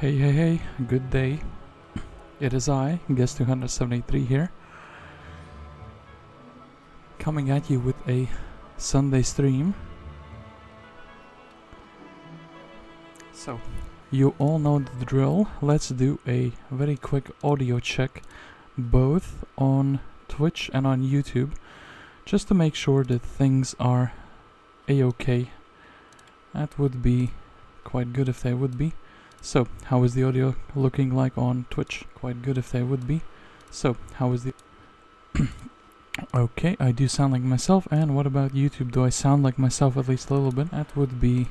Hey, good day. It is I, Guest 273 here, coming at you with a Sunday stream. So, you all know the drill. Let's do a very quick audio check, both on Twitch and on YouTube, just to make sure that things are a-okay. That would be quite good if they would be. So, how is the audio looking like on Twitch? Quite good if they would be. So, how is the... Okay, I do sound like myself. And what about YouTube? Do I sound like myself at least a little bit? That would be...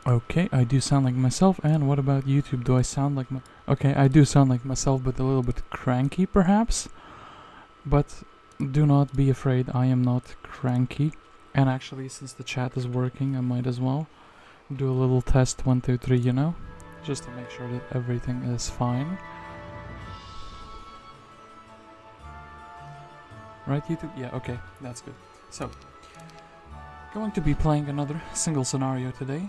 Okay, I do sound like myself. And what about YouTube? Do I sound like my... Okay, I do sound like myself, but a little bit cranky perhaps. But do not be afraid, I am not cranky. And actually, since the chat is working, I might as well do a little test 1, 2, 3, you know, just to make sure that everything is fine. Right, YouTube? Yeah, okay, that's good. So, going to be playing another single scenario today.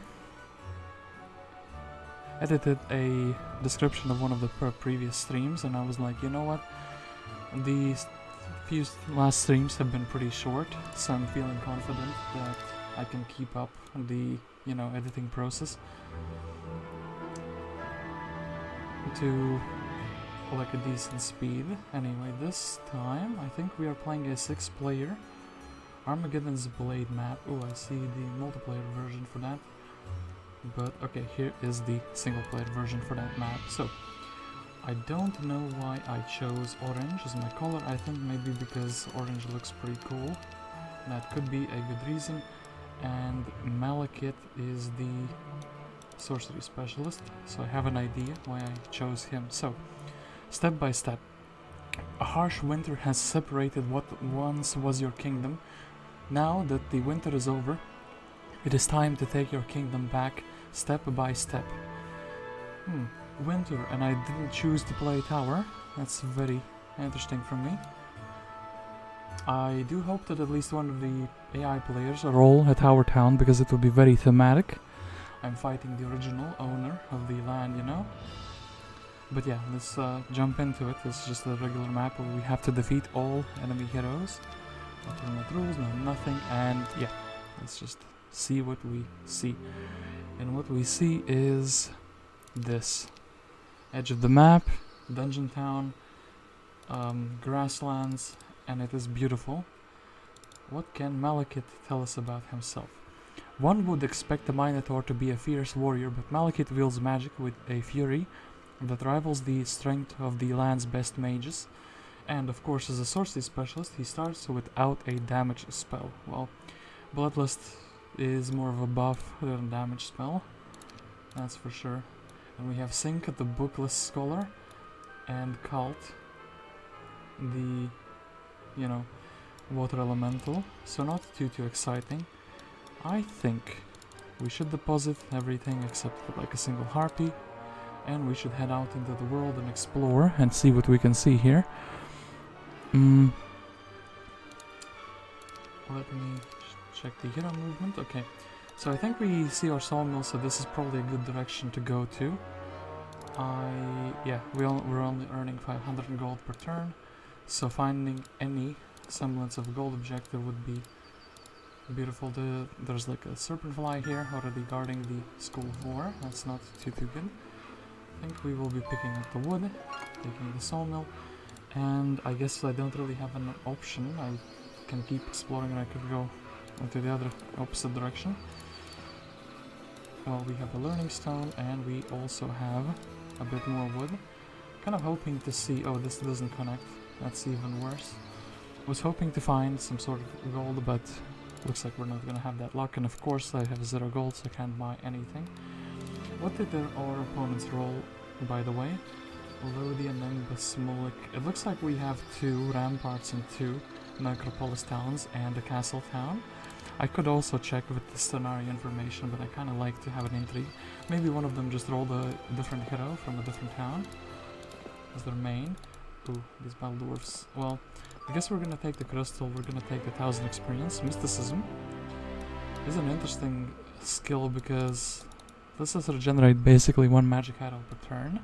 Edited a description of one of the previous streams, and I was like, you know what, these few last streams have been pretty short, so I'm feeling confident that I can keep up the, you know, editing process to like a decent speed. Anyway, this time I think we are playing a 6-player Armageddon's Blade map. Oh, I see the multiplayer version for that. But okay, here is the single-player version for that map. So, I don't know why I chose orange as my color. I think maybe because orange looks pretty cool. That could be a good reason. And Malekith is the sorcery specialist, so I have an idea why I chose him. So, step by step. A harsh winter has separated what once was your kingdom. Now that the winter is over, it is time to take your kingdom back, step by step. Winter, and I didn't choose to play tower. That's very interesting for me. I do hope that at least one of the AI players roll at Tower Town, because it will be very thematic. I'm fighting the original owner of the land, you know. But yeah, let's jump into it. This is just a regular map where we have to defeat all enemy heroes. Not rules, no nothing, and yeah, let's just see what we see. And what we see is this. Edge of the map, dungeon town, grasslands, and it is beautiful. What can Malekith tell us about himself? One would expect the Minotaur to be a fierce warrior, but Malekith wields magic with a fury that rivals the strength of the land's best mages. And of course, as a sorcery specialist, he starts without a damage spell. Well, Bloodlust is more of a buff than damage spell, that's for sure. And we have Sync, the Bookless Scholar, and Cult, the, you know, water elemental, so not too exciting. I think we should deposit everything except for like a single harpy, and we should head out into the world and explore and see what we can see here. Let me check the hero movement. Okay, so I think we see our sawmill, so this is probably a good direction to go to. Yeah, we're only earning 500 gold per turn, so finding any semblance of a gold objective would be beautiful. There's like a serpent fly here already guarding the school floor. That's not too good. I think we will be picking up the wood, taking the sawmill, and I guess I don't really have an option. I can keep exploring, and I could go into the other opposite direction. Well, we have a learning stone, and we also have a bit more wood. Kind of hoping to see... Oh, this doesn't connect. That's even worse. Was hoping to find some sort of gold, but looks like we're not gonna have that luck. And of course, I have 0 gold, so I can't buy anything. What did our opponents roll, by the way? Lothian and Nimbus Mullich. It looks like we have 2 ramparts and 2 necropolis towns and a castle town. I could also check with the scenario information, but I kind of like to have an intrigue. Maybe one of them just rolled a different hero from a different town as their main. Ooh, these battle dwarfs. Well, I guess we're gonna take the crystal, we're gonna take the 1000 experience. Mysticism is an interesting skill because This is regenerate basically 1 magic arrow per turn.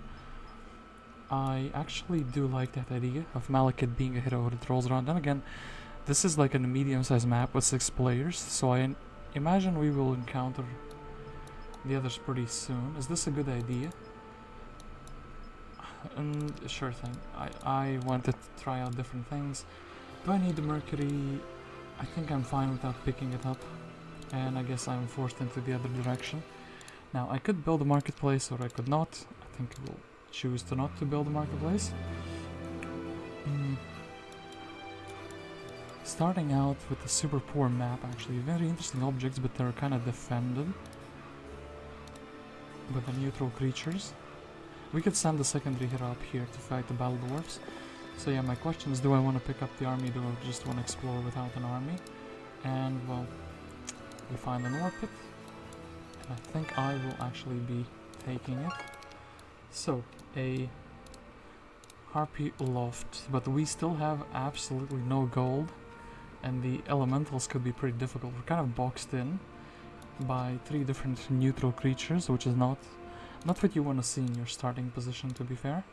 I actually do like that idea of Malekith being a hero that rolls around. Then again, this is like a medium-sized map with 6 players, so I imagine we will encounter the others pretty soon. Is this a good idea? Sure thing. I wanted to try out different things. Do I need the Mercury? I think I'm fine without picking it up. And I guess I'm forced into the other direction. Now, I could build a marketplace or I could not. I think I will choose to not to build a marketplace. Starting out with a super poor map, actually. Very interesting objects, but they're kind of defended with the neutral creatures. We could send the secondary hero up here to fight the battle dwarves. So yeah, my question is, do I want to pick up the army, do I just want to explore without an army? And well, we find an ore pit. And I think I will actually be taking it. So, a Harpy Loft, but we still have absolutely no gold. And the elementals could be pretty difficult. We're kind of boxed in by 3 different neutral creatures, which is not what you want to see in your starting position, to be fair.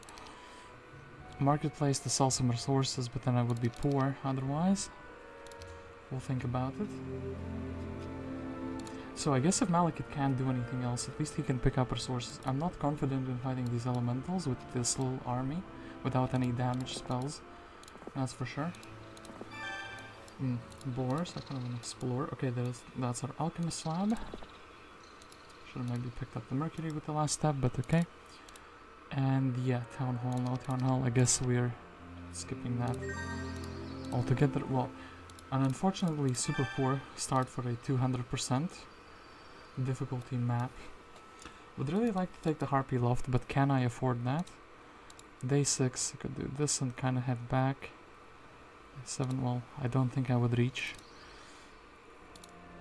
Marketplace to sell some resources, but then I would be poor otherwise. We'll think about it. So I guess if Malekith can't do anything else, at least he can pick up resources. I'm not confident in fighting these elementals with this little army, without any damage spells. That's for sure. Boars, I kind of want to explore. Okay, that's our alchemist slab. Should have maybe picked up the Mercury with the last step, but okay. And yeah, Town Hall, no Town Hall. I guess we're skipping that altogether. Well, an unfortunately super poor start for a 200% difficulty map. Would really like to take the Harpy Loft, but can I afford that? Day 6, I could do this and kind of head back. 7, well, I don't think I would reach.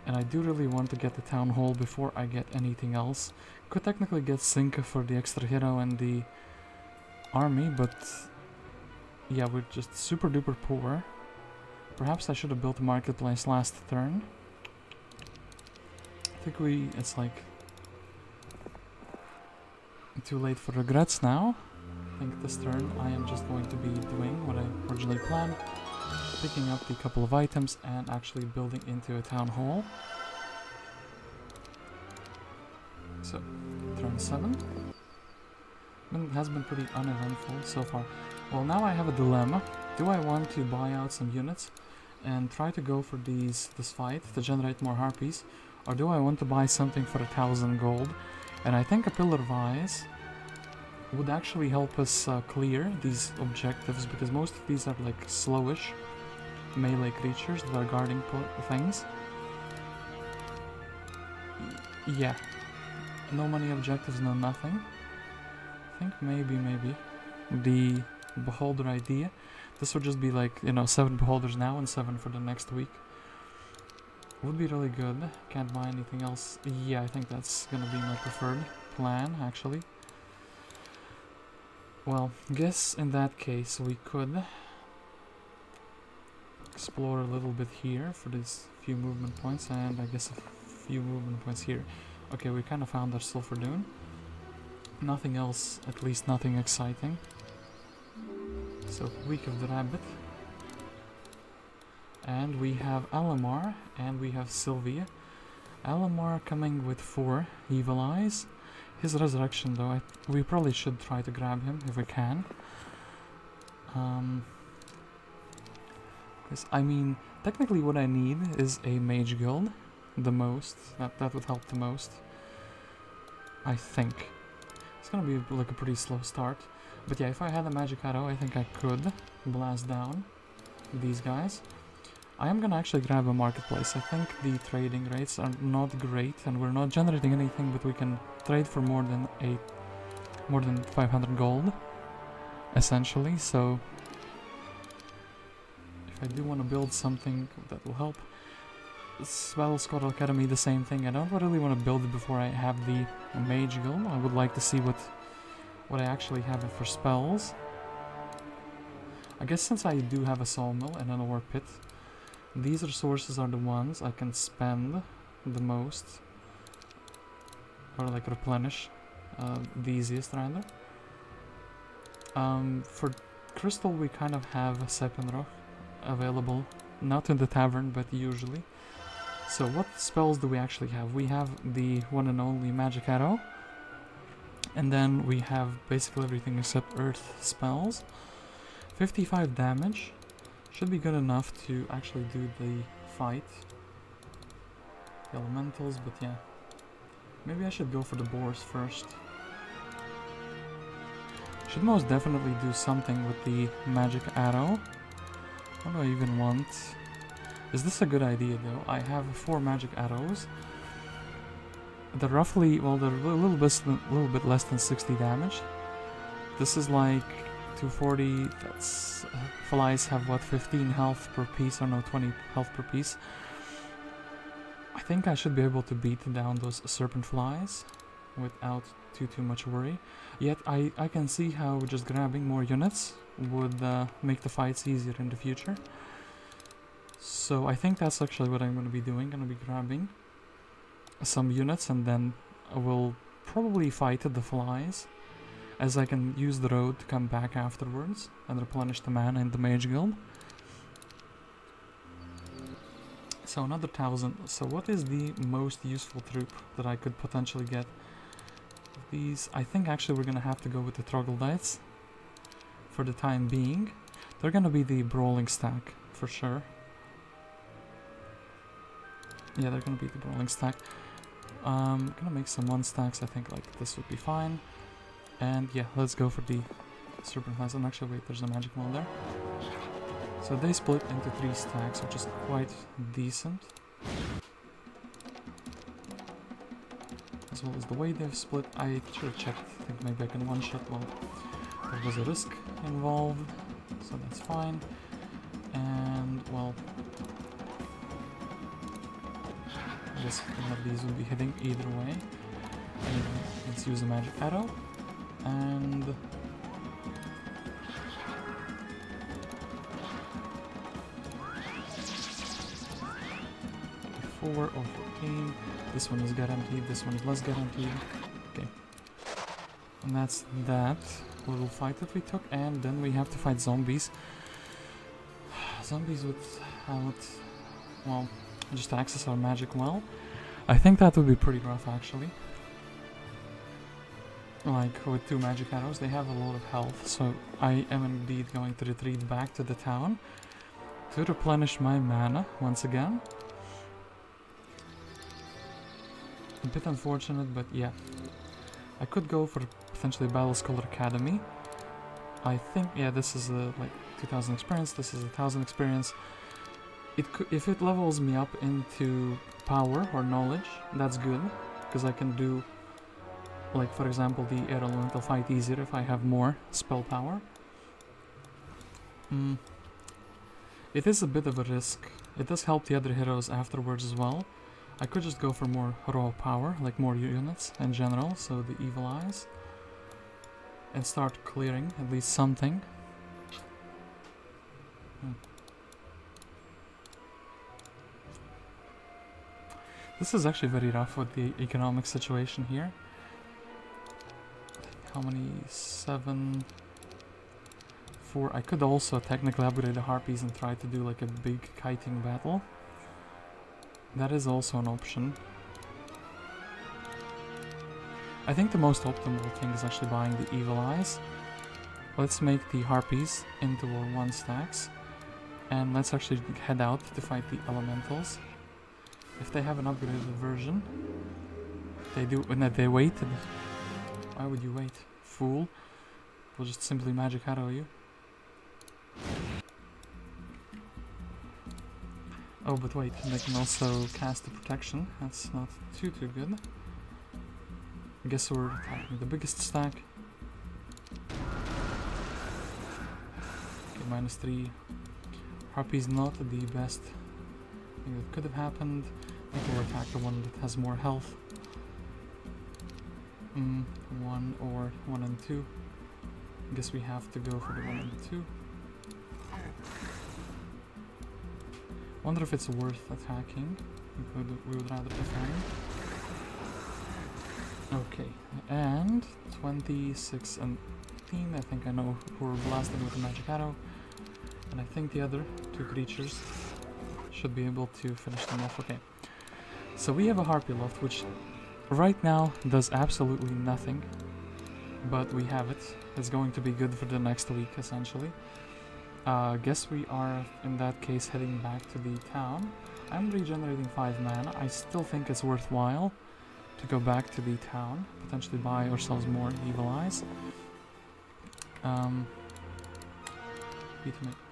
And I do really want to get the Town Hall before I get anything else. Could technically get Sinka for the extra hero and the army, but yeah, we're just super duper poor. Perhaps I should have built a marketplace last turn. I think it's like too late for regrets now. I think this turn I am just going to be doing what I originally planned. Picking up the couple of items and actually building into a town hall. So, turn 7. It has been pretty uneventful so far. Well, now I have a dilemma. Do I want to buy out some units and try to go for this fight to generate more harpies, or do I want to buy something for 1,000 gold? And I think a Pillar of Eyes would actually help us clear these objectives, because most of these are like slowish melee creatures that are guarding things. Yeah. No money objectives, no nothing. I think maybe the beholder idea. This would just be like, you know, 7 beholders now and 7 for the next week. Would be really good. Can't buy anything else. Yeah, I think that's gonna be my preferred plan, actually. Well, guess in that case we could explore a little bit here for these few movement points, and I guess a few movement points here. Okay, we kind of found our Sulfur Dune. Nothing else, at least nothing exciting. So, Week of the Rabbit. And we have Alamar, and we have Sylvia. Alamar coming with 4 Evil Eyes. His resurrection though, we probably should try to grab him if we can. I mean, technically what I need is a mage guild, the most. That would help the most, I think. It's gonna be like a pretty slow start. But yeah, if I had a magic arrow, I think I could blast down these guys. I am gonna actually grab a marketplace. I think the trading rates are not great, and we're not generating anything, but we can trade for more than 500 gold, essentially. So if I do want to build something that will help, Battle Squad Academy, the same thing. I don't really want to build it before I have the mage guild. I would like to see what I actually have for spells. I guess since I do have a sawmill and an ore pit, these resources are the ones I can spend the most. or like replenish the easiest rather. For crystal we kind of have Septienna available, not in the tavern but usually. So what spells do we actually have? We have the one and only magic arrow, and then we have basically everything except earth spells. 55 damage should be good enough to actually do the fight. The elementals, but yeah. Maybe I should go for the boars first. Should most definitely do something with the magic arrow. What do I even want? Is this a good idea though? I have 4 magic arrows. They're roughly, well, they're a little bit less than 60 damage. This is like 240. That's flies have what, 15 health per piece, or no, 20 health per piece. I think I should be able to beat down those serpent flies without too much worry. Yet I can see how just grabbing more units would make the fights easier in the future. So I think that's actually what I'm going to be doing. I'm going to be grabbing some units and then I will probably fight the flies, as I can use the road to come back afterwards and replenish the mana in the mage guild. So another 1000. So what is the most useful troop that I could potentially get? These, I think actually we're gonna have to go with the troglodytes for the time being. They're gonna be the brawling stack for sure. Yeah, they're gonna be the brawling stack. Gonna make some 1 stacks. I think like this would be fine. And yeah, let's go for the serpent flies. And actually, wait, there's a magic wand there. So they split into 3 stacks, which is quite decent. As well as the way they've split, I should have checked. I think maybe I can one-shot. Well, there was a risk involved, so that's fine. And well, I guess one of these will be hitting either way. Anyway, let's use the magic arrow. And 4 or 14. This one is guaranteed, this one is less guaranteed. Okay. And that's that little fight that we took, and then we have to fight zombies. Zombies without, well, just access our magic well. I think that would be pretty rough actually. Like with 2 magic arrows, they have a lot of health, so I am indeed going to retreat back to the town to replenish my mana once again. A bit unfortunate, but yeah. I could go for potentially Battle Scholar Academy. I think, yeah, this is like 2000 experience, this is 1000 experience. If it levels me up into power or knowledge, that's good, because I can do, like for example, the air elemental fight easier if I have more spell power. It is a bit of a risk. It does help the other heroes afterwards as well. I could just go for more raw power, like more units in general, so the evil eyes, and start clearing at least something. This is actually very rough with the economic situation here. How many? 7... 4. I could also technically upgrade the harpies and try to do like a big kiting battle. That is also an option. I think the most optimal thing is actually buying the evil eyes. Let's make the harpies into our 1 stacks. And let's actually head out to fight the elementals. If they have an upgraded version. They do, no, they waited. Why would you wait? Fool. We'll just simply magic arrow you. Oh, but wait, they can also cast the protection. That's not too good. I guess we're attacking the biggest stack. Okay, -3. Harpy's not the best thing that could have happened. I think we'll attack the one that has more health. 1 or 1 and 2. I guess we have to go for the 1 and the 2. Wonder if it's worth attacking. We would rather defend. Okay, and 26 and 15, I think I know who we're blasting with a magic arrow. And I think the other two creatures should be able to finish them off. Okay, so we have a Harpy Loft, which right now does absolutely nothing. But we have it. It's going to be good for the next week, essentially. Guess we are, in that case, heading back to the town. I'm regenerating 5 mana. I still think it's worthwhile to go back to the town. Potentially buy ourselves more Evil Eyes.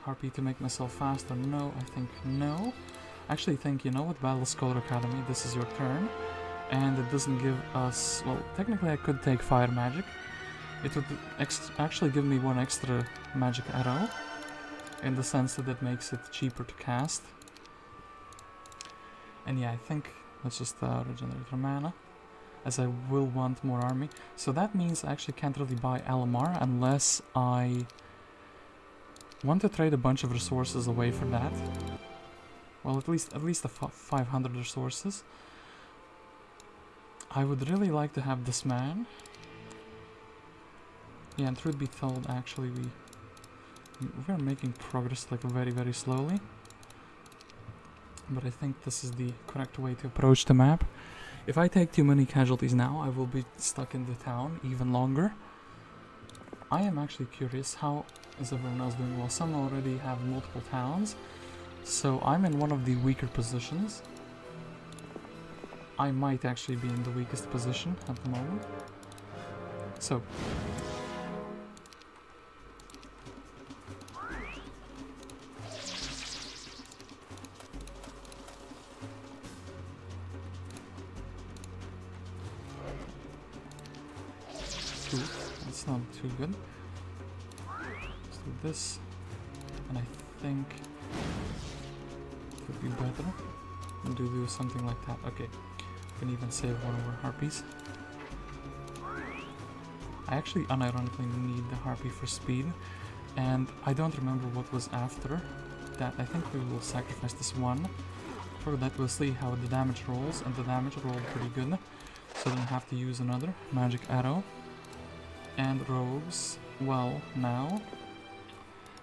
Harpy to make myself faster? No, I think no. Actually think, you know what, Battle Scholar Academy, this is your turn. And it doesn't give us... Well, technically I could take Fire Magic. It would actually give me 1 extra magic arrow, in the sense that it makes it cheaper to cast. And yeah, I think let's just regenerate our mana, as I will want more army. So that means I actually can't really buy Alamar unless I want to trade a bunch of resources away for that. Well, at least the 500 resources. I would really like to have this man. Yeah, and truth be told, actually, we're making progress like very, very slowly. But I think this is the correct way to approach the map. If I take too many casualties now, I will be stuck in the town even longer. I am actually curious, how is everyone else doing? Well, some already have multiple towns, so I'm in one of the weaker positions. I might actually be in the weakest position at the moment. So... That's not too good. Let's do this. And I think it would be better to do something like that. Okay. We can even save one of our harpies. I actually unironically need the harpy for speed. And I don't remember what was after that. I think we will sacrifice this one. For that we'll see how the damage rolls. And the damage rolled pretty good. So then I have to use another magic arrow. And rogues, well, now.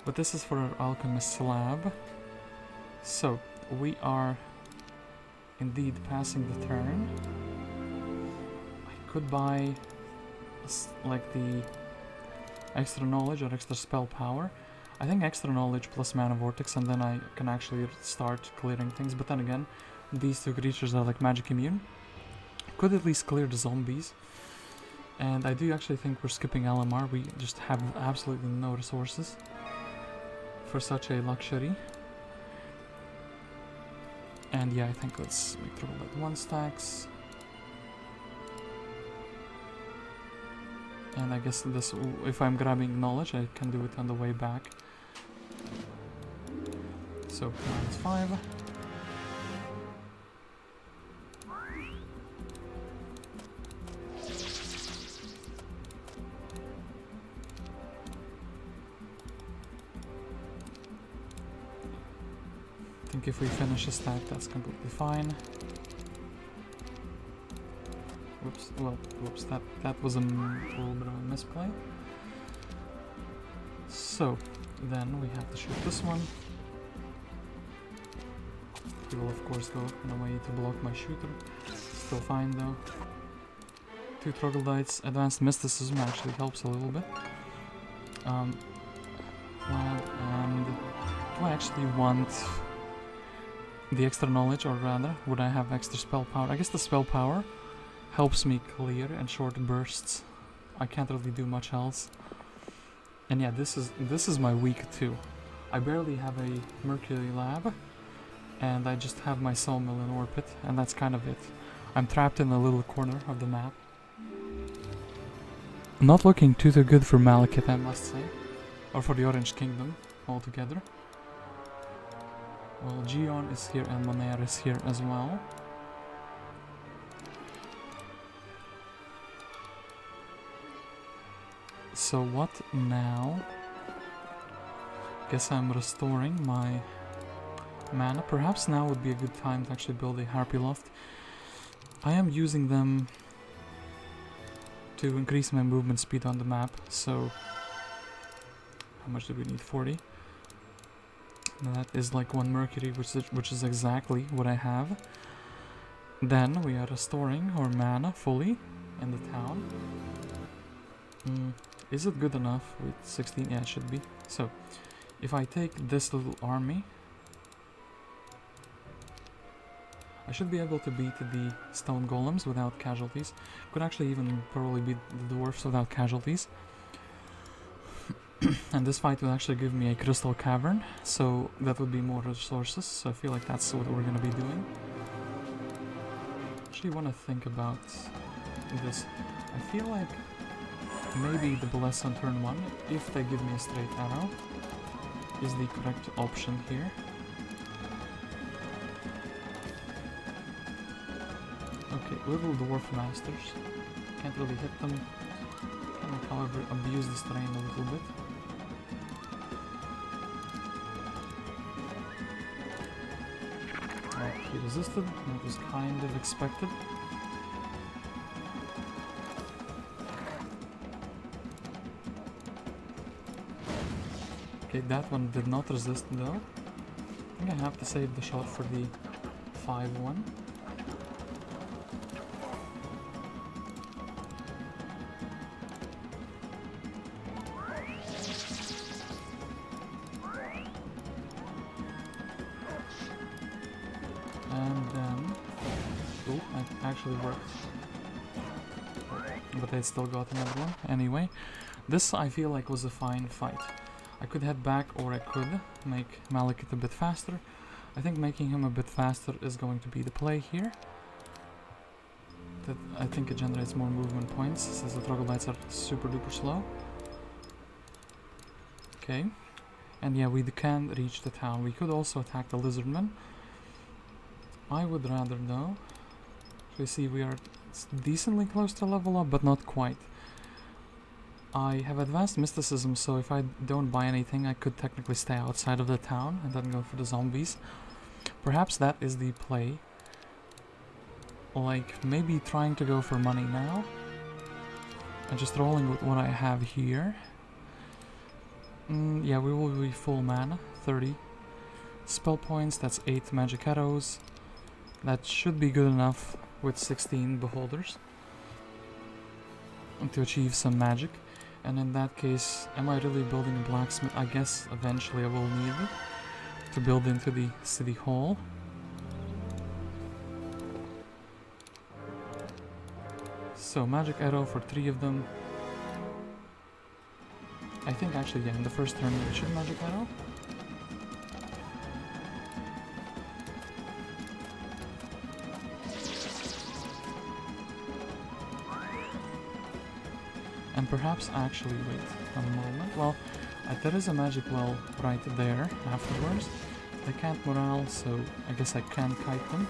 But this is for our alchemist slab. So, we are indeed passing the turn. I could buy like the extra knowledge or extra spell power. I think extra knowledge plus mana vortex, and then I can actually start clearing things. But then again, these two creatures are like magic immune. Could at least clear the zombies. And I do actually think we're skipping LMR. We just have absolutely no resources for such a luxury. And yeah, I think let's make the roll at 1 stacks. And I guess this, if I'm grabbing knowledge, I can do it on the way back. So -5. I think if we finish a stack, that's completely fine. Whoops, well, whoops, that was a little bit of a misplay. So, then we have to shoot this one. He will of course go in a way to block my shooter. Still fine though. 2 troglodytes. Advanced mysticism actually helps a little bit. And do I actually want the extra knowledge, or rather, would I have extra spell power? I guess the spell power helps me clear in short bursts. I can't really do much else. And yeah, this is my week 2. I barely have a Mercury lab, and I just have my sawmill in orbit, and that's kind of it. I'm trapped in a little corner of the map. Not looking too good for Malekith, I must say. Or for the Orange Kingdom altogether. Well, Gion is here and Monair is here as well. So what now? Guess I'm restoring my mana. Perhaps now would be a good time to actually build a Harpy Loft. I am using them to increase my movement speed on the map, so how much do we need? 40. And that is like 1 mercury, which is exactly what I have. Then we are restoring our mana fully in the town. Is it good enough with 16? Yeah, it should be. So, if I take this little army, I should be able to beat the stone golems without casualties. Could actually even probably beat the dwarfs without casualties. And this fight will actually give me a crystal cavern, so that would be more resources, so I feel like that's what we're gonna be doing. Actually want to think about this. I feel like maybe the bless on turn 1, if they give me a straight arrow, is the correct option here. Okay, little dwarf masters. Can't really hit them. Can, however, abuse this terrain a little bit. He resisted, that was kind of expected. Okay, that one did not resist though. I think I have to save the shot for the 5-1. Actually worked, but I still got another one. Anyway, this I feel like was a fine fight. I could head back, or I could make Malekith a bit faster. I think making him a bit faster is going to be the play here. That I think it generates more movement points, since the troglodytes are super duper slow. Okay, and yeah, we can reach the town. We could also attack the lizardmen. I would rather though. You see, we are decently close to level up, but not quite. I have advanced mysticism, so if I don't buy anything, I could technically stay outside of the town and then go for the zombies. Perhaps that is the play. Like, maybe trying to go for money now. And just rolling with what I have here. Yeah, we will be full mana. 30 spell points, that's 8 magic arrows. That should be good enough with 16 beholders to achieve some magic. And in that case, am I really building a blacksmith? I guess eventually I will need it to build into the city hall. So magic arrow for 3 of them. I think actually, yeah, in the first turn we should magic arrow. And perhaps actually, wait a moment. Well, there is a magic well right there afterwards. They can't morale, so I guess I can kite them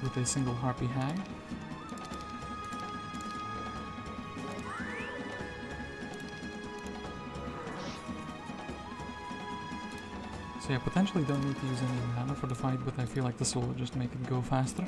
with a single harpy hag. So yeah, potentially don't need to use any mana for the fight, but I feel like this will just make it go faster.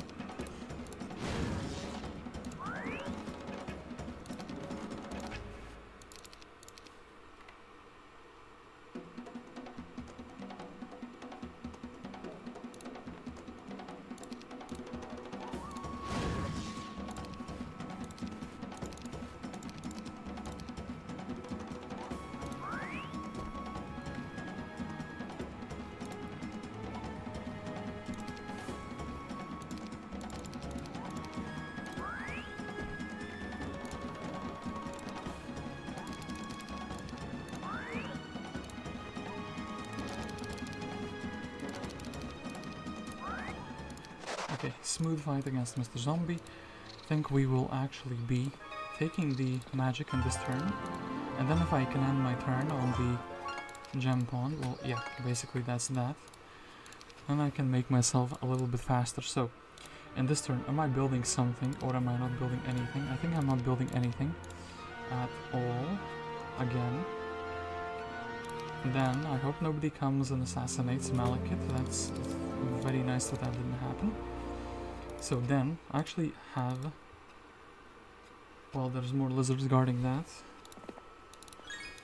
Okay, smooth fight against Mr. Zombie. I think we will actually be taking the magic in this turn. And then if I can end my turn on the gem pond, well, yeah, basically that's that. And I can make myself a little bit faster. So, in this turn, am I building something or am I not building anything? I think I'm not building anything at all. Again. Then, I hope nobody comes and assassinates Malekith. That's very nice that didn't happen. So then, I actually have Well, there's more lizards guarding that.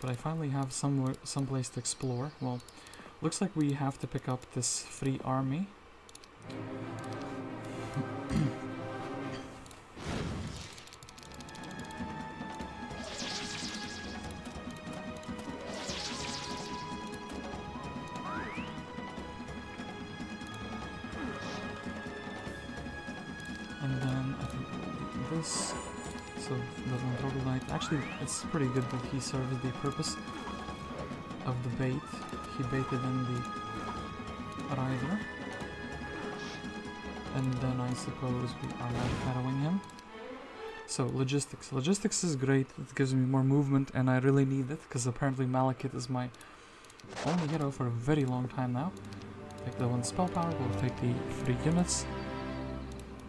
But I finally have some place to explore. Well, looks like we have to pick up this free army. And then I think this. So the troglodyte. Actually, it's pretty good that he serves the purpose of the bait. He baited in the rider. And then I suppose we are shadowing him. So logistics. Logistics is great. It gives me more movement, and I really need it because apparently Malekith is my only hero for a very long time now. Take the one spell power. We'll take the 3 units.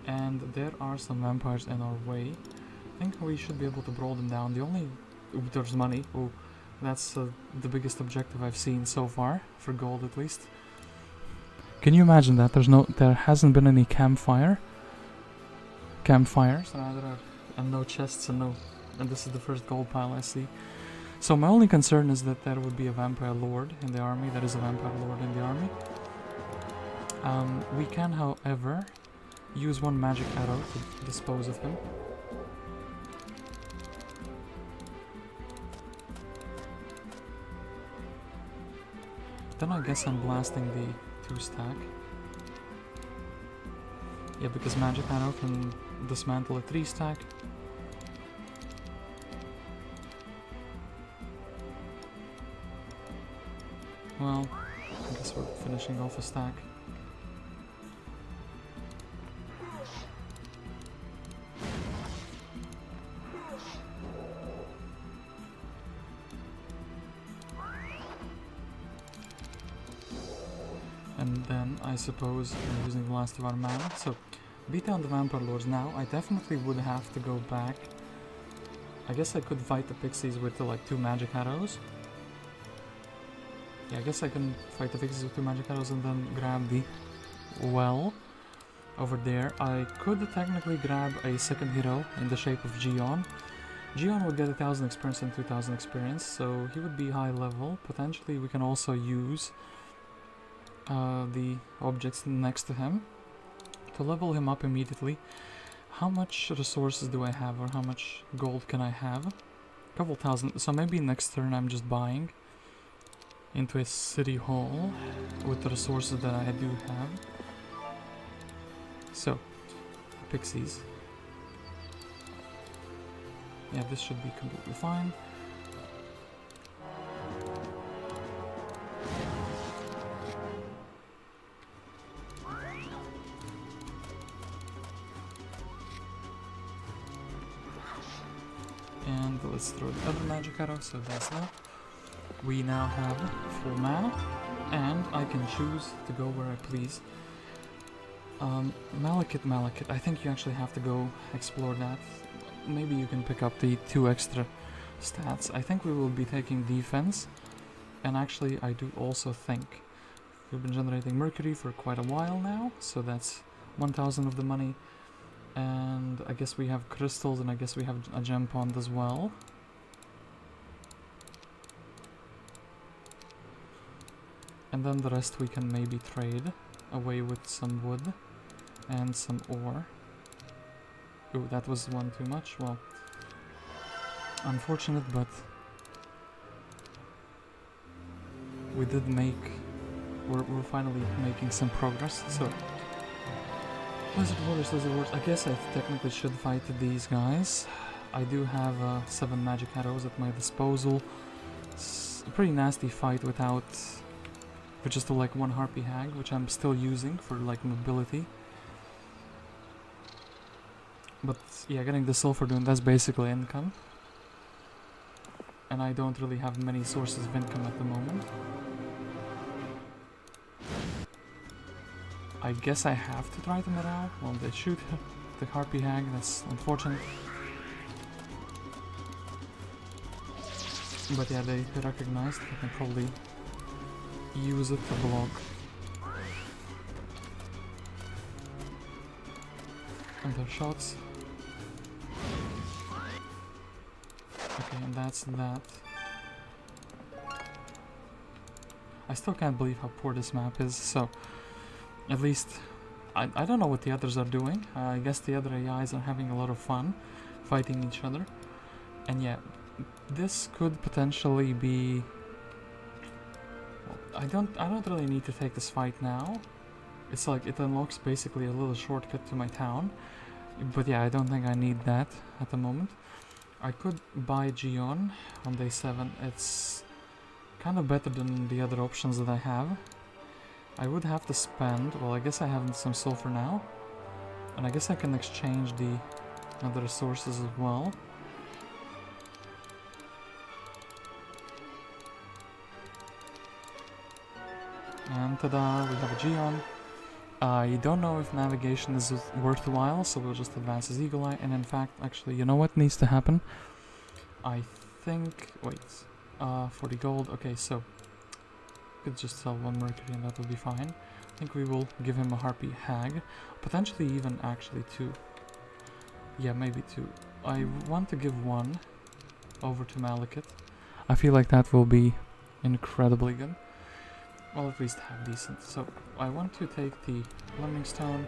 And there are some vampires in our way. I think we should be able to brawl them down. The only... Ooh, there's money. Ooh, that's the biggest objective I've seen so far, for gold at least. Can you imagine that? There hasn't been any campfires rather, and no chests and this is the first gold pile I see. So my only concern is that there would be a vampire lord in the army. There is a vampire lord in the army. We can, however, use one magic arrow to dispose of him. Then I guess I'm blasting the 2-stack. Yeah, because magic arrow can dismantle a 3-stack. Well, I guess we're finishing off a stack. And then I suppose we're using the last of our mana. So beat down the vampire lords now. I definitely would have to go back. I guess I could fight the pixies with like 2 magic arrows. Yeah, I guess I can fight the pixies with 2 magic arrows and then grab the well over there. I could technically grab a second hero in the shape of Gion. Gion would get 1000 experience and 2000 experience, so he would be high level. Potentially we can also use the objects next to him to level him up immediately. How much resources do I have, or how much gold can I have? A couple thousand, so maybe next turn I'm just buying into a city hall with the resources that I do have. So, pixies. Yeah, this should be completely fine. And let's throw the other magic arrow, so that's that. We now have full mana, and I can choose to go where I please. Malekith, I think you actually have to go explore that. Maybe you can pick up the 2 extra stats. I think we will be taking defense, and actually I do also think we've been generating mercury for quite a while now, so that's 1000 of the money. And I guess we have crystals, and I guess we have a gem pond as well. And then the rest we can maybe trade away with some wood and some ore. Ooh, that was one too much. Well, unfortunate, but we did make... We're finally making some progress, so... Lizard Wars. I guess I technically should fight these guys. I do have 7 magic arrows at my disposal. It's a pretty nasty fight without... with just like 1 harpy hag, which I'm still using for like mobility. But yeah, getting the sulfur dune, that's basically income. And I don't really have many sources of income at the moment. I guess I have to try them it out. Well, they shoot the harpy hag, that's unfortunate. But yeah, they recognized. I can probably use it to block. And their shots. Okay, and that's that. I still can't believe how poor this map is, so at least I don't know what the others are doing. I guess the other AIs are having a lot of fun fighting each other. And yeah, this could potentially be... I don't really need to take this fight now. It's like it unlocks basically a little shortcut to my town. But yeah, I don't think I need that at the moment. I could buy Gion on day 7. It's kind of better than the other options that I have. I would have to spend, well, I guess I have some sulfur now. And I guess I can exchange the other resources as well. And tada, we have a Gion. I don't know if navigation is worthwhile, so we'll just advance as Eagle Eye. And in fact, actually, you know what needs to happen? I think... wait. 40 gold. Okay, so... could just sell 1 mercury and that will be fine. I think we will give him a harpy hag. Potentially even actually 2. Yeah, maybe 2. I want to give 1 over to Malekith. I feel like that will be incredibly good. Well, at least half decent. So, I want to take the Blending Stone.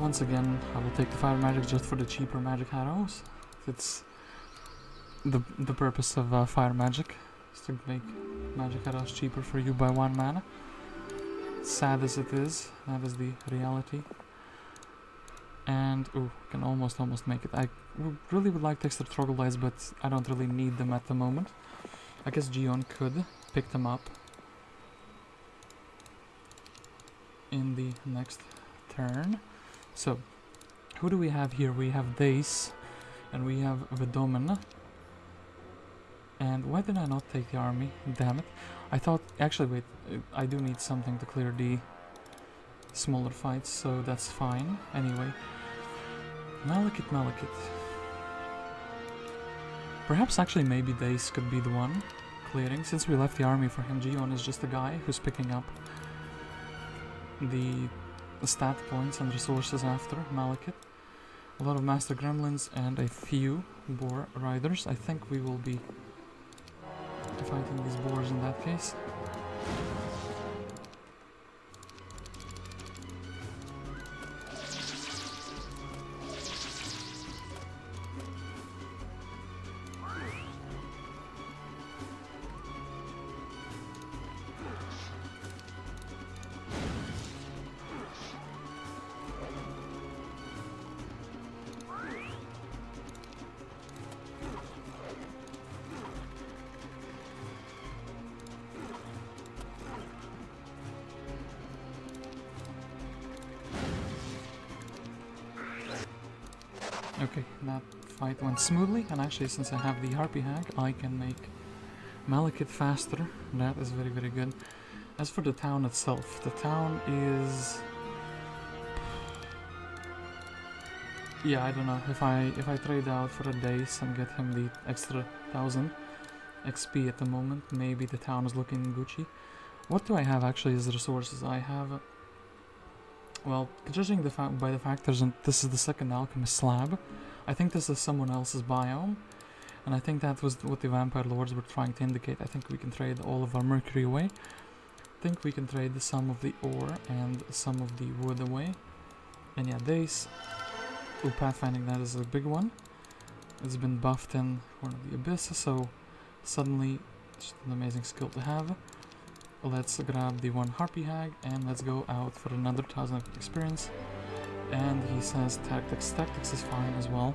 Once again, I will take the Fire Magic just for the cheaper magic arrows. It's the purpose of Fire Magic is to make magic arrows cheaper for you by 1 mana. Sad as it is, that is the reality. And, ooh, can almost make it. I really would like to extra troglodytes, but I don't really need them at the moment. I guess Gion could pick them up in the next turn. So, who do we have here? We have Dace, and we have Vedomin. And why did I not take the army? Damn it. I thought, actually wait, I do need something to clear the smaller fights, so that's fine. Anyway, Malekith. Perhaps actually maybe Dace could be the one clearing. Since we left the army for him, Gion is just a guy who's picking up the stat points and resources after Malekith. A lot of Master Gremlins and a few Boar Riders. I think we will be fighting these boars in that case. Okay, that fight went smoothly, and actually since I have the Harpy Hag, I can make Malekith faster. That is very, very good. As for the town itself, the town is... yeah, I don't know, if I trade out for a Dace and get him the extra 1000 XP at the moment, maybe the town is looking Gucci. What do I have actually as resources? I have... well, judging by the fact this is the second alchemist slab, I think this is someone else's biome, and I think that was what the vampire lords were trying to indicate. I think we can trade all of our mercury away. I think we can trade some of the ore and some of the wood away. And yeah, Dace. Ooh, pathfinding, that is a big one. It's been buffed in Horn of the Abyss, so suddenly it's an amazing skill to have. Let's grab the 1 Harpy Hag and let's go out for another 1000 experience. And he says tactics. Tactics is fine as well.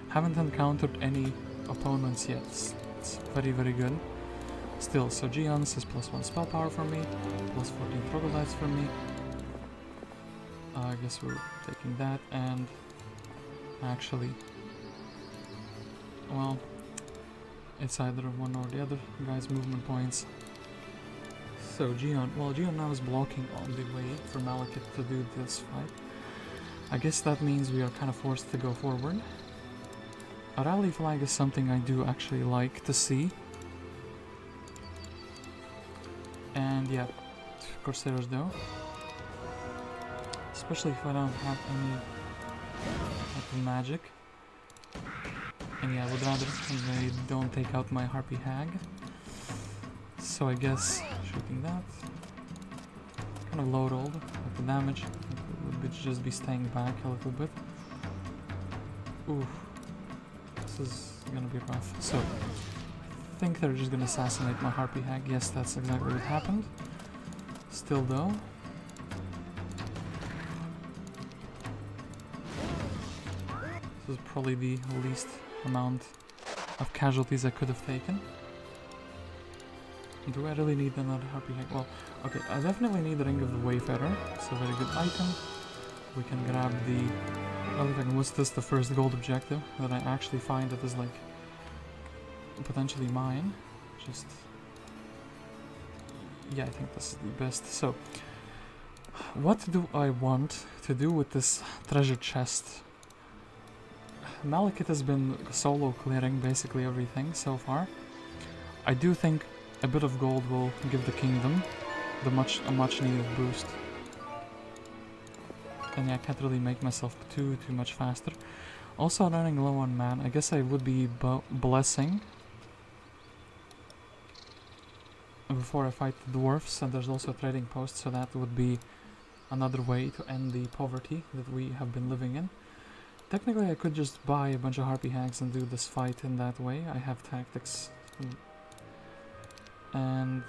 Haven't encountered any opponents yet. It's very, very good. Still, so Gion says +1 spell power for me, +14 troglodytes for me. I guess we're taking that, and actually, well, it's either one or the other guy's movement points. So Gion, well, Gion now is blocking on the way for Malekith to do this fight. I guess that means we are kind of forced to go forward. A rally flag is something I do actually like to see. And yeah, Corsairs though. Especially if I don't have any type of magic. And yeah, I would rather they don't take out my Harpy Hag. So I guess shooting that. Kind of low rolled with the damage. It would just be staying back a little bit. Ooh. This is gonna be rough. So I think they're just gonna assassinate my Harpy Hag. Yes, that's exactly what happened. Still though. This is probably the least amount of casualties I could have taken. Do I really need another Harpy Hag? Well, okay, I definitely need the Ring of the Wayfarer. It's a very good item. We can grab the... Well, what's this? The first gold objective that I actually find that is like potentially mine. Just... Yeah, I think this is the best. So, what do I want to do with this treasure chest? Malekith has been solo clearing basically everything so far. I do think a bit of gold will give the kingdom a much needed boost. And yeah, I can't really make myself too much faster. Also running low on man, I guess I would be blessing before I fight the dwarfs, and there's also a trading post, so that would be another way to end the poverty that we have been living in. Technically I could just buy a bunch of Harpy Hags and do this fight in that way. I have tactics. And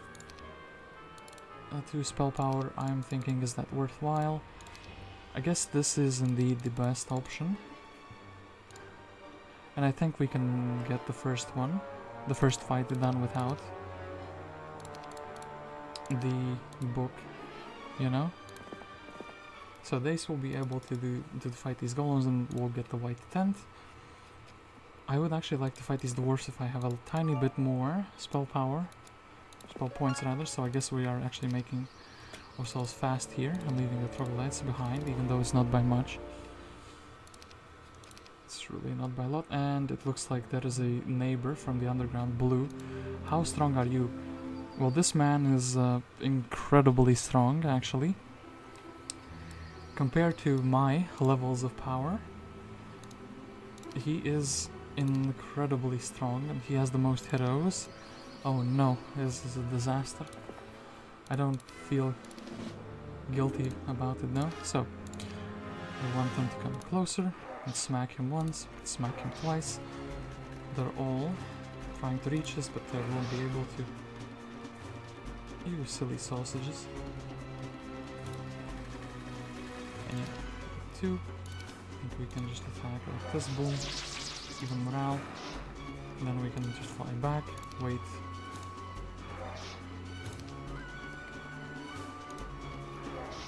2 spell power, I'm thinking, is that worthwhile? I guess this is indeed the best option. And I think we can get the first one, the first fight done without the book, you know? So Dace will be able to fight these golems and we'll get the white tent. I would actually like to fight these dwarfs if I have a tiny bit more spell power. Spell points rather, so I guess we are actually making ourselves fast here and leaving the troglodytes behind, even though it's not by much. It's really not by a lot, and it looks like there is a neighbor from the underground, Blue. How strong are you? Well, this man is incredibly strong, actually. Compared to my levels of power, he is incredibly strong, and he has the most heroes. Oh no, this is a disaster. I don't feel guilty about it now. So, I want them to come closer and smack him once, smack him twice. They're all trying to reach us, but they won't be able to. You silly sausages. And yeah, 2. I think we can just attack like this, boom. Even morale. And then we can just fly back, wait.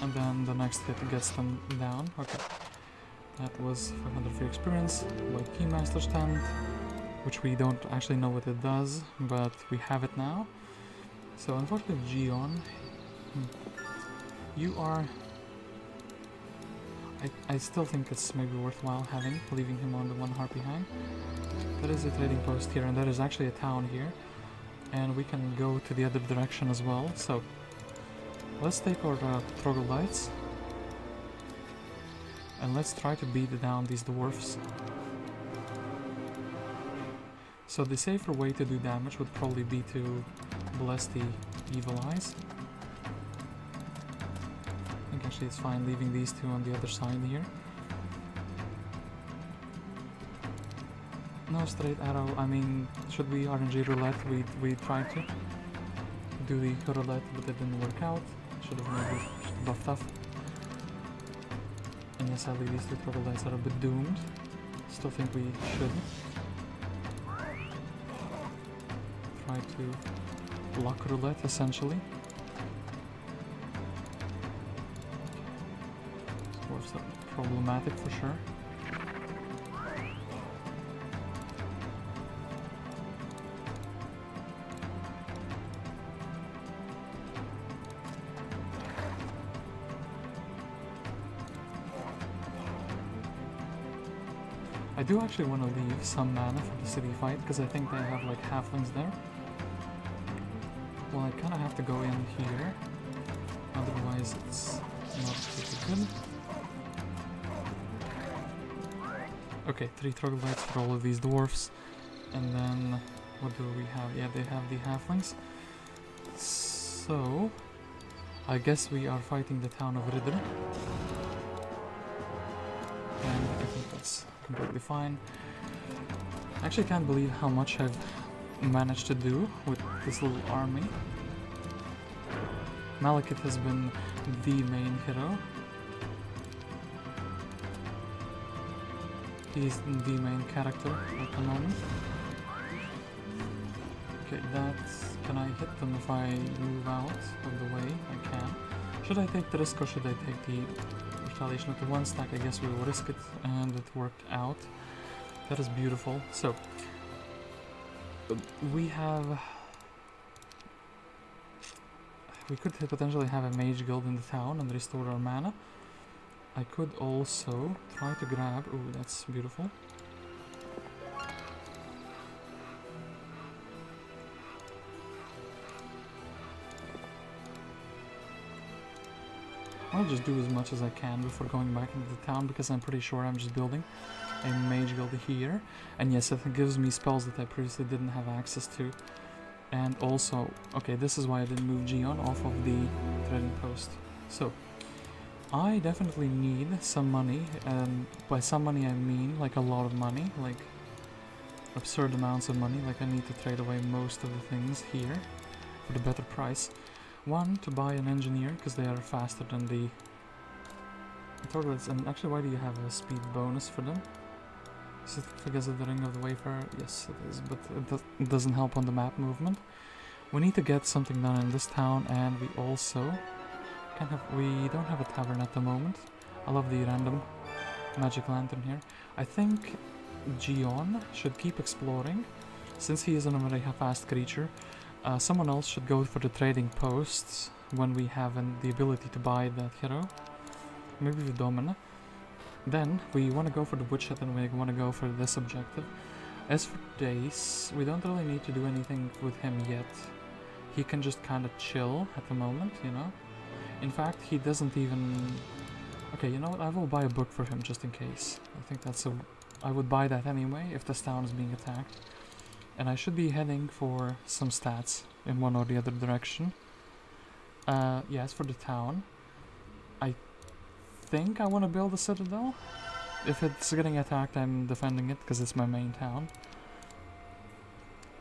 And then the next hit gets them down. Okay. That was 500 free experience. White Keymaster stand, which we don't actually know what it does, but we have it now. So unfortunately, Gion, you are... I still think it's maybe worthwhile leaving him on the 1 Harpy Hag. There is a trading post here, and there is actually a town here. And we can go to the other direction as well, so... Let's take our troglodytes. And let's try to beat down these dwarfs. So the safer way to do damage would probably be to bless the evil eyes. I think actually it's fine leaving these 2 on the other side here. No straight arrow, I mean, should we RNG roulette? We tried to do the roulette, but it didn't work out. Should have maybe just buffed up. And yes, sadly these 2 troglodytes are a bit doomed. Still think we should try to luck roulette, essentially. Dwarves are problematic for sure. I do actually want to leave some mana for the city fight, because I think they have like halflings there. Well, I kind of have to go in here, otherwise it's not super good. Okay, 3 troglodytes for all of these dwarfs. And then, what do we have? Yeah, they have the halflings. So, I guess we are fighting the town of Ridder. And I think that's completely fine. I actually can't believe how much I've managed to do with this little army. Malekith has been the main hero. He's the main character at the moment. Okay, that's... Can I hit them if I move out of the way? I can. Should I take the risk or should I take the retaliation with the 1 stack? I guess we will risk it, and it worked out. That is beautiful. So, we have... We could potentially have a mage guild in the town and restore our mana. I could also try to grab... Ooh, that's beautiful. I'll just do as much as I can before going back into the town, because I'm pretty sure I'm just building a mage guild here. And yes, it gives me spells that I previously didn't have access to. And also, okay, this is why I didn't move Gion off of the trading post. So, I definitely need some money, and by some money I mean like a lot of money, like absurd amounts of money. Like I need to trade away most of the things here for the better price. 1, to buy an engineer, because they are faster than the Torglodytes. And actually, why do you have a speed bonus for them? Is it because of the Ring of the Wayfarer? Yes, it is, but it doesn't help on the map movement. We need to get something done in this town, and we also we don't have a tavern at the moment. I love the random magic lantern here. I think Gion should keep exploring, since he isn't a very fast creature. Someone else should go for the trading posts when we have the ability to buy that hero. Maybe with Domina. Then we want to go for the woodshed, and we want to go for this objective. As for Dace, we don't really need to do anything with him yet. He can just kind of chill at the moment, you know. In fact, he doesn't even... Okay, you know what? I will buy a book for him just in case. I think that's a... I would buy that anyway if this town is being attacked. And I should be heading for some stats in one or the other direction. Yes, for the town. I think I want to build a citadel. If it's getting attacked, I'm defending it because it's my main town.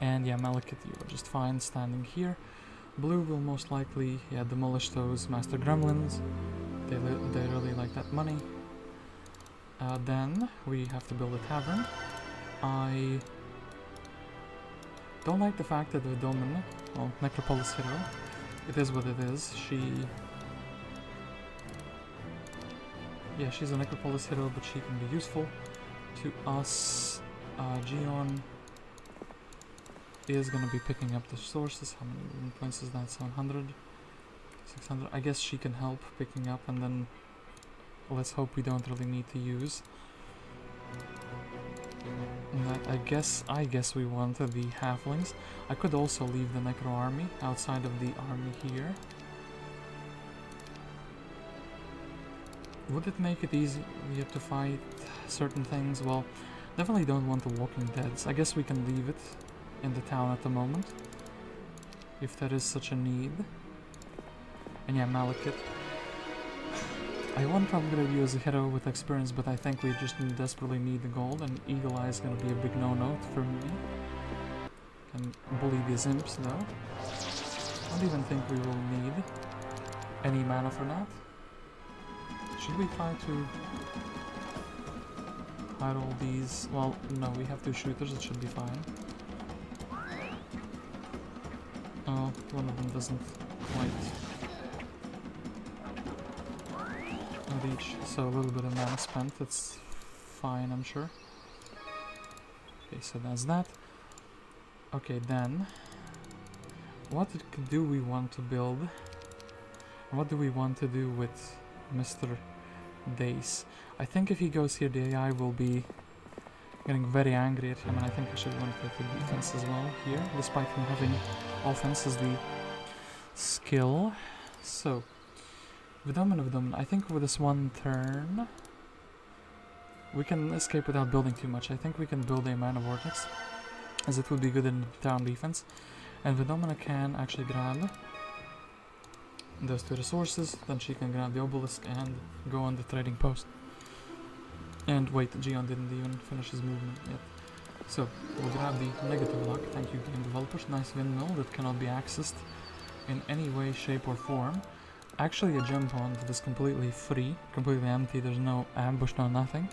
And yeah, Malekith, you are just fine standing here. Blue will most likely, yeah, demolish those master gremlins. They really like that money. Then we have to build a tavern. I don't like the fact that the Domin, well, Necropolis hero, it is what it is. Yeah, she's a Necropolis hero, but she can be useful to us. Gion is gonna be picking up the sources. How many points is that? 700? 600? I guess she can help picking up, and then let's hope we don't really need to use. And that, I guess we want the halflings. I could also leave the Necro army outside of the army here. Would it make it easier to fight certain things? Well, definitely don't want the Walking Deads. I guess we can leave it in the town at the moment, if there is such a need. And yeah, Malekith. I want to upgrade you as a hero with experience, but I think we just desperately need the gold, and Eagle Eye is going to be a big no-no for me. Can bully these imps though. I don't even think we will need any mana for that. Should we try to hide all these? Well, no, we have 2 shooters, it should be fine. Oh, one of them doesn't quite reach, so a little bit of mana spent, it's fine, I'm sure. Okay, so that's that. Okay, then, what do we want to build? What do we want to do with Mr. Dace? I think if he goes here, the AI will be getting very angry at him, and I think I should want to take the defense as well here, despite him having offense as the skill. So, Vdomin, I think with this one turn, we can escape without building too much. I think we can build a mana vortex, as it would be good in town defense. And Vidomina can actually grab those 2 resources, then she can grab the obelisk and go on the trading post. And wait, Gion didn't even finish his movement yet. So, we'll grab the negative luck, thank you game developers, nice windmill that cannot be accessed in any way, shape or form. Actually a gem pond that is completely free, completely empty, there's no ambush, no nothing.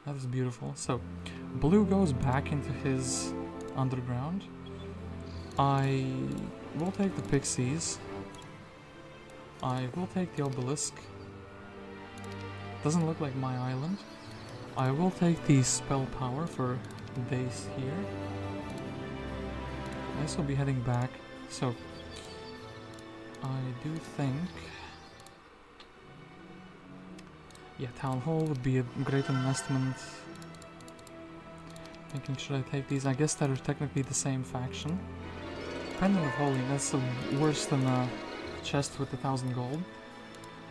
That is beautiful. So, blue goes back into his underground. I will take the pixies. I will take the obelisk. Doesn't look like my island. I will take the spell power for days here. This will be heading back. So, I do think... yeah, Town Hall would be a great investment. Thinking, should I take these? I guess they're technically the same faction. Pendant of Holiness, worse than a chest with 1,000 gold.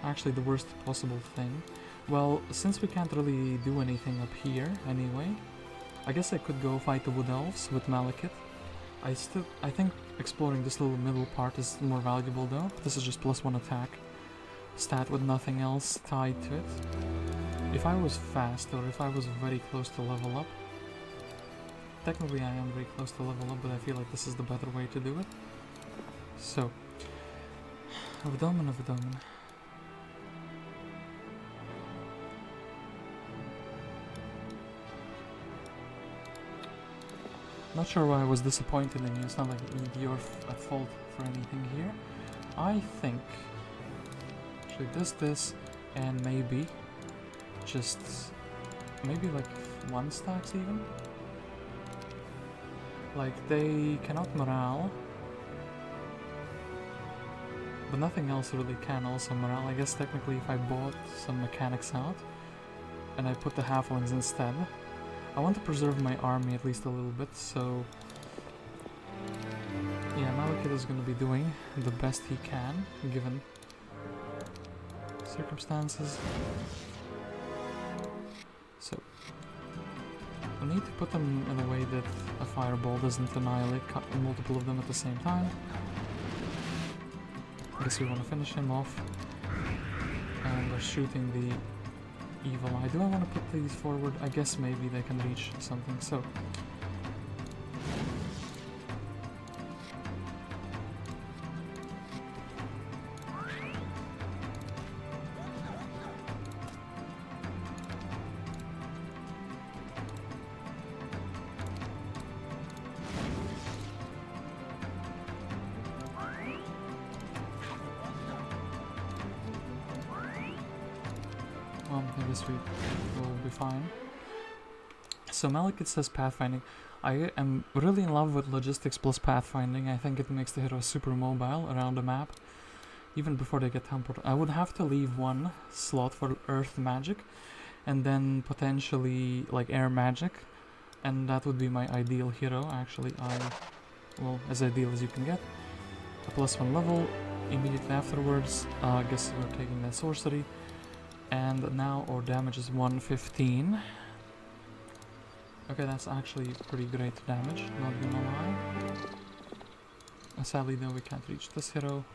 Actually, the worst possible thing. Well, since we can't really do anything up here anyway, I guess I could go fight the Wood Elves with Malekith. I think exploring this little middle part is more valuable though. This is just +1 attack stat with nothing else tied to it. If I was fast or if I was very close to level up, technically I am very close to level up, but I feel like this is the better way to do it. So, Abdomen. Not sure why I was disappointed in you, it's not like you're at fault for anything here. I think... actually this, and maybe... just... maybe like 1 stacks even? Like, they cannot morale. But nothing else really can also morale. I guess technically if I bought some mechanics out, and I put the halflings instead, I want to preserve my army at least a little bit, so... yeah, Malekith is going to be doing the best he can, given circumstances. So, I need to put them in a way that a fireball doesn't annihilate multiple of them at the same time. I guess we want to finish him off. And we're shooting the evil eye. Do I want to put these forward? I guess maybe they can reach something, so... I guess we will be fine. So Malekith says pathfinding. I am really in love with logistics plus pathfinding. I think it makes the heroes super mobile around the map, even before they get teleported. I would have to leave 1 slot for earth magic, and then potentially like air magic, and that would be my ideal hero. Actually, well, as ideal as you can get. A +1 level immediately afterwards. I guess we're taking that sorcery. And now our damage is 115. Okay, that's actually pretty great damage, not gonna lie. Sadly though, we can't reach this hero.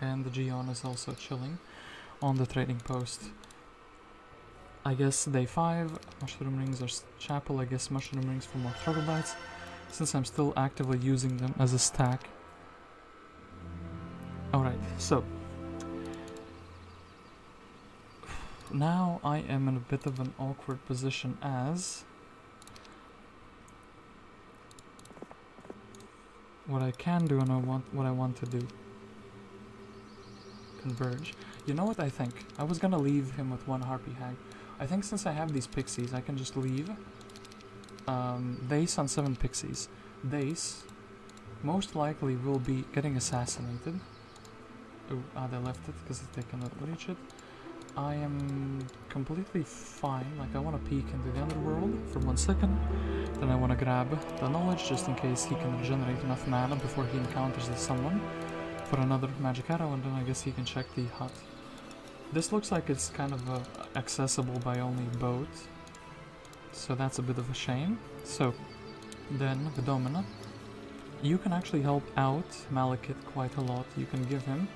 And the Gion is also chilling on the trading post. I guess day 5, mushroom rings or chapel. I guess mushroom rings for more troglodytes, since I'm still actively using them as a stack. Alright, so now I am in a bit of an awkward position as what I can do and what I want to do. Converge. You know what I think? I was gonna leave him with 1 harpy hag. I think since I have these pixies, I can just leave Dace on 7 pixies. Dace most likely will be getting assassinated. Oh, they left it because they cannot reach it. I am completely fine, like I want to peek into the underworld for 1 second, then I want to grab the knowledge just in case he can regenerate enough mana before he encounters someone for another magic arrow, and then I guess he can check the hut. This looks like it's kind of accessible by only boat, so that's a bit of a shame. So, then, Vidomina, you can actually help out Malekith quite a lot. You can give him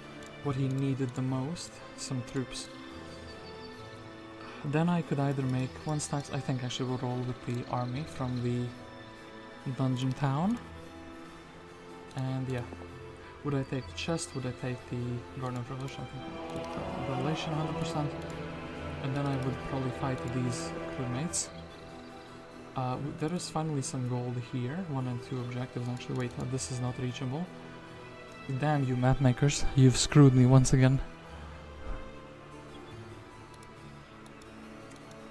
what he needed the most, some troops. Then I could either make 1 stacks, I think I should roll with the army from the dungeon town. And yeah, would I take the chest, would I take the Garden of Revelation? I think the Revelation 100%. And then I would probably fight these crewmates. There is finally some gold here, 1 and 2 objectives actually. Wait, no, this is not reachable. Damn you map makers, you've screwed me once again.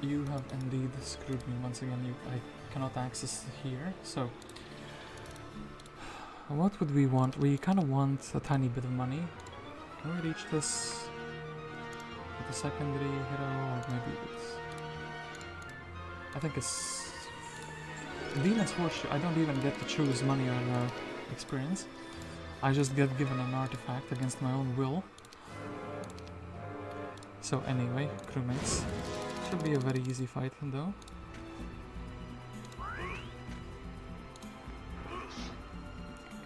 You have indeed screwed me once again. I cannot access here, so what would we want? We kind of want a tiny bit of money. Can we reach this with a secondary hero, or maybe it's... I think it's... Demon's Horseshoe. I don't even get to choose money or experience. I just get given an artifact against my own will. So anyway, crewmates. Should be a very easy fight though.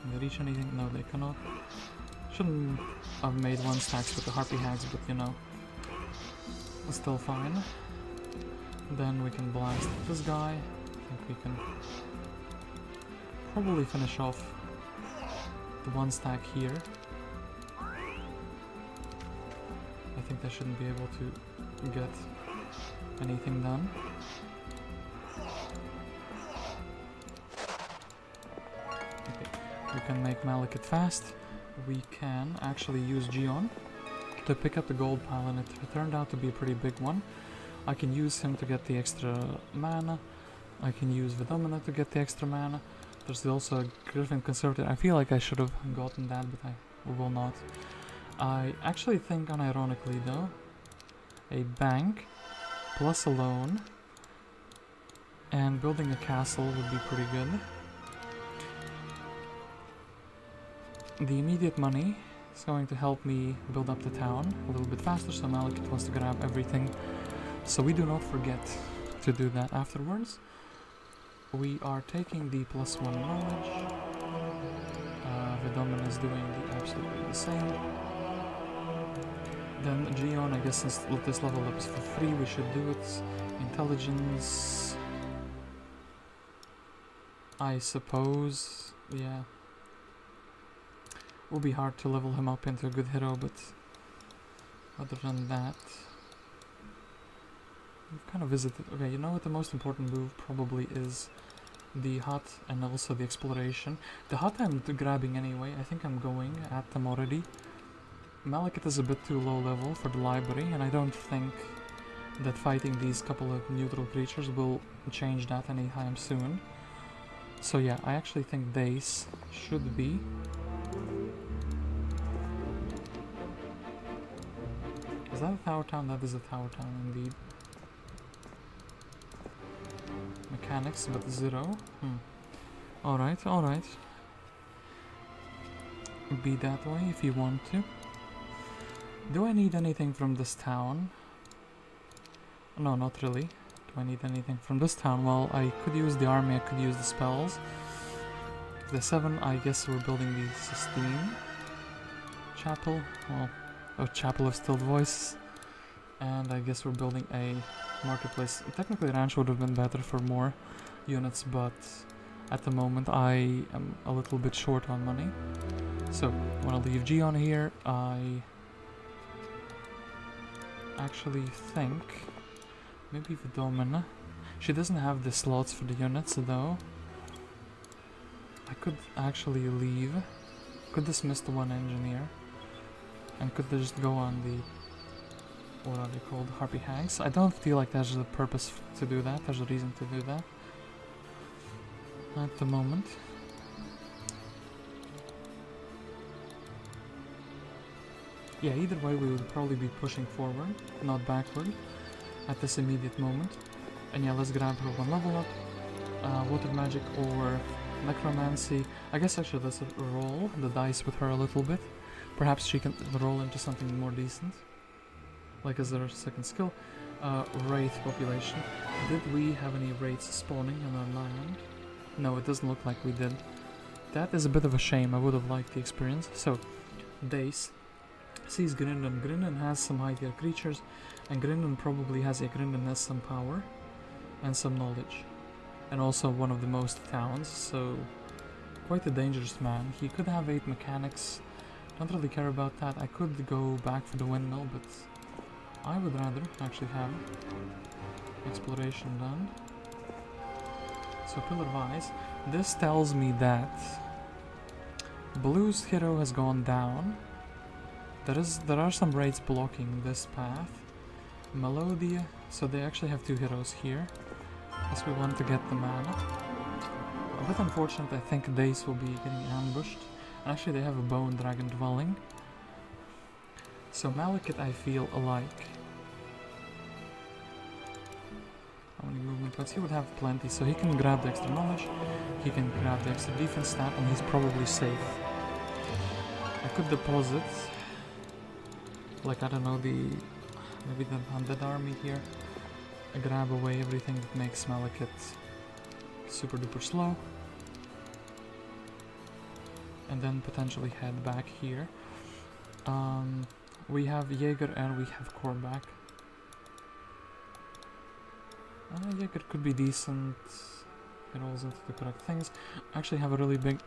Can they reach anything? No, they cannot. Shouldn't have made 1 stacks with the Harpy Hags, but you know, it's still fine. Then we can blast this guy. I think we can probably finish off the 1 stack here. I think they shouldn't be able to get anything done. Okay, we can make Malekith fast. We can actually use Gion to pick up the gold pile, and it turned out to be a pretty big one. I can use him to get the extra mana. I can use Vidomina to get the extra mana. There's also a Griffin Conservator. I feel like I should have gotten that, but I will not. I actually think, unironically though, a bank plus a loan and building a castle would be pretty good. The immediate money is going to help me build up the town a little bit faster, so Malekith wants to grab everything, so we do not forget to do that afterwards. We are taking the +1 knowledge. Vidomina is doing absolutely the same. Then Gion, I guess since this level up is for free, we should do it. Intelligence, I suppose, yeah. Will be hard to level him up into a good hero, but other than that, we've kind of visited. Okay, you know what the most important move probably is? The hut and also the exploration. The hut I'm grabbing anyway. I think I'm going at them already. Malekith is a bit too low level for the library, and I don't think that fighting these couple of neutral creatures will change that anytime soon. So yeah, I actually think Dace should be. Is that a tower town? That is a tower town indeed. Mechanics, but 0. Alright, alright. Be that way if you want to. Do I need anything from this town? No, not really. Do I need anything from this town? Well, I could use the army, I could use the spells. The 7, I guess we're building the Sistine Chapel. Well, a Chapel of Stilled Voices. And I guess we're building a marketplace. Technically, Ranch would have been better for more units, but at the moment I am a little bit short on money. So, I'm gonna leave Gion here. I actually think maybe Vidomina. She doesn't have the slots for the units though. I could actually leave. Could dismiss the 1 engineer. And could just go on the, what are they called, Harpy Hags. I don't feel like there's a purpose to do that. There's a reason to do that at the moment. Yeah, either way we would probably be pushing forward, not backward, at this immediate moment. And yeah, let's grab her 1 level up. Water magic or necromancy. I guess actually let's roll the dice with her a little bit. Perhaps she can roll into something more decent. like as their second skill. Wraith population. Did we have any wraiths spawning in our land? No, it doesn't look like we did. That is a bit of a shame. I would have liked the experience. So, Dace sees Grindan. Grindan has some high tier creatures, and Grindan probably has Grindan has some power and some knowledge, and also one of the most towns. So, quite a dangerous man. He could have 8 mechanics. Don't really care about that. I could go back for the windmill, but I would rather actually have exploration done. So Pillar Wise, this tells me that Blue's hero has gone down. There are some raids blocking this path. Melodia, so they actually have 2 heroes here. Guess we want to get the mana. A bit unfortunate, I think Dace will be getting ambushed. And actually they have a Bone Dragon Dwelling. So Malekith I feel alike. How many movement points? He would have plenty, so he can grab the extra knowledge, he can grab the extra defense stat, and he's probably safe. I could deposit, like I don't know, maybe the undead army here. I grab away everything that makes Malekith super duper slow. And then potentially head back here. We have Jaeger and we have Korvac. Jaeger could be decent. It rolls into the correct things. Actually have a really big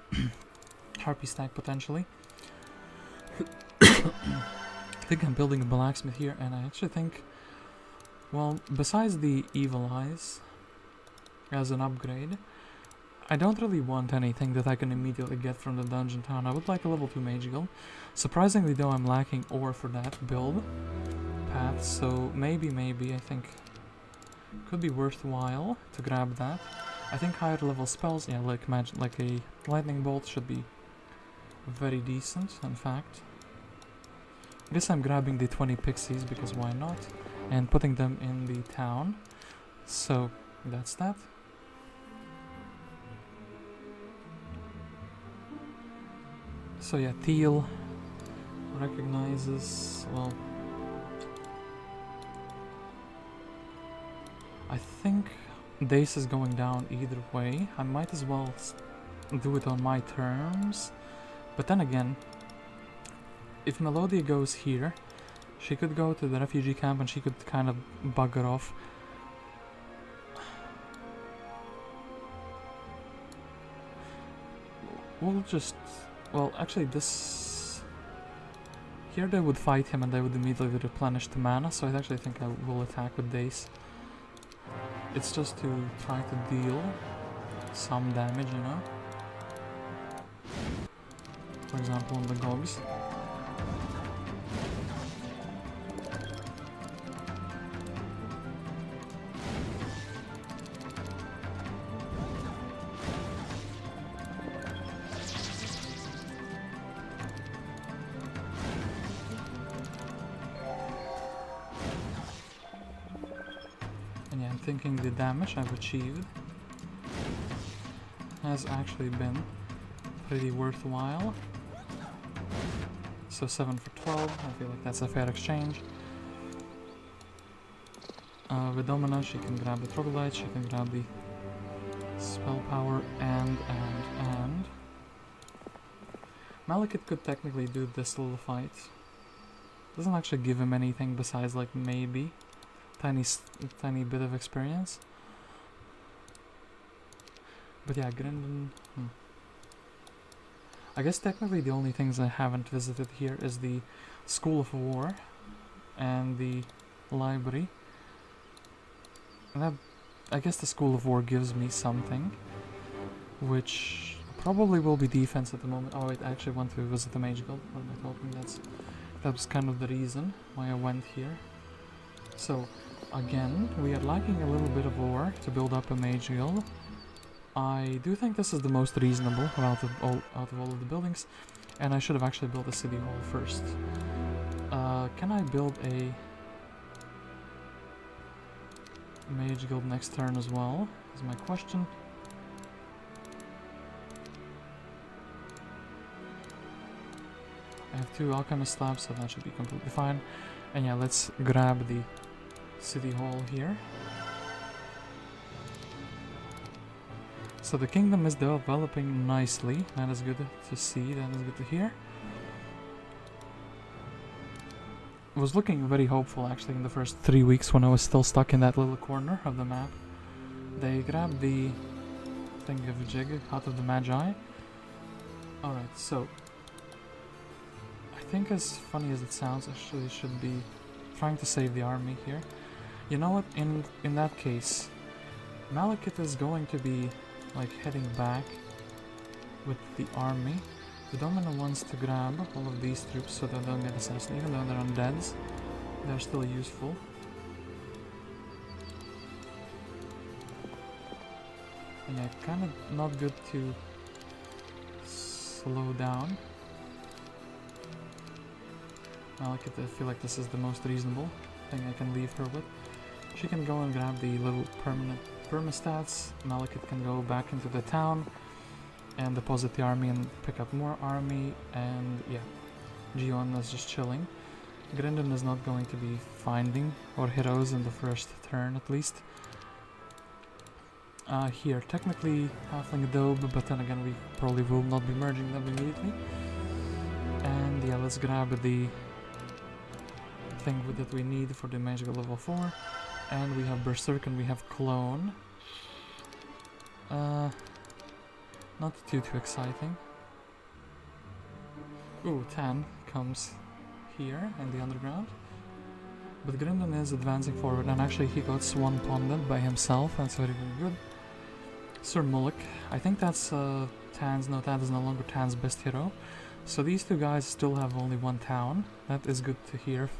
Harpy stack potentially. I think I'm building a blacksmith here, and I actually think, well, besides the Evil Eyes as an upgrade, I don't really want anything that I can immediately get from the dungeon town. I would like a level 2 mage guild. Surprisingly though, I'm lacking ore for that build path, so maybe I think could be worthwhile to grab that. I think higher level spells, yeah, like a lightning bolt should be very decent, in fact. I guess I'm grabbing the 20 pixies because why not, and putting them in the town. So that's that. So yeah, Teal recognizes, well, I think Dace is going down either way. I might as well do it on my terms, but then again, if Melodia goes here, she could go to the refugee camp and she could kind of bugger off. We'll just, well, actually this, here they would fight him and they would immediately replenish the mana, so I actually think I will attack with Dace. It's just to try to deal some damage, you know? For example, on the Gogs. Thinking the damage I've achieved has actually been pretty worthwhile. So 7 for 12, I feel like that's a fair exchange. With Domina, she can grab the Troglodyte, she can grab the spell power, and Malekith could technically do this little fight. Doesn't actually give him anything besides like maybe tiny bit of experience. But yeah, Grindan, I guess technically the only things I haven't visited here is the School of War and the library. And that, I guess the School of War gives me something, which probably will be defense at the moment. Oh wait, I actually want to visit the Mage Guild. What am I talking? That was kind of the reason why I went here. So again, we are lacking a little bit of ore to build up a Mage Guild. I do think this is the most reasonable out of all of the buildings, and I should have actually built a city hall first. Can I build a Mage Guild next turn as well? Is my question. I have 2 alchemist slabs, so that should be completely fine. And yeah, let's grab the city hall here. So the kingdom is developing nicely. That is good to see, that is good to hear. I was looking very hopeful actually in the first 3 weeks when I was still stuck in that little corner of the map. They grabbed the thingamajig out of the Magi. Alright, so I think as funny as it sounds, I actually should be trying to save the army here. You know what, in that case, Malekith is going to be like heading back with the army. The Domino wants to grab all of these troops so that they don't get assassinated, even though they're undeads. They're still useful. And yeah, kind of not good to slow down. Malekith, I feel like this is the most reasonable thing I can leave her with. She can go and grab the little permanent permastats. Malekith can go back into the town and deposit the army and pick up more army, and yeah, Gion is just chilling. Grindan is not going to be finding our heroes in the first turn at least. Here, technically halfling adobe, but then again we probably will not be merging them immediately. And yeah, let's grab the thing that we need for the magical level 4. And we have Berserk and we have Clone. Not too exciting. Ooh, Tan comes here in the underground. But Grindan is advancing forward, and actually he got Swan Ponded by himself, that's very good. Sir Mullich, I think that's Tan's, no, that is no longer Tan's best hero. So these two guys still have only one town, that is good to hear.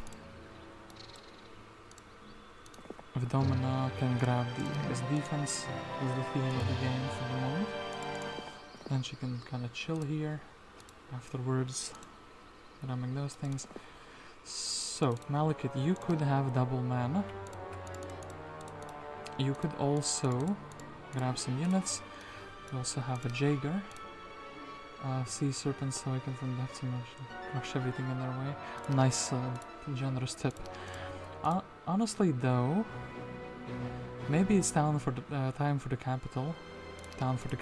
Vidomina can grab his defense, is the theme of the game for the moment. Then she can kind of chill here afterwards, ramming those things. So, Malekith, you could have double mana. You could also grab some units. You also have a Jaeger. Sea Serpent, so I can from that to crush everything in their way. Nice, generous tip. Honestly though, maybe it's time for the capital. Time for the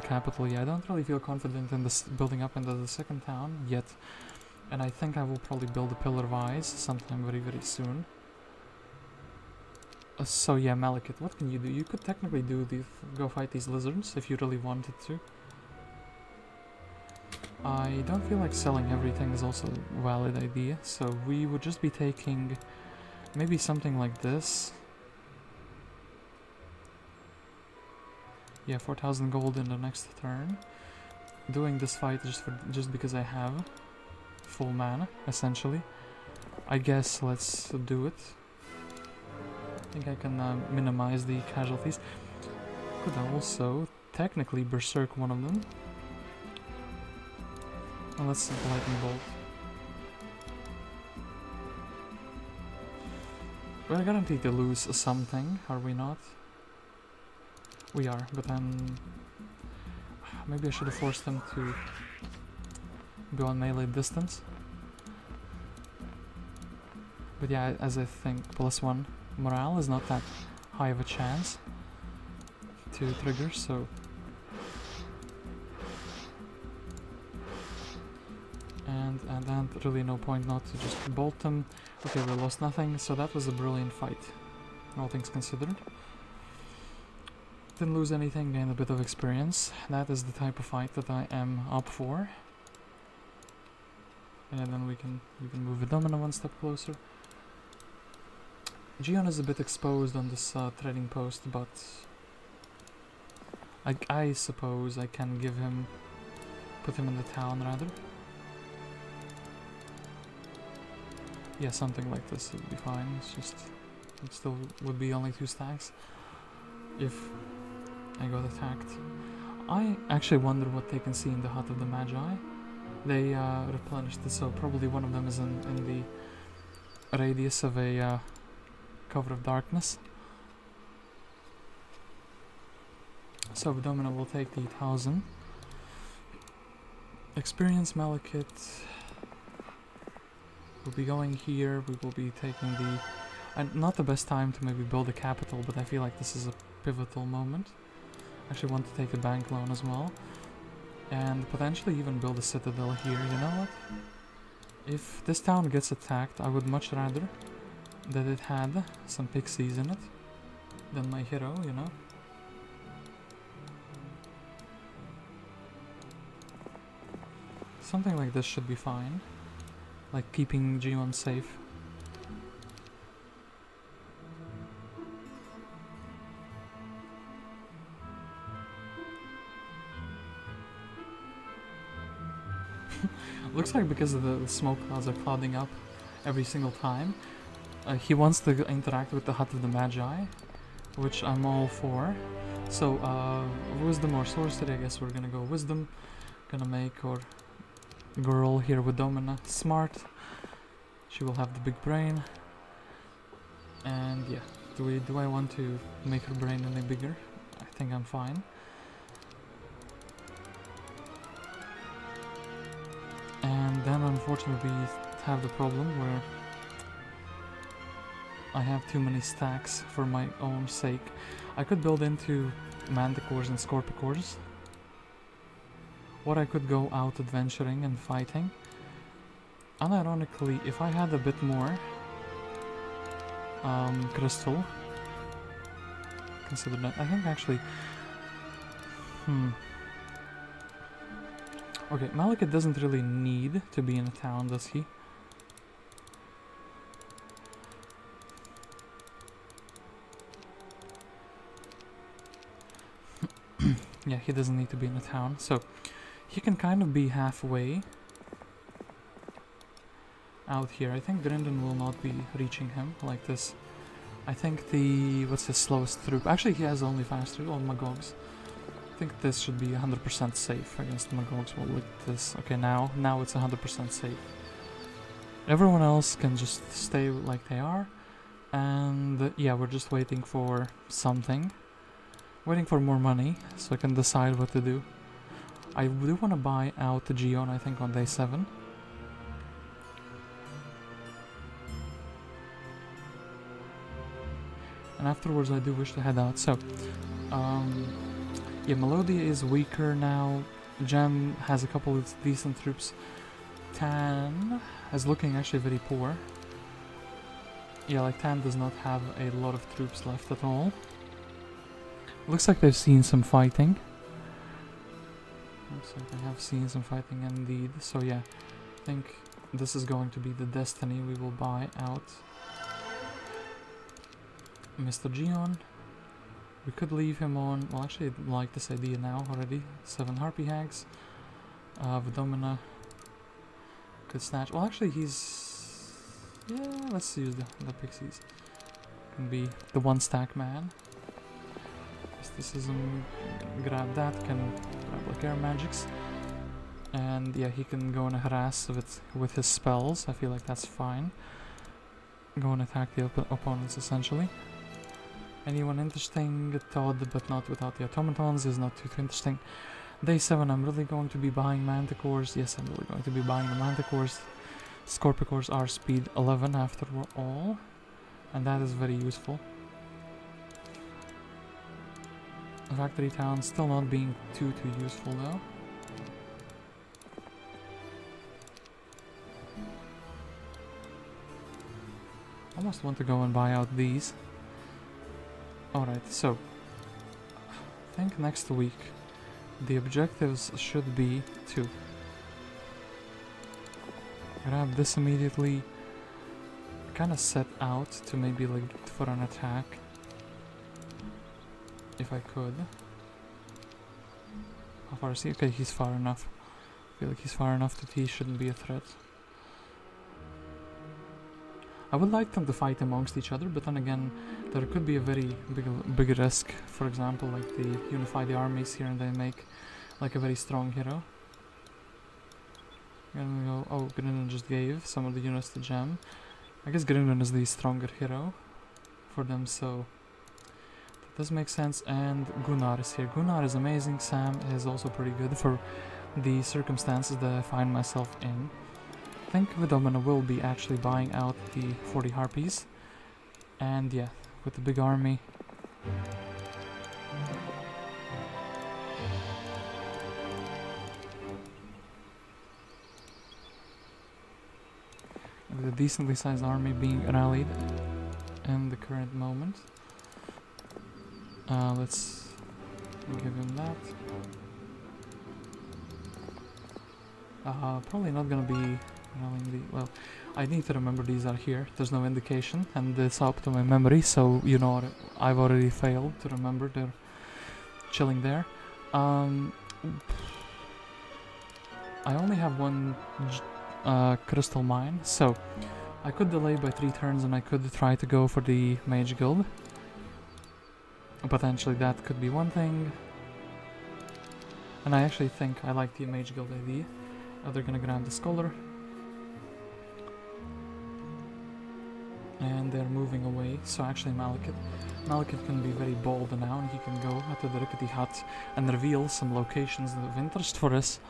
capital, yeah. I don't really feel confident in this building up into the second town yet. And I think I will probably build a Pillar of Ice sometime very soon. So yeah, Malekith, what can you do? You could technically go fight these lizards if you really wanted to. I don't feel like selling everything is also a valid idea, so we would just be taking maybe something like this. Yeah, 4,000 gold in the next turn. Doing this fight just because I have full mana, essentially. I guess let's do it. I think I can minimize the casualties. Could also technically berserk one of them. And let's lightning bolt. We're guaranteed to lose something, are we not? We are, but then maybe I should have forced them to go on melee distance. But yeah, as I think +1 morale is not that high of a chance to trigger, so and then really no point not to just bolt them. Okay, we lost nothing, so that was a brilliant fight, all things considered. Didn't lose anything, gained a bit of experience. That is the type of fight that I am up for. And then we can move the domino one step closer. Gion is a bit exposed on this trading post, but I suppose I can put him in the town rather. Yeah, something like this would be fine. It's just, it still would be only 2 stacks if I got attacked. I actually wonder what they can see in the Hut of the Magi. They replenished it, so probably one of them is in the radius of a cover of darkness. So Domino will take the 1,000. Experience Malekith. We'll be going here, we will be taking the... And not the best time to maybe build a capital, but I feel like this is a pivotal moment. I actually want to take a bank loan as well. And potentially even build a citadel here, you know what? If this town gets attacked, I would much rather that it had some pixies in it than my hero, you know? Something like this should be fine. Like keeping G1 safe. Looks like because of the smoke clouds are clouding up every single time, he wants to interact with the Hut of the Magi, which I'm all for. So, Wisdom or Sorcery, I guess we're gonna go Wisdom. Gonna make our girl here with Domina smart. She will have the big brain. And yeah, do I want to make her brain any bigger? I think I'm fine. And then unfortunately we have the problem where I have too many stacks for my own sake. I could build into Manticores and Scorpicores. Or I could go out adventuring and fighting. Unironically, if I had a bit more crystal, consider that. I think actually... Okay, Malekith doesn't really need to be in a town, does he? Yeah, he doesn't need to be in a town, so he can kind of be halfway out here. I think Grindan will not be reaching him like this. I think the... what's his slowest troop? Actually, he has only fast troop on Magogs. I think this should be 100% safe against Magogs. Well, look at this. Okay, now it's 100% safe. Everyone else can just stay like they are. And yeah, we're just waiting for something. Waiting for more money, so I can decide what to do. I do want to buy out the G1, I think, on day 7. And afterwards I do wish to head out, so... yeah, Melodia is weaker now. Gem has a couple of decent troops. Tan is looking actually very poor. Yeah, like Tan does not have a lot of troops left at all. Looks like they've seen some fighting. Looks like they have seen some fighting indeed. So yeah, I think this is going to be the destiny. We will buy out Mr. Gion. We could leave him on... Well, actually, I like this idea now already. 7 Harpy Hags. Vidomina could snatch... Well, actually, he's... Yeah, let's use the pixies. Can be the 1-stack man. Mysticism, grab that, can grab like air magics. And yeah, he can go and harass with his spells. I feel like that's fine. Go and attack the opponents, essentially. Anyone interesting? Todd, but not without the automatons, is not too interesting. Day 7, I'm really going to be buying Manticores. Yes, I'm really going to be buying the Manticores. Scorpicores are speed 11 after all. And that is very useful. Factory town still not being too useful though. Almost want to go and buy out these. Alright, so I think next week the objectives should be to grab this immediately, kind of set out to maybe like for an attack. If I could. How far is he? Okay, he's far enough. I feel like he's far enough that he shouldn't be a threat. I would like them to fight amongst each other, but then again, there could be a very big risk. For example, like they unify the armies here and they make like a very strong hero. And we go, oh, Grindan just gave some of the units to Gem. I guess Grindan is the stronger hero for them, so... Does make sense. And Gunnar is here. Gunnar is amazing. Sam is also pretty good for the circumstances that I find myself in. I think Vidomina will be actually buying out the 40 harpies. And yeah, with the big army. With a decently sized army being rallied in the current moment. Let's give him that. Probably not gonna be rallying the... well, I need to remember these are here. There's no indication, and it's up to my memory, so you know I've already failed to remember they're chilling there. I only have one crystal mine, so I could delay by 3 turns and I could try to go for the Mage Guild. Potentially that could be one thing. And I actually think I like the Mage Guild idea. They're gonna grab the Scholar. And they're moving away, so actually Malekith can be very bold now, and he can go to the Rickety Hut and reveal some locations of interest for us.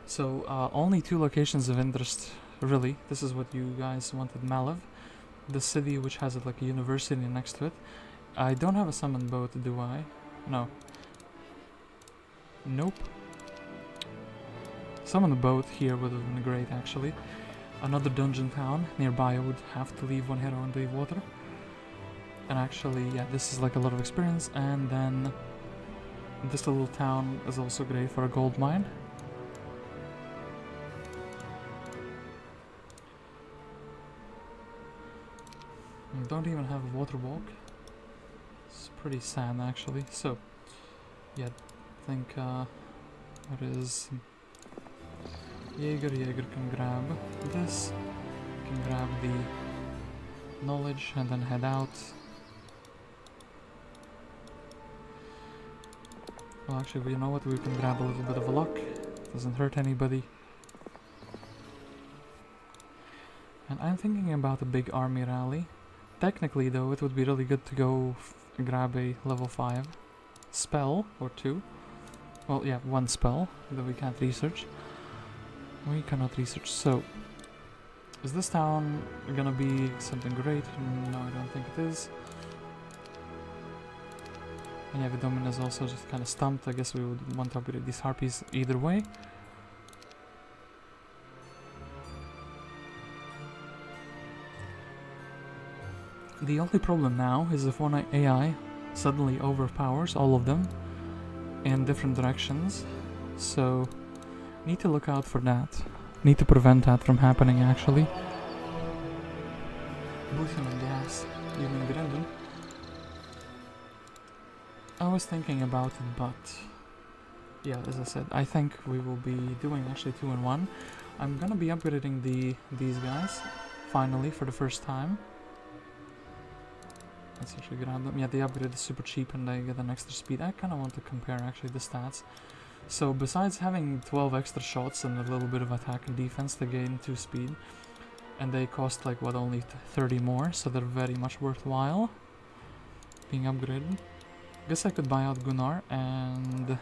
So only 2 locations of interest, really. This is what you guys wanted, Malev. The city which has like a university next to it. I don't have a summon boat, do I? No. Nope. Summon a boat here would have been great, actually. Another dungeon town nearby, I would have to leave 1 hero in the water. And actually, yeah, this is like a lot of experience. And then this little town is also great for a gold mine. I don't even have a water walk. It's pretty sad, actually. So, yeah, I think what is... Jaeger can grab this, can grab the knowledge and then head out. Well, actually, you know what, we can grab a little bit of a luck, doesn't hurt anybody. And I'm thinking about a big army rally. Technically though, it would be really good to go grab a level 5 spell or 2. Well, yeah, 1 spell that we can't research. We cannot research, so... is this town gonna be something great? No, I don't think it is. And yeah, Vidomin is also just kind of stumped. I guess we would want to upgrade these harpies either way. The only problem now is if one AI suddenly overpowers all of them in different directions, so... need to look out for that. Need to prevent that from happening, actually. Lithium and gas, even Grindan. I was thinking about it, but... yeah, as I said, I think we will be doing actually 2 in 1. I'm gonna be upgrading these guys, finally, for the first time. Let's actually grab them. Yeah, the upgrade is super cheap and they get an extra speed. I kinda want to compare, actually, the stats. So besides having 12 extra shots and a little bit of attack and defense, they gain 2 speed. And they cost like, what, only 30 more, so they're very much worthwhile being upgraded. Guess I could buy out Gunnar and...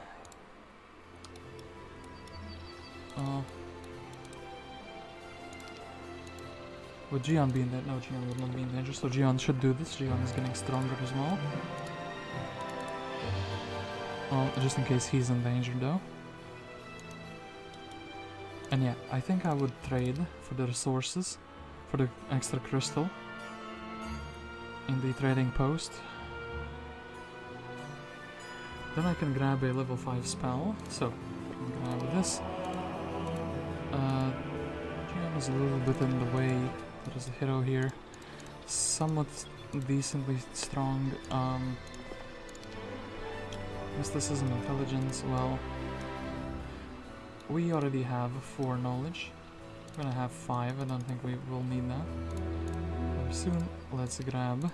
would Gion be in there? No, Gion would not be in danger, so Gion should do this. Gion is getting stronger as well. Well, just in case he's in danger though. And yeah, I think I would trade for the resources, for the extra crystal in the trading post. Then I can grab a level 5 spell, so I can grab this. Gion is a little bit in the way. There is a hero here. Somewhat decently strong. Mysticism, intelligence, well, we already have 4 knowledge. We're gonna have 5, I don't think we will need that very soon. Let's grab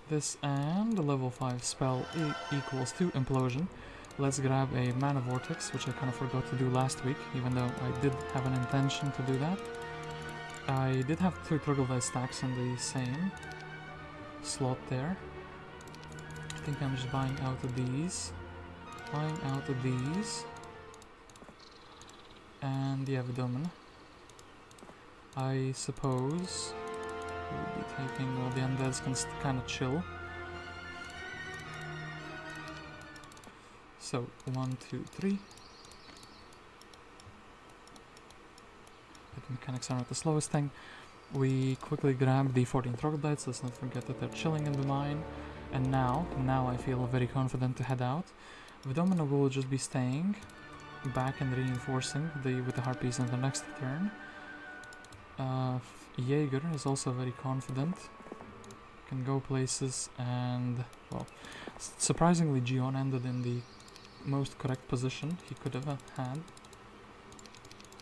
this, and the level 5 spell equals to Implosion. Let's grab a Mana Vortex, which I kind of forgot to do last week, even though I did have an intention to do that. I did have 2 Troglodyte stacks in the same slot there. I think I'm just buying out of these. And yeah, Vidomin. I suppose we'll be taking, well, the undeads can kind of chill. So, 1, 2, 3. The mechanics are not the slowest thing. We quickly grab the 14 troglodytes, let's not forget that they're chilling in the mine. And now I feel very confident to head out. Vidomino will just be staying back and reinforcing with the harpies in the next turn. Jaeger is also very confident. Can go places and, well, surprisingly Gion ended in the most correct position he could have had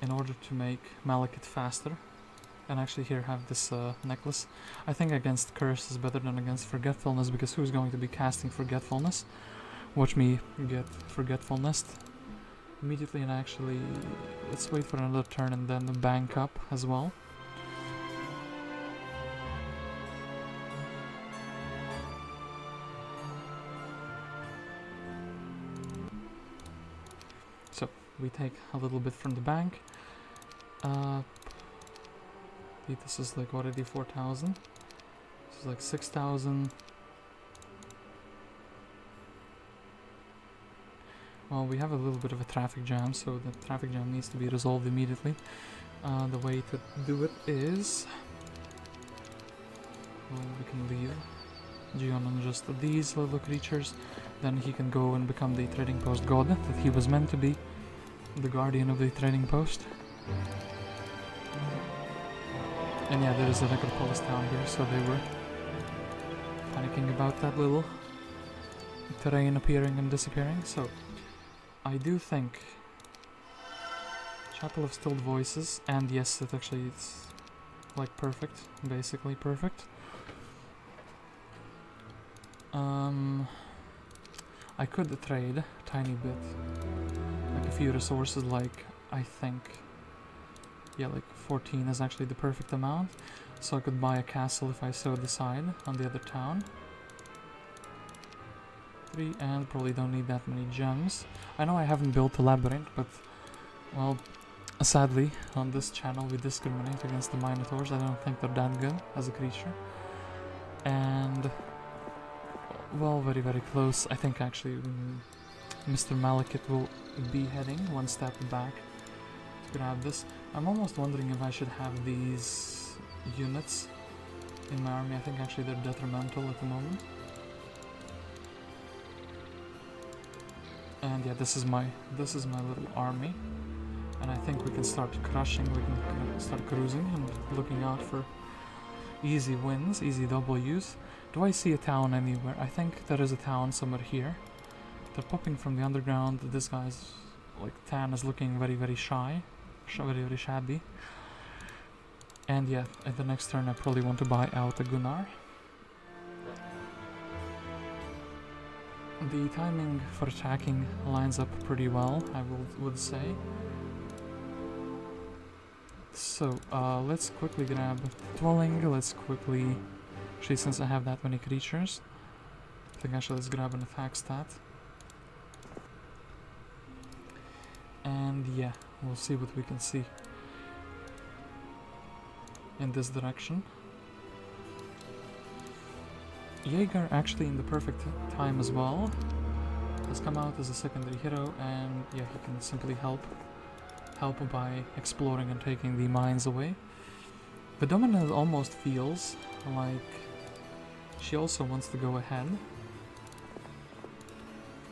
in order to make Malekith faster. And actually here have this necklace. I think against Curse is better than against Forgetfulness, because who's going to be casting Forgetfulness? Watch me get Forgetfulness immediately, and actually let's wait for another turn and then bank up as well. So we take a little bit from the bank. This is like already 4,000. This is like 6,000. Well, we have a little bit of a traffic jam, so the traffic jam needs to be resolved immediately. The way to do it is, well, we can leave Gion on just these little creatures. Then he can go and become the trading post god that he was meant to be, the guardian of the trading post. And yeah, there is a necropolis town here, so they were panicking about that little terrain appearing and disappearing. So I do think Chapel of Stilled Voices, and yes, it's like perfect, basically perfect. I could trade a tiny bit, like a few resources, like I think, yeah, like 14 is actually the perfect amount, so I could buy a castle if I so decide on the other town. 3, and probably don't need that many gems. I know I haven't built a labyrinth, but, well, sadly, on this channel we discriminate against the Minotaurs. I don't think they're that good as a creature. And, well, very, very close. I think actually Mr. Malekith will be heading one step back to grab this. I'm almost wondering if I should have these units in my army. I think actually they're detrimental at the moment. And yeah, this is my little army, and I think we can start crushing. We can start cruising and looking out for easy wins, easy W's. Do I see a town anywhere? I think there is a town somewhere here. They're popping from the underground. This guy's, like, Tan is looking very, very shy. Very, very shabby. And yeah, at the next turn I probably want to buy out a Gunnar. The timing for attacking lines up pretty well, I would say. So, let's quickly grab Dwelling. Let's quickly, actually, since I have that many creatures, I think actually let's grab an attack stat. And yeah, we'll see what we can see in this direction. Jaeger actually in the perfect time as well. Has come out as a secondary hero, and yeah, he can simply help by exploring and taking the mines away. The Dominant almost feels like she also wants to go ahead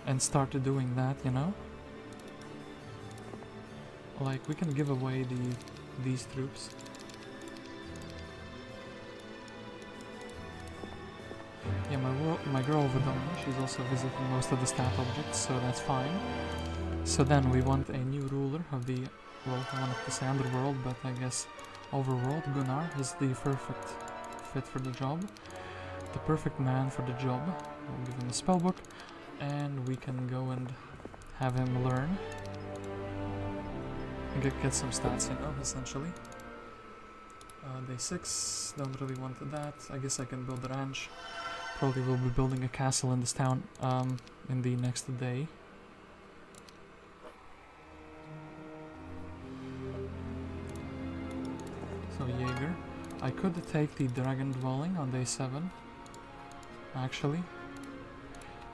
and start doing that, you know? Like, we can give away these troops. Yeah, my girl Vidomina, she's also visiting most of the stat objects, so that's fine. So then we want a new ruler of the, well, I wanted to say underworld, but I guess overworld. Gunnar is the perfect fit for the job. The perfect man for the job. We'll give him a spellbook, and we can go and have him learn. Get some stats, you know, essentially. Day 6, don't really want that. I guess I can build a ranch. Probably will be building a castle in this town in the next day. So I could take the Dragon Dwelling on day 7. Actually.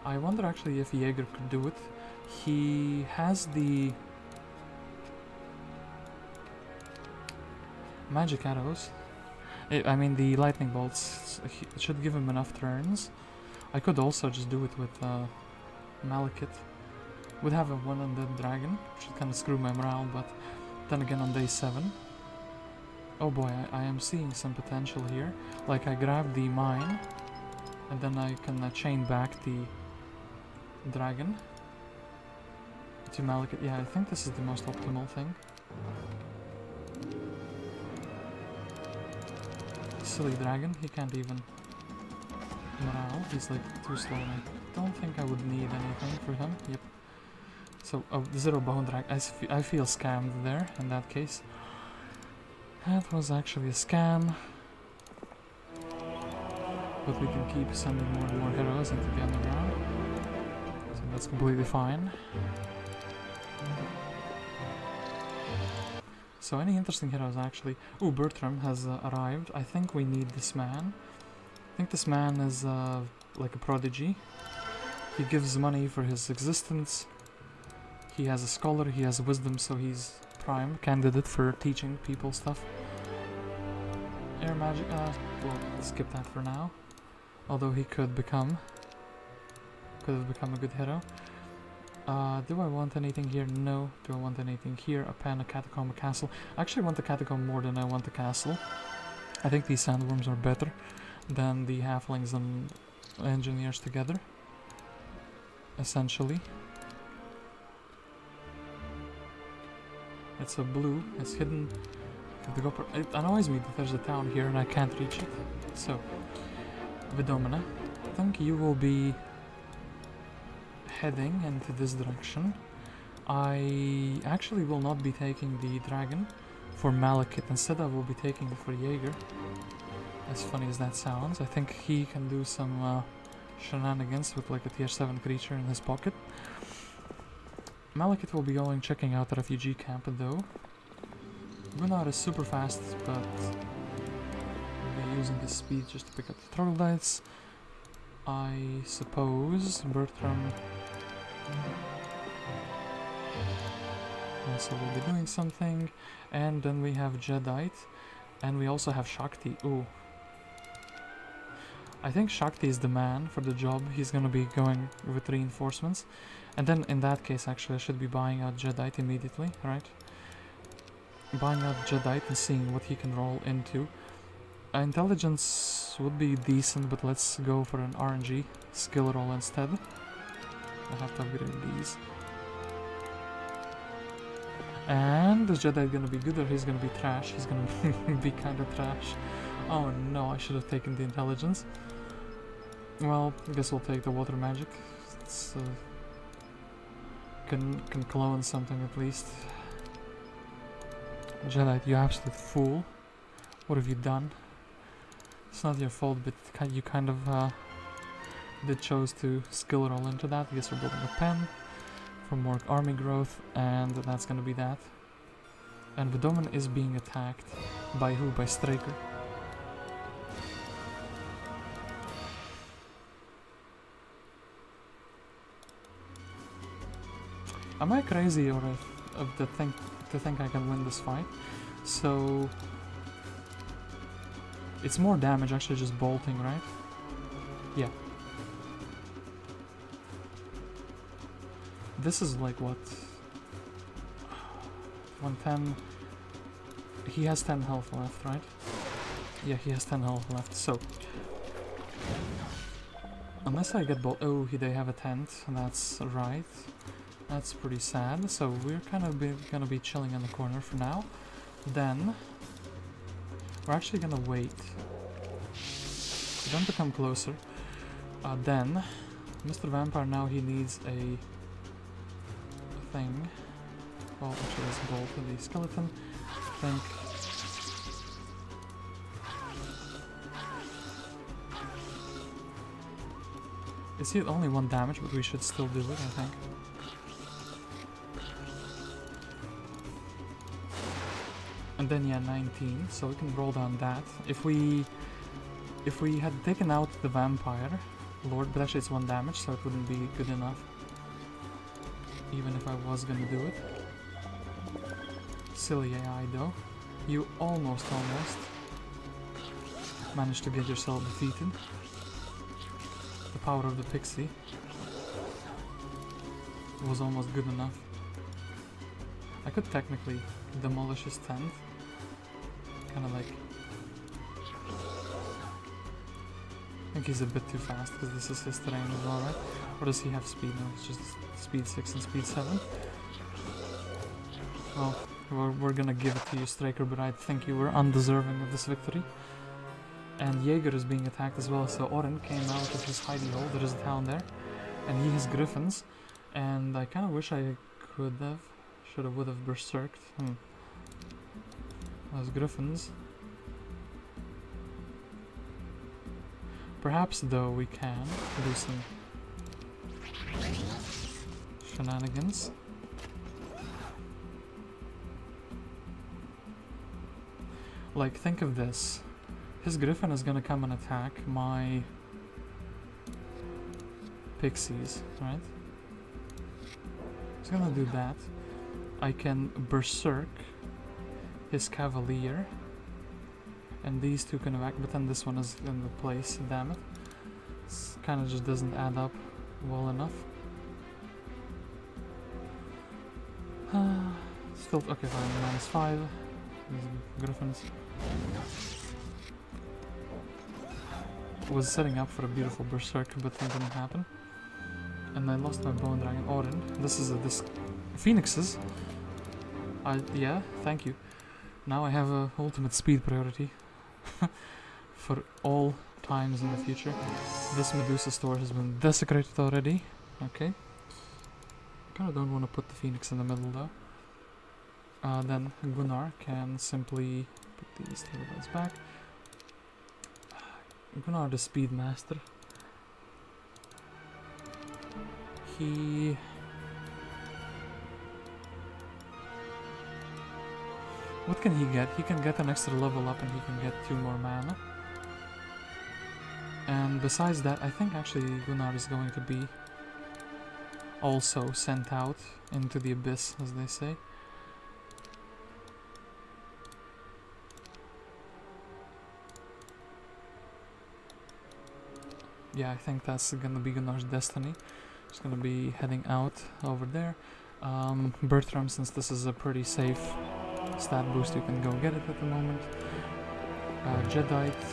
I wonder actually if Jaeger could do it. He has the magic arrows. I mean the lightning bolts. It should give him enough turns. I could also just do it with Malekith. Would have a one-undead dragon, which would kind of screw my morale, but then again on day 7. Oh boy, I am seeing some potential here. Like I grab the mine, and then I can chain back the dragon to Malekith. Yeah, I think this is the most optimal thing. Silly dragon, he can't even morale. He's like too slow, and I don't think I would need anything for him. Yep. So, oh, 0 bone dragon. I feel scammed there in that case. That was actually a scam. But we can keep sending more and more heroes into the underground. So that's completely fine. So any interesting heroes actually... Ooh, Bertram has arrived. I think we need this man. I think this man is like a prodigy. He gives money for his existence. He has a scholar, he has wisdom, so he's prime candidate for teaching people stuff. Air magic, we'll skip that for now. Although he could have become a good hero. Do I want anything here? No. Do I want anything here? A pen, a catacomb, a castle. I actually want the catacomb more than I want the castle. I think these sandworms are better than the halflings and engineers together. Essentially. It's a blue, it's hidden. It annoys me that there's a town here and I can't reach it. So, Vidomina, I think you will be heading into this direction. I actually will not be taking the dragon for Malekith. Instead I will be taking it for Jaeger. As funny as that sounds. I think he can do some shenanigans with like a tier 7 creature in his pocket. Malekith will be going checking out the refugee camp though. Gunnar is super fast, but we'll be using his speed just to pick up the troglodytes. I suppose Bertram also will be doing something. And then we have Jadeite. And we also have Shakti. Ooh. I think Shakti is the man for the job. He's gonna be going with reinforcements. And then in that case actually I should be buying out Jadeite immediately, right? Buying out Jadeite and seeing what he can roll into. Intelligence would be decent, but let's go for an RNG skill roll instead. I have to upgrade these. And is Jadeite gonna be good or he's gonna be trash? He's gonna be kinda trash. Oh no, I should have taken the intelligence. Well, I guess we'll take the water magic. It's can clone something at least. Jadeite, you absolute fool. What have you done? It's not your fault, but you kind of did chose to skill roll into that. I guess we're building a pen for more army growth, and that's gonna be that. And Vidomin is being attacked. By who? By Straker. Am I crazy or to think I can win this fight? So it's more damage actually just bolting, right? Yeah. This is like what? 110. He has 10 health left, right? Yeah, he has 10 health left, so unless I get bolt. Oh, they have a tent, that's right. That's pretty sad, so we're kind of gonna be chilling in the corner for now. Then we're actually gonna wait for them to come closer. Then Mr. Vampire, now he needs a thing. Well, actually let's bolt to the skeleton. I think it's only 1 damage, but we should still do it, I think. And then yeah, 19, so we can roll down that. If we had taken out the vampire lord, but actually it's 1 damage, so it wouldn't be good enough. Even if I was gonna do it. Silly AI though. You almost managed to get yourself defeated. The power of the pixie was almost good enough. I could technically demolish his tent. Kinda like... I think he's a bit too fast because this is his terrain as well, right? Or does he have speed? No, it's just speed 6 and speed 7. Well, we're gonna give it to you, Straker, but I think you were undeserving of this victory. And Jaeger is being attacked as well, so Orin came out of his hidey hole. There is a town there, and he has griffins. And I kind of wish I could have, would have berserked. Those griffins. Perhaps though we can do some shenanigans. Like, think of this. His griffin is gonna come and attack my pixies, right? He's gonna do that. I can berserk his cavalier, and these two can evac, but then this one is in the place, damn it. This kinda just doesn't add up well enough. Still, okay, fine, -5. These griffins. Was setting up for a beautiful berserk, but that didn't happen. And I lost my bone dragon Orin. This is this phoenixes. Yeah, thank you. Now I have a ultimate speed priority for all times in the future. This Medusa store has been desecrated already. Okay. I kinda don't want to put the phoenix in the middle though. Then Gunnar can simply put these tables back. Gunnar the speed master. What can he get? He can get an extra level up and he can get 2 more mana. And besides that, I think actually Gunnar is going to be also sent out into the abyss, as they say. Yeah, I think that's gonna be Gunnar's destiny. He's gonna be heading out over there. Bertram, since this is a pretty safe stat boost, you can go get it at the moment. Jedite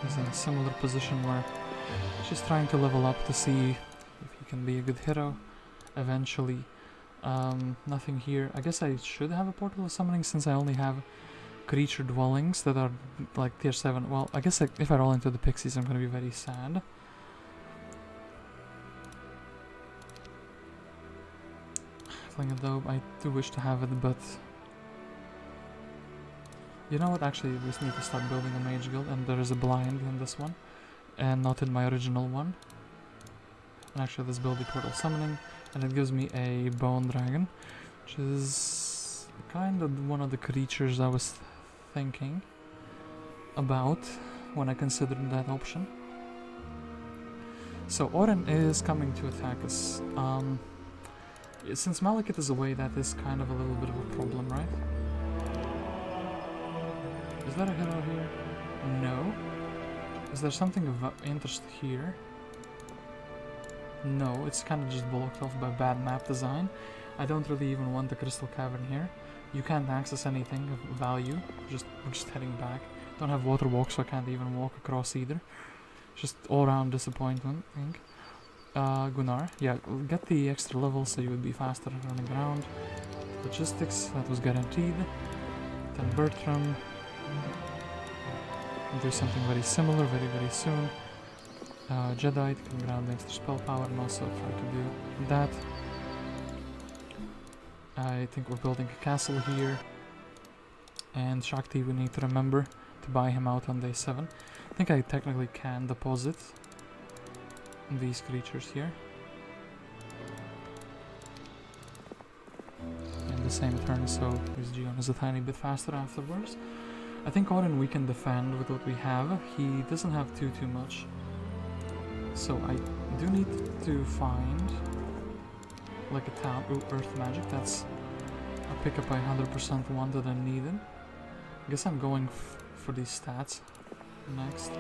is in a similar position where she's trying to level up to see if he can be a good hero eventually. Nothing here. I guess I should have a portal of summoning since I only have creature dwellings that are like tier 7. Well, I guess if I roll into the pixies I'm gonna be very sad. Though I do wish to have it, but you know what, actually we need to start building a mage guild, and there is a blind in this one and not in my original one. And actually let's build the portal summoning, and it gives me a bone dragon, which is kind of one of the creatures I was thinking about when I considered that option. So Orin is coming to attack us. Since Malekith is away, that is kind of a little bit of a problem, right? Is there a hero here? No. Is there something of interest here? No, it's kind of just blocked off by bad map design. I don't really even want the Crystal Cavern here. You can't access anything of value. We're just heading back. Don't have water walk, so I can't even walk across either. Just all-round disappointment, I think. Gunnar, yeah, get the extra level so you would be faster running around. Logistics, that was guaranteed. Then Bertram. Do something very similar very soon. Jedite can ground the extra spell power and also try to do that. I think we're building a castle here. And Shakti, we need to remember to buy him out on day 7. I think I technically can deposit these creatures here. And the same turn, so his Gion is a tiny bit faster afterwards. I think Orin we can defend with what we have. He doesn't have too much. So I do need to find like a town. Ooh, Earth Magic, that's a pickup I 100% wanted and needed. I guess I'm going for these stats next.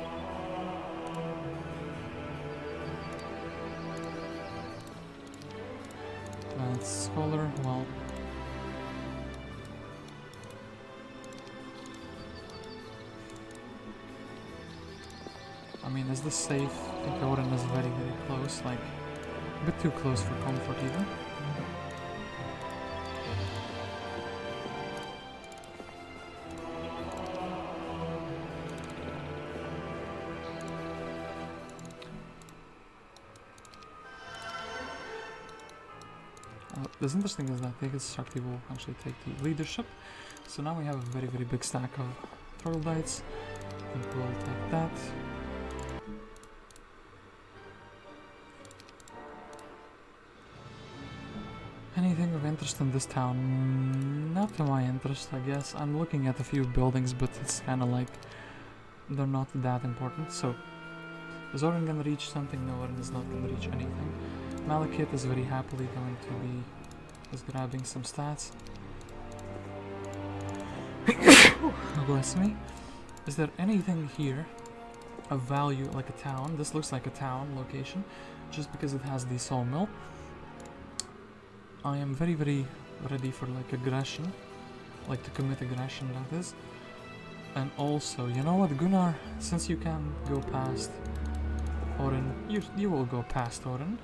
That's Scholar, well... I mean, is this safe? I think Orin is very close, like a bit too close for comfort even. What's interesting is that Shakti will actually take the leadership. So now we have a very big stack of troglodytes. I think we'll take that. Anything of interest in this town? Not to my interest, I guess. I'm looking at a few buildings, but it's kind of like they're not that important. So, is Orin gonna reach something? No, Orin is not gonna reach anything. Malekith is very happily going to be just grabbing some stats. Bless me. Is there anything here of value, like a town? This looks like a town location, just because it has the sawmill. I am very ready for like aggression, like to commit aggression, that is. And also, you know what, Gunnar, since you can go past Orin, you will go past Orin.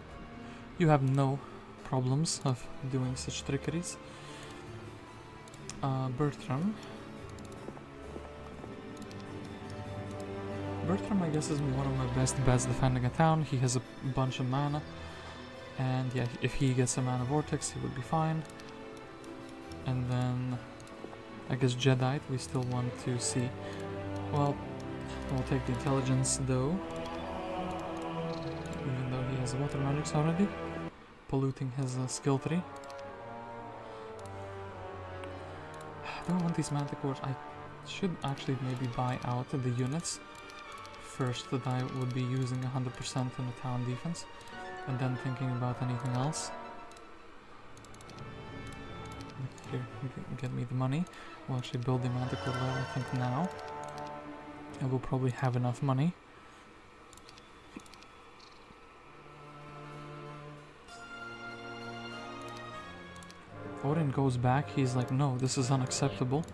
You have no problems of doing such trickeries. Bertram. Bertram, I guess, is one of my best bets defending a town. He has a bunch of mana. And yeah, if he gets a mana vortex, he would be fine. And then, I guess Jedi, we still want to see. Well, we'll take the intelligence though. Even though he has water magics already. Polluting his skill tree. I don't want these manticores. I should actually maybe buy out the units first that I would be using 100% in the town defense. And then thinking about anything else. Here, get me the money. We'll actually build the manticore level, I think, now. And we'll probably have enough money. Orin goes back, he's like, no, this is unacceptable.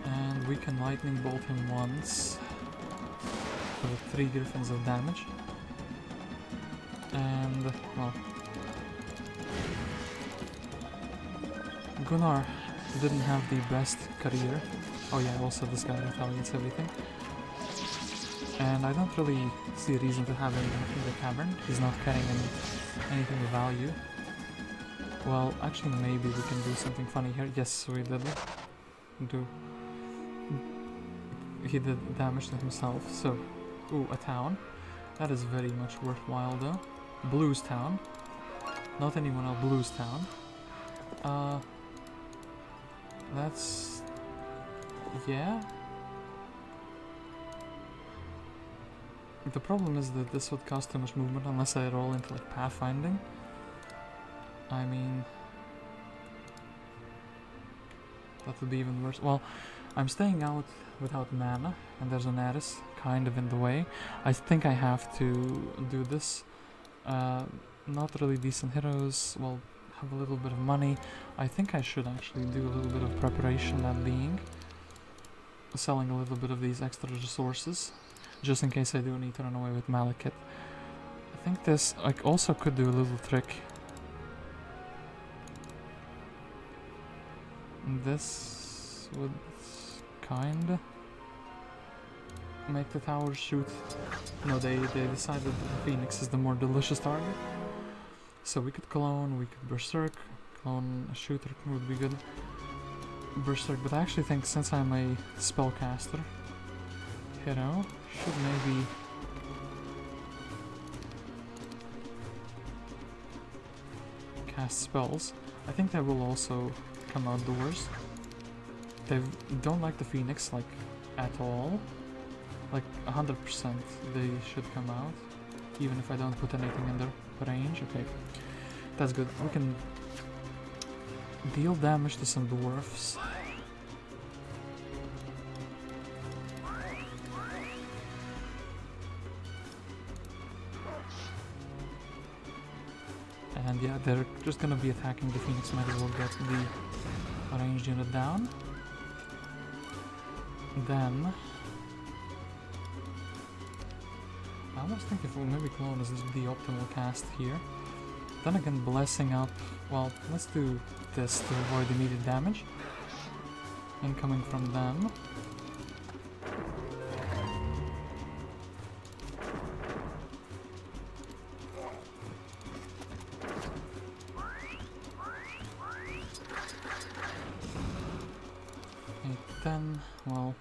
And we can lightning bolt him once for the 3 griffins of damage. And, well, Gunnar didn't have the best career. Oh yeah, also this guy retaliates everything. And I don't really see a reason to have him in the cavern. He's not carrying anything of value. Well, actually maybe we can do something funny here. Yes, we did do. He did damage to himself, so... Ooh, a town. That is very much worthwhile though. Blues town. Not anyone else, Blues town. That's... yeah? The problem is that this would cost too much movement unless I roll into like pathfinding. I mean... that would be even worse. Well, I'm staying out without mana, and there's an Eris kind of in the way. I think I have to do this. Not really decent heroes, well, have a little bit of money. I think I should actually do a little bit of preparation, that being. Selling a little bit of these extra resources. Just in case I do need to run away with Malekith. I think this also could do a little trick. This would kinda make the towers shoot. No, they decided that the Phoenix is the more delicious target. So we could clone, we could berserk. Clone a shooter would be good. Berserk, but I actually think since I'm a spellcaster, hero should maybe cast spells. I think they will also come outdoors. They don't like the Phoenix, like, at all. Like, 100% they should come out. Even if I don't put anything in their range. Okay, that's good. We can deal damage to some dwarfs. And yeah, they're just gonna be attacking the Phoenix. Might as well get the ranged unit down. Then I almost think if we maybe clone is the optimal cast here. Then again, blessing up. Well, let's do this to avoid immediate damage incoming from them. Then, well,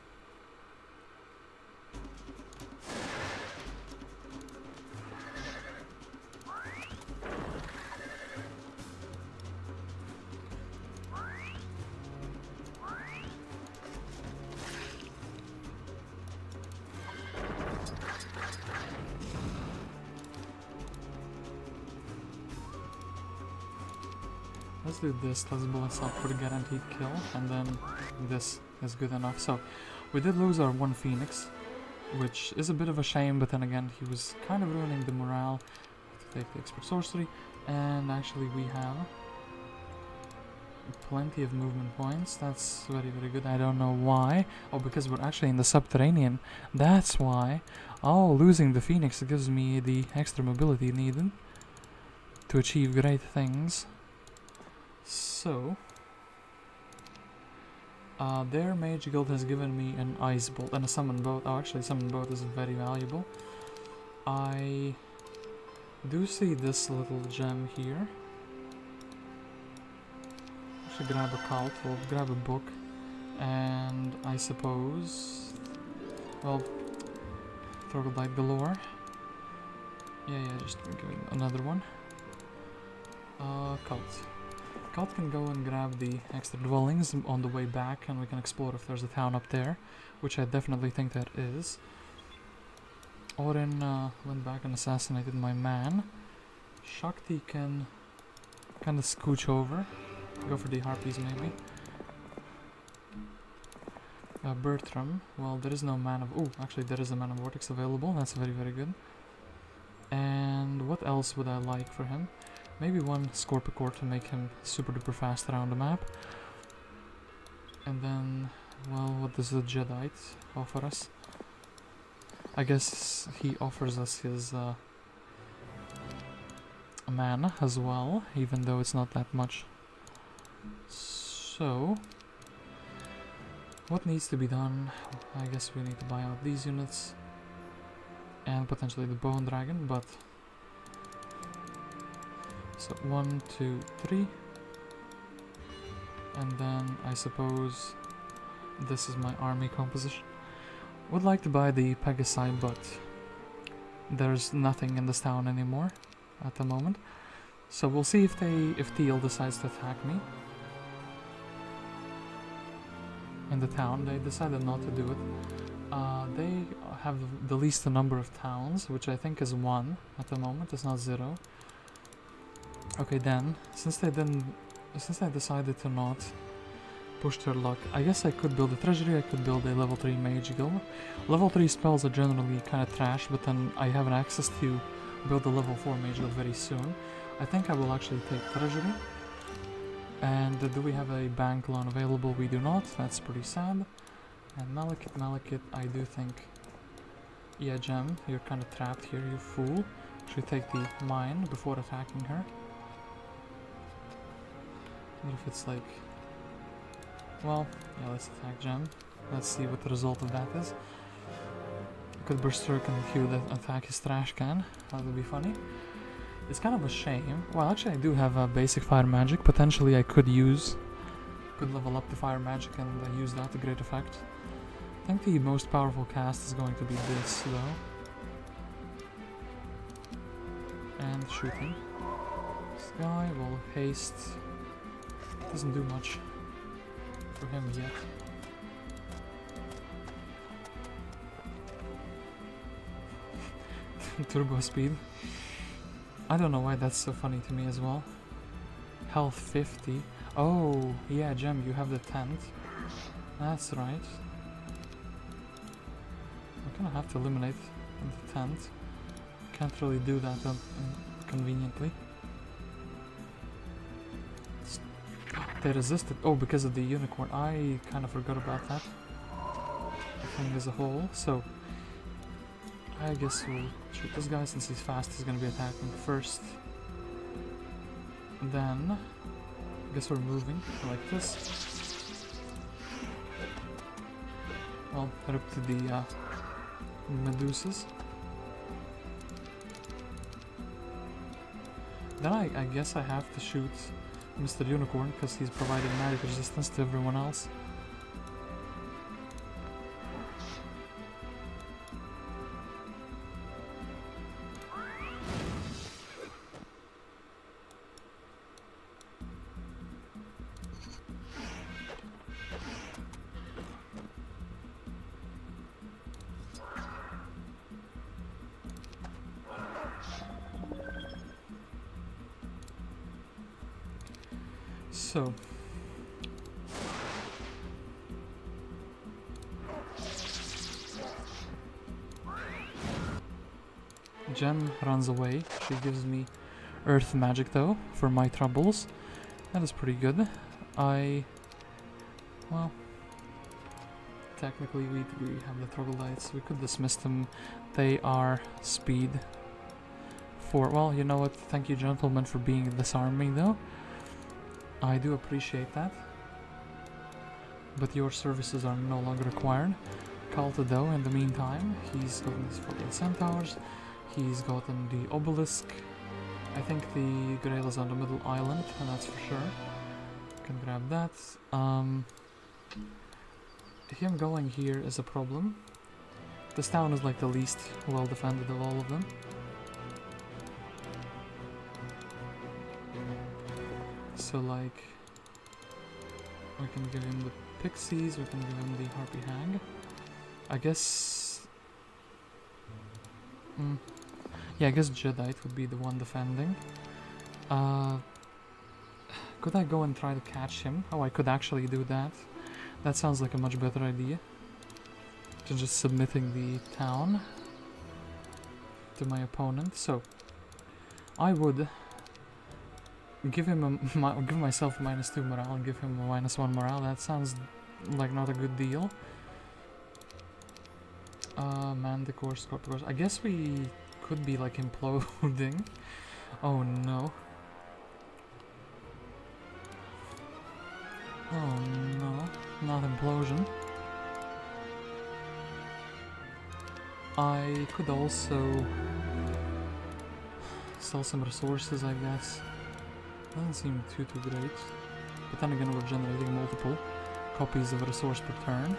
let's do this. Let's bless up for the guaranteed kill, and then this is good enough. So we did lose our one Phoenix, which is a bit of a shame, but then again he was kind of ruining the morale. To take the expert sorcery, and actually we have plenty of movement points. That's very, very good. I don't know why. Oh, because we're actually in the subterranean. That's why. Oh, losing the Phoenix gives me the extra mobility needed to achieve great things. So their mage guild has given me an ice bolt and a summon boat. Oh, actually summon boat is very valuable. I do see this little gem here. I should grab a cult, we'll grab a book, and I suppose, well, Troglodyte galore. Yeah, just give me another one. Cult. Cult can go and grab the extra dwellings on the way back, and we can explore if there's a town up there, which I definitely think there is. Orin went back and assassinated my man. Shakti can kind of scooch over, go for the harpies maybe. Bertram, well, there is no mana. Oh, actually there is a mana vortex available. That's very, very good. And what else would I like for him? Maybe one Scorpicore to make him super duper fast around the map. And then, well, what does the Jedi offer us? I guess he offers us his mana as well, even though it's not that much. So, what needs to be done? I guess we need to buy out these units and potentially the Bone Dragon, but so 1, 2, 3, and then I suppose this is my army composition. Would like to buy the Pegasi, but there's nothing in this town anymore at the moment. So we'll see if Teal decides to attack me in the town. They decided not to do it. They have the least number of towns, which I think is 1 at the moment. It's not 0. Okay, then since they decided to not push their luck, I guess I could build a treasury. I could build a level 3 mage guild. Level 3 spells are generally kind of trash, but then I have access to build a level 4 mage guild very soon. I think I will actually take treasury. And do we have a bank loan available? We do not. That's pretty sad. And Malekith, I do think. Yeah, Gem, you're kind of trapped here, you fool. Should take the mine before attacking her. What if it's like, well, yeah, let's attack Gem. Let's see what the result of that is. Could Berserk and Hugh that attack his trash can. That would be funny. It's kind of a shame. Well, actually I do have a basic fire magic. Potentially I could level up the fire magic and use that to great effect. I think the most powerful cast is going to be this though. And shooting. This guy will haste. Doesn't do much for him yet. Turbo speed. I don't know why that's so funny to me as well. Health 50. Oh, yeah, Gem, you have the Thant. That's right. We're gonna have to eliminate the Thant. Can't really do that conveniently. They resisted. Oh, because of the unicorn. I kind of forgot about that. The thing as a whole. So, I guess we'll shoot this guy since he's fast. He's gonna be attacking first. Then, I guess we're moving like this. Well, head up to the Medusas. Then I guess I have to shoot Mr. Unicorn because he's providing magic resistance to everyone else. So, Gem runs away. She gives me earth magic though for my troubles. That is pretty good. Well, technically we have the troglodytes. We could dismiss them. They are speed 4. Well, you know what? Thank you, gentlemen, for being disarming though. I do appreciate that, but your services are no longer required. Kalta though, in the meantime, he's gotten his fucking centaurs, he's gotten the obelisk. I think the Grail is on the middle island, and that's for sure. Can grab that. Him going here is a problem. This town is like the least well defended of all of them. So like, we can give him the pixies, we can give him the harpy hag. I guess... yeah, I guess Jadeite would be the one defending. Could I go and try to catch him? Oh, I could actually do that. That sounds like a much better idea than just submitting the town to my opponent. So, I would give him give myself a -2 morale and give him a -1 morale. That sounds like not a good deal. Manticore, Scorpicore. I guess we could be like imploding. Oh no. Oh no, not implosion. I could also sell some resources, I guess. Doesn't seem too great. But then again, we're generating multiple copies of a resource per turn.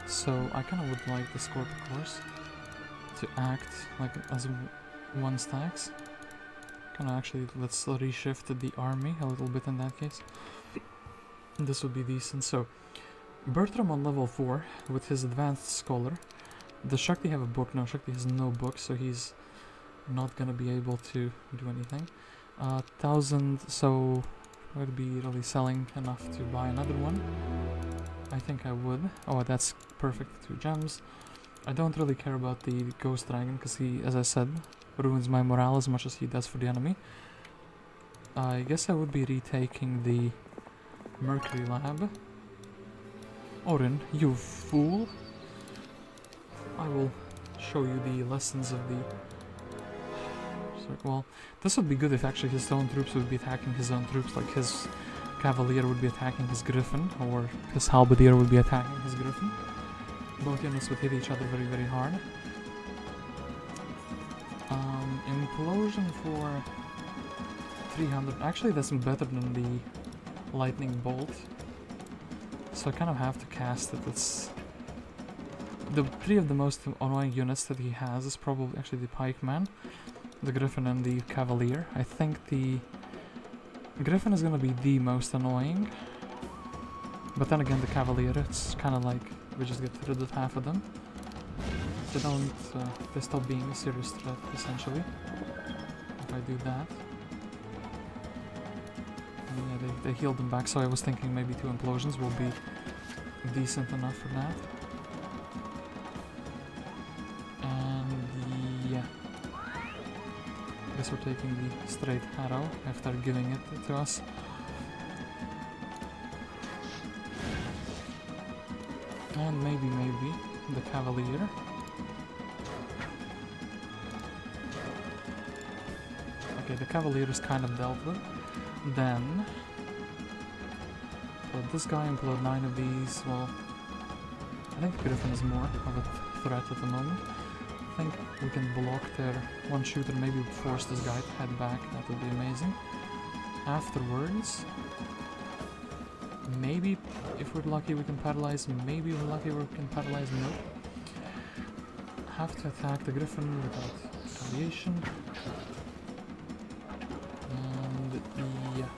So I kind of would like the Scorpicores to act like as one stacks. Kind of actually, let's reshift the army a little bit in that case. This would be decent. So, Bertram on level 4 with his advanced scholar. Does Shakti have a book? No, Shakti has no book, so he's not gonna be able to do anything. 1,000, so would be really selling enough to buy another one. I think I would. Oh, that's perfect. 2 gems. I don't really care about the Ghost Dragon because he, as I said, ruins my morale as much as he does for the enemy. I guess I would be retaking the Mercury Lab. Orin, you fool! I will show you the lessons of the... Well, this would be good if actually his own troops would be attacking his own troops, like his Cavalier would be attacking his Griffin, or his Halberdier would be attacking his Griffin. Both units would hit each other very, very hard. Implosion for 300. Actually, that's better than the Lightning Bolt. So I kind of have to cast it. It's the 3 of the most annoying units that he has is probably actually the Pikeman. the Griffin and the Cavalier. I think the Griffin is gonna be the most annoying. But then again, the Cavalier, it's kind of like we just get rid of half of them. They don't, they stop being a serious threat, essentially. If I do that. And yeah, they healed them back, so I was thinking maybe 2 implosions will be decent enough for that. And yeah. I guess we're taking the straight arrow after giving it to us. And maybe the Cavalier. Okay, the Cavalier is kind of dealt with. Then implode this guy, implode 9 of these. Well, I think Griffin is more of a threat at the moment. I think we can block their one shooter, maybe force this guy to head back. That would be amazing. Afterwards, maybe if we're lucky we can paralyze, maybe if we're lucky we can paralyze, nope. Have to attack the Griffin without retaliation. And yeah.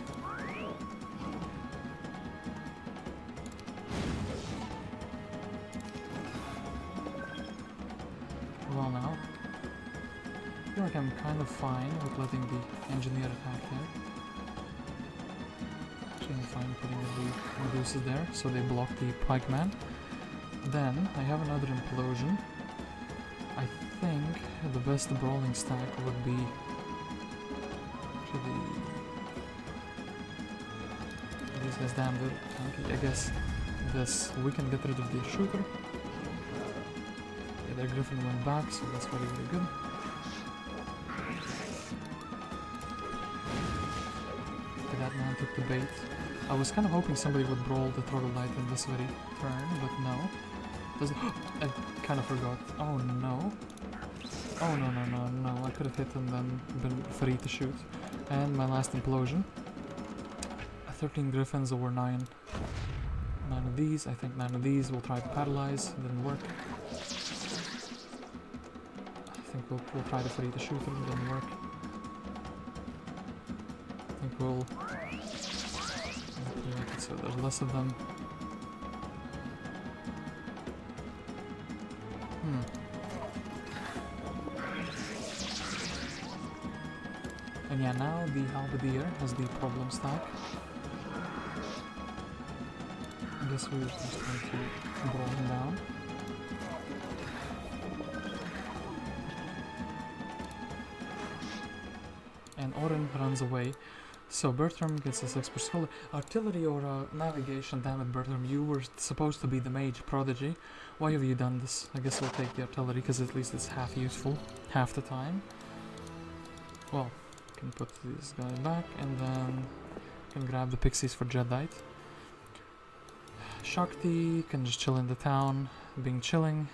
Well now, I feel like I'm kind of fine with letting the engineer attack there. I'm fine putting the Medusa there, so they block the pikeman. Then I have another implosion. I think the best brawling stack would be actually these guys damn good. Okay, I guess this we can get rid of the shooter. Yeah, their Griffin went back, so that's very good. Okay, that man took the bait. I was kind of hoping somebody would brawl the Troglodyte in this very turn, but no. Doesn't. I kind of forgot. Oh no. Oh no. I could have hit and then been free to shoot. And my last implosion. 13 Griffins over 9. 9 of these. I think 9 of these. We'll try to paralyze. Didn't work. I think we'll try to free the shooter. Didn't work. I think we'll. So there's less of them. And yeah, now the Halberdier has the problem stack. I guess we're just going to brawl him down. And Orin runs away. So Bertram gets a 6% artillery or navigation. Damn it, Bertram, you were supposed to be the mage prodigy. Why have you done this? I guess we'll take the artillery because at least it's half useful, half the time. Well, can put this guy back and then can grab the pixies for Jadeite. Shakti can just chill in the town, being chilling.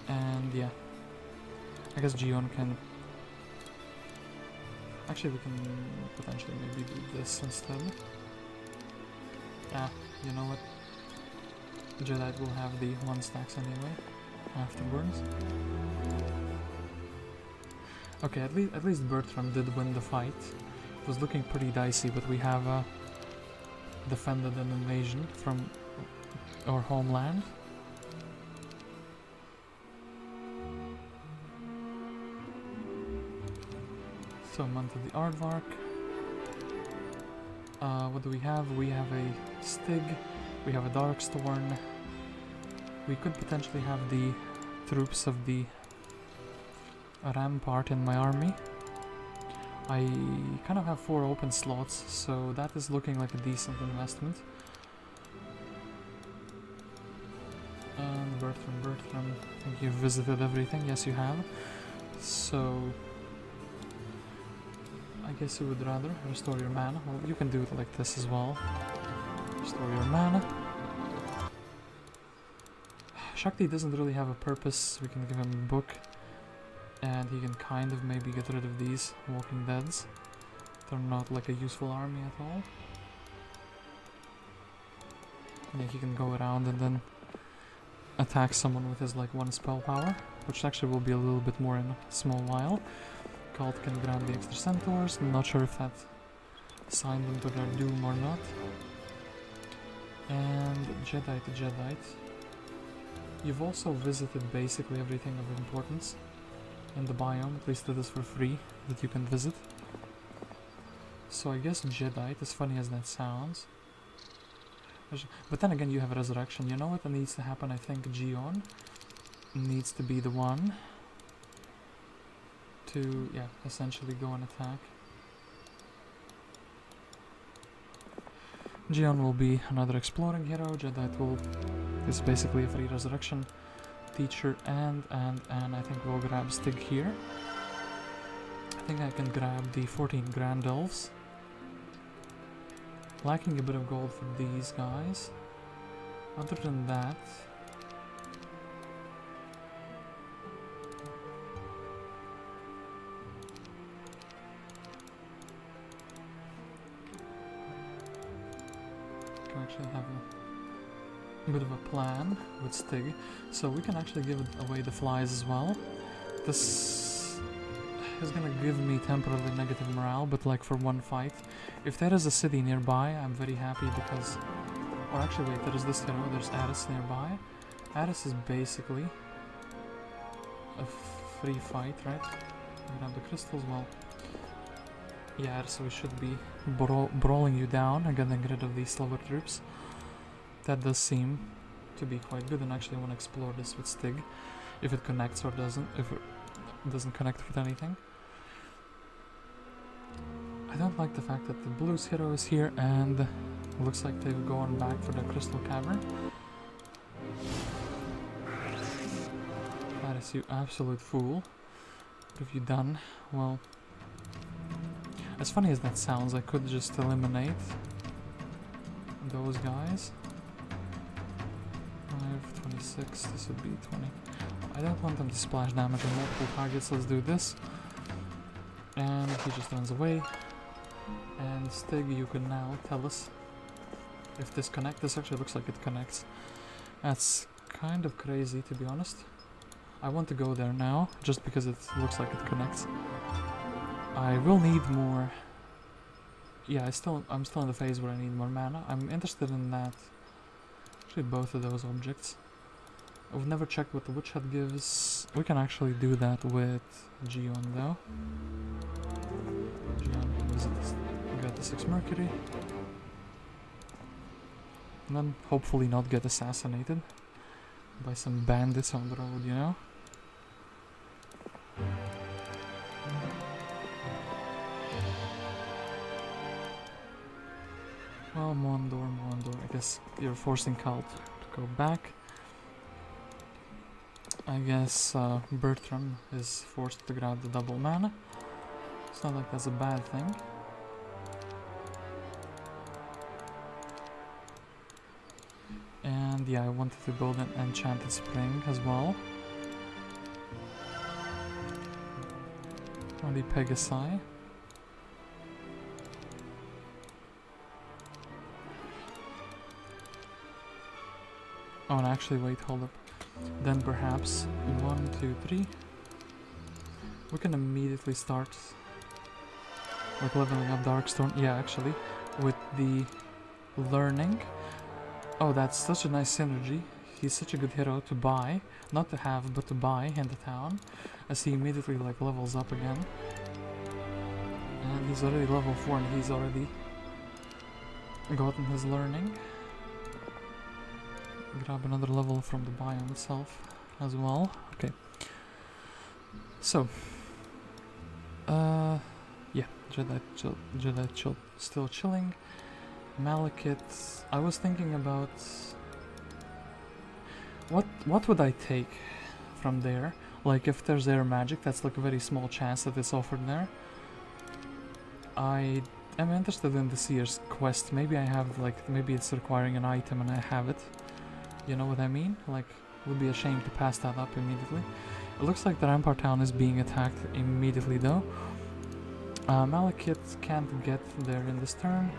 And yeah, I guess Gion can. Actually, we can potentially maybe do this instead. Ah, you know what? Jadeite will have the 1 stacks anyway, afterwards. Okay, at least Bertram did win the fight. It was looking pretty dicey, but we have defended an invasion from our homeland. So I'm onto the Aardvark. What do we have? We have a Stig, we have a Darkstorn. We could potentially have the troops of the Rampart in my army. I kind of have 4 open slots, so that is looking like a decent investment. And Bertram, I think you've visited everything. Yes, you have. So I guess you would rather restore your mana. Well, you can do it like this as well. Restore your mana. Shakti doesn't really have a purpose. We can give him a book. And he can kind of maybe get rid of these Walking Deads. They're not like a useful army at all. Yeah, he can go around and then attack someone with his like 1 spell power. which actually will be a little bit more in a small while. Cult can grab the extra centaurs. Not sure if that signed them to their doom or not. And Jedi to Jedi. You've also visited basically everything of importance in the biome, at least it is for free, that you can visit. So I guess Jedi, as funny as that sounds. But then again, you have Resurrection. You know what needs to happen? I think Gion needs to be the one to, yeah, essentially go and attack. Gion will be another exploring hero. Jedi is basically a free resurrection teacher, and I think we'll grab Stig here. I think I can grab the 14 Grand Elves. Lacking a bit of gold for these guys. Other than that, I can actually have a bit of a plan with Stig, so we can actually give away the flies as well. This is gonna give me temporarily negative morale, but like for one fight. If there is a city nearby, I'm very happy because... Or actually wait, there is this hero, there's Aris nearby. Aris is basically a free fight, right? Grab the crystals, well... Yeah, so we should be brawling you down and getting rid of these slower troops. That does seem to be quite good, and actually I want to explore this with Stig. If it connects or doesn't, if it doesn't connect with anything. I don't like the fact that the Blues hero is here and looks like they've gone back for the Crystal Cavern. That is, you absolute fool. What have you done? Well, as funny as that sounds, I could just eliminate those guys. 5, 26, this would be 20. I don't want them to splash damage on multiple targets, let's do this. And he just runs away. And Stig, you can now tell us if this connects. This actually looks like it connects. That's kind of crazy, to be honest. I want to go there now, just because it looks like it connects. I will need more... Yeah, I'm still in the phase where I need more mana. I'm interested in that. Actually, both of those objects. I've never checked what the Witch Head gives. We can actually do that with Gion, though. Gion can visit this. Get the 6 Mercury. And then hopefully not get assassinated by some bandits on the road, you know? Well, Moandor, I guess you're forcing Cult to go back. I guess Bertram is forced to grab the double mana. It's not like that's a bad thing. And yeah, I wanted to build an Enchanted Spring as well. Or the Pegasi. Oh, and actually, wait, hold up. Then perhaps 1, 2, 3. We can immediately start like leveling up Darkstorn. Yeah, actually, with the learning. Oh, that's such a nice synergy. He's such a good hero to buy, not to have, but to buy in the town, as he immediately like levels up again. And he's already level 4, and he's already gotten his learning. Grab another level from the biome itself as well. Okay. So, yeah, Jedi still chilling. Malekith. I was thinking about what would I take from there? Like if there's air magic, that's like a very small chance that it's offered there. I am interested in the Seer's quest. Maybe I have like maybe it's requiring an item and I have it. You know what I mean? Like, it would be a shame to pass that up immediately. It looks like the Rampart town is being attacked immediately though. Malekith can't get there in this turn.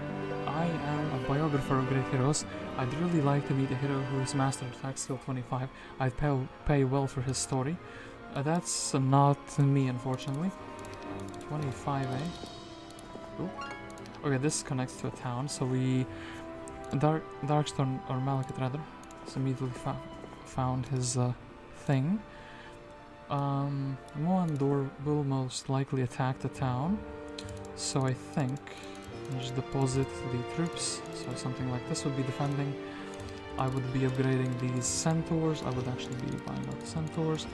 I am a biographer of great heroes. I'd really like to meet a hero who is master attack skill 25. I'd pay well for his story. That's not me, unfortunately. 25, eh? Ooh. Okay, this connects to a town, so we... Darkstorn, or Malekith rather, has immediately found his thing. Moandor will most likely attack the town, so I think I'll just deposit the troops, so something like this would be defending. I would be upgrading these centaurs. I would actually be buying out the centaurs.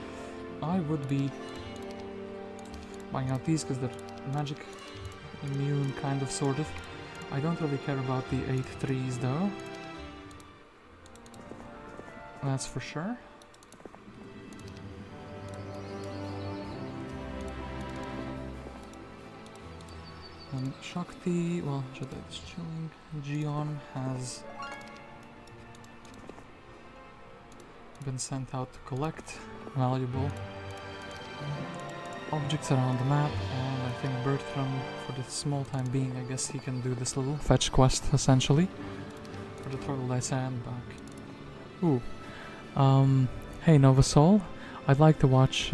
I would be buying out these because they're magic immune, kind of, sort of. I don't really care about the 8 trees though. That's for sure. And Shakti, well, Jedi is chilling. Gion has been sent out to collect valuable objects around the map, and I think Bertram, for the small time being, I guess he can do this little fetch quest, essentially, for the Troglodyte Sand back. Ooh. Hey Nova Soul, I'd like to watch,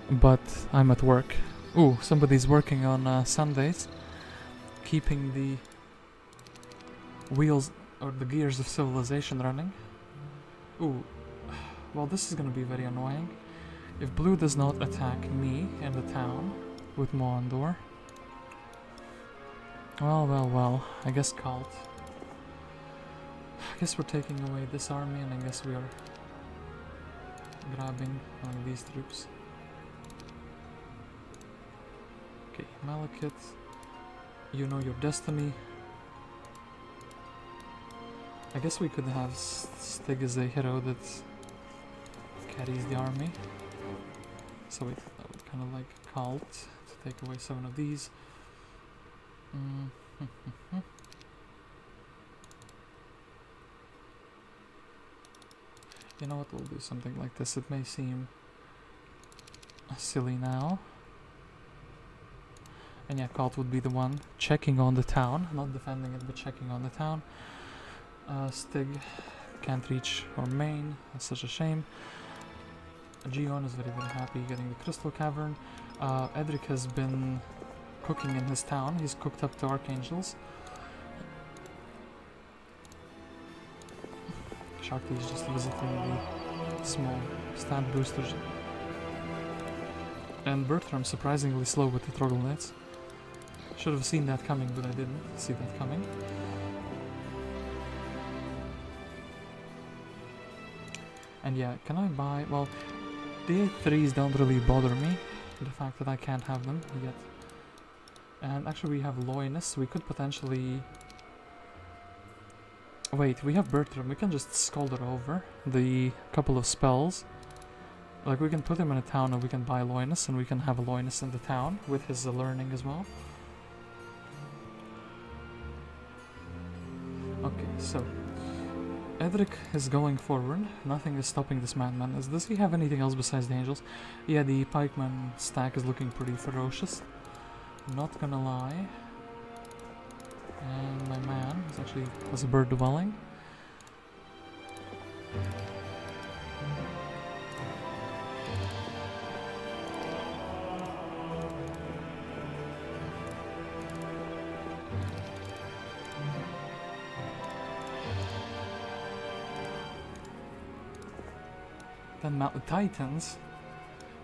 but I'm at work. Ooh, somebody's working on Sundays, keeping the wheels, or the gears of civilization running. Ooh, well, this is gonna be very annoying. If Blue does not attack me in the town with Moandor, well, I guess Cult. I guess we're taking away this army, and I guess we are grabbing one of these troops. Okay, Malekith, you know your destiny. I guess we could have Stig as a hero that carries the army. So I would kind of like Cult to take away 7 of these. You know what, we'll do something like this. It may seem silly now. And yeah, Cult would be the one checking on the town, not defending it, but checking on the town. Stig can't reach our main, that's such a shame. Gion is very happy getting the Crystal Cavern. Edric has been cooking in his town, he's cooked up the Archangels. Shakti is just visiting the small stat boosters. And Bertram surprisingly slow with the Troglodytes. Should have seen that coming, but I didn't see that coming. And yeah, can I buy... well, the 8-3s don't really bother me, the fact that I can't have them yet. And actually we have Loynis, we could potentially... wait, we have Bertram, we can just Scalder over the couple of spells. Like, we can put him in a town and we can buy Loynis, and we can have a Loynis in the town with his learning as well. Okay, so Edric is going forward. Nothing is stopping this madman. Does he have anything else besides the angels? Yeah, the pikeman stack is looking pretty ferocious. Not gonna lie. And my man is actually has a bird dwelling. Then Titans?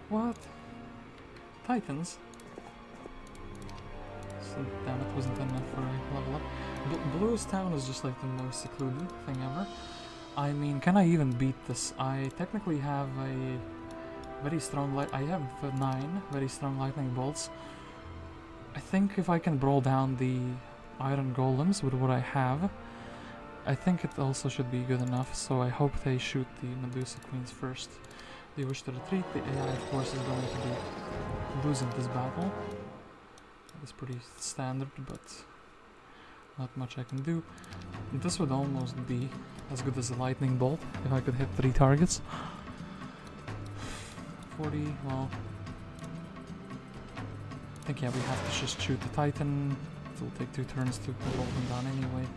What? Titans? So, damn, it wasn't enough for a level up. Blue's town is just like the most secluded thing ever. I mean, can I even beat this? I technically have a very strong I have 9 very strong lightning bolts. I think if I can brawl down the iron golems with what I have, I think it also should be good enough, so I hope they shoot the Medusa Queens first. They wish to retreat. The AI, of course, is going to be losing this battle. It's pretty standard, but not much I can do. This would almost be as good as a lightning bolt if I could hit 3 targets. 40, well... I think, yeah, we have to just shoot the Titan. It will take 2 turns to bolt them down anyway.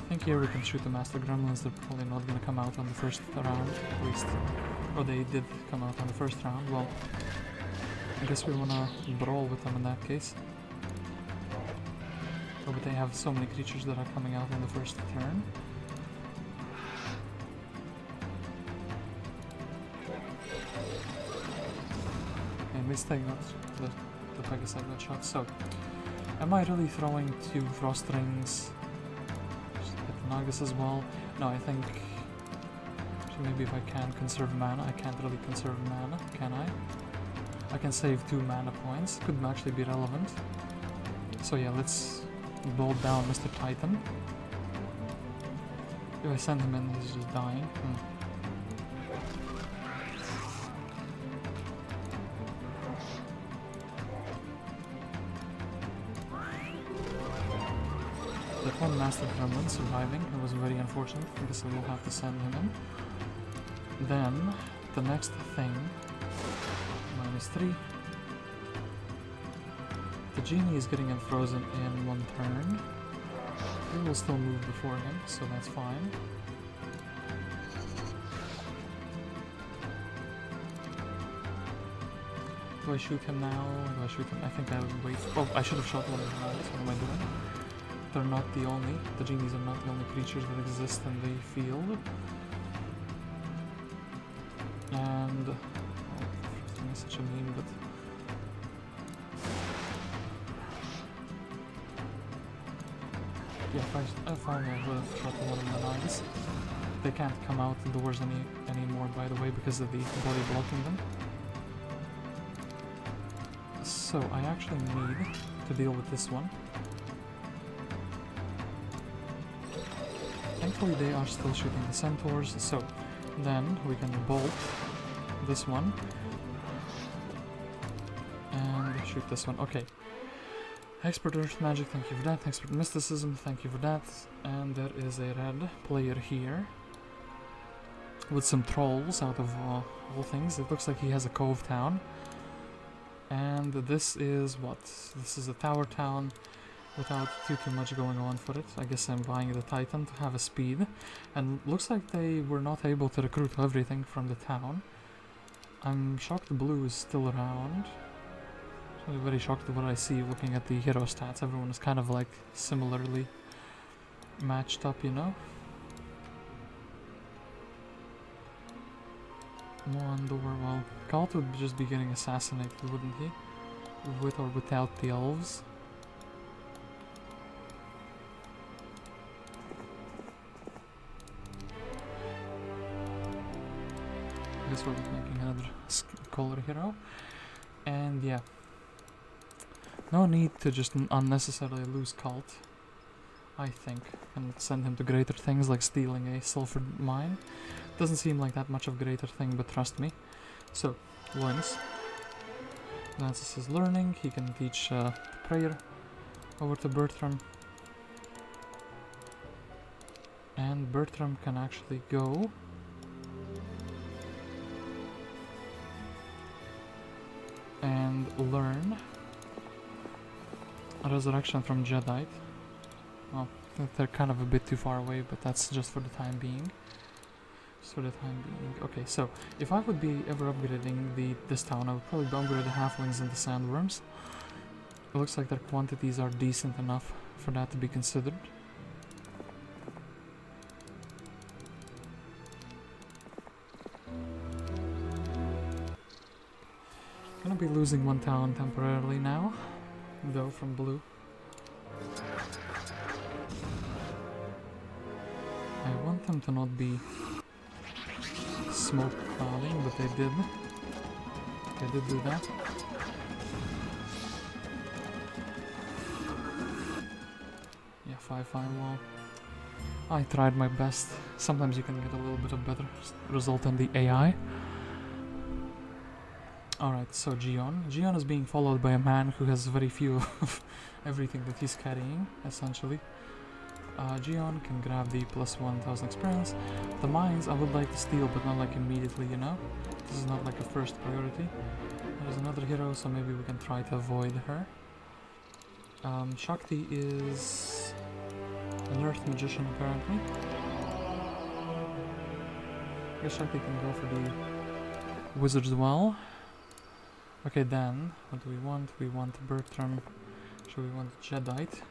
think here we can shoot the Master Gremlins. They're probably not gonna come out on the first round, at least. Or they did come out on the first round. Well, I guess we wanna brawl with them in that case. Oh, but they have so many creatures that are coming out on the first turn. And mistake, not the Pegasus got shot. So, am I really throwing 2 Frost Rings? Just hit the Nagas as well. No, I think maybe if I can conserve mana. I can't really conserve mana, can I? I can save 2 mana points. Could actually be relevant. So yeah, let's bolt down Mr. Titan. If I send him in, he's just dying. That one Master Gremlin surviving, it was very unfortunate. I guess I will have to send him in. Then, the next thing, -3. The genie is getting unfrozen in 1 turn. He will still move before him, so that's fine. Do I shoot him now? Do I shoot him? I think I would wait. Oh, I should have shot one of them. What am I doing? They're not the only. The genies are not the only creatures that exist in the field. And oh, such a meme, but yeah, if only I would have shot one of the knives. They can't come out the doors anymore, by the way, because of the body blocking them. So I actually need to deal with this one. Thankfully they are still shooting the centaurs, so then we can bolt this one and shoot this one. Okay. Expert Earth Magic, thank you for that. Expert Mysticism, thank you for that. And there is a red player here with some trolls out of all things. It looks like he has a cove town. And this is what? This is a tower town without too much going on for it. I guess I'm buying the Titan to have a speed. And looks like they were not able to recruit everything from the town. I'm shocked Blue is still around. I'm very shocked at what I see looking at the hero stats. Everyone is kind of like similarly matched up, you know? Moandor, well, Cult would just be getting assassinated, wouldn't he? With or without the elves. I guess we're making another color hero. And yeah. No need to just unnecessarily lose Cult, I think, and send him to greater things like stealing a sulfur mine. Doesn't seem like that much of a greater thing, but trust me. So, Loynis. Lances is learning, he can teach prayer over to Bertram. And Bertram can actually go and learn Resurrection from Jadeite. Well, they're kind of a bit too far away, but that's just for the time being. Just for the time being. Okay, so if I would be ever upgrading this town, I would probably upgrade the halflings and the sandworms. It looks like their quantities are decent enough for that to be considered. Gonna be losing 1 town temporarily now, though, from Blue. I want them to not be smoke clouding, but they did. They did do that. Yeah, 5-5 wall. I tried my best. Sometimes you can get a little bit of better result than the AI. Alright, so Gion is being followed by a man who has very few of everything that he's carrying, essentially. Gion can grab the plus 1000 experience. The mines I would like to steal, but not like immediately, you know? This is not like a first priority. There's another hero, so maybe we can try to avoid her. Shakti is An Earth Magician, apparently. I guess Shakti can go for the Wizard as well. Okay, then, what do we want? We want Bertram. Should we want Jadeite?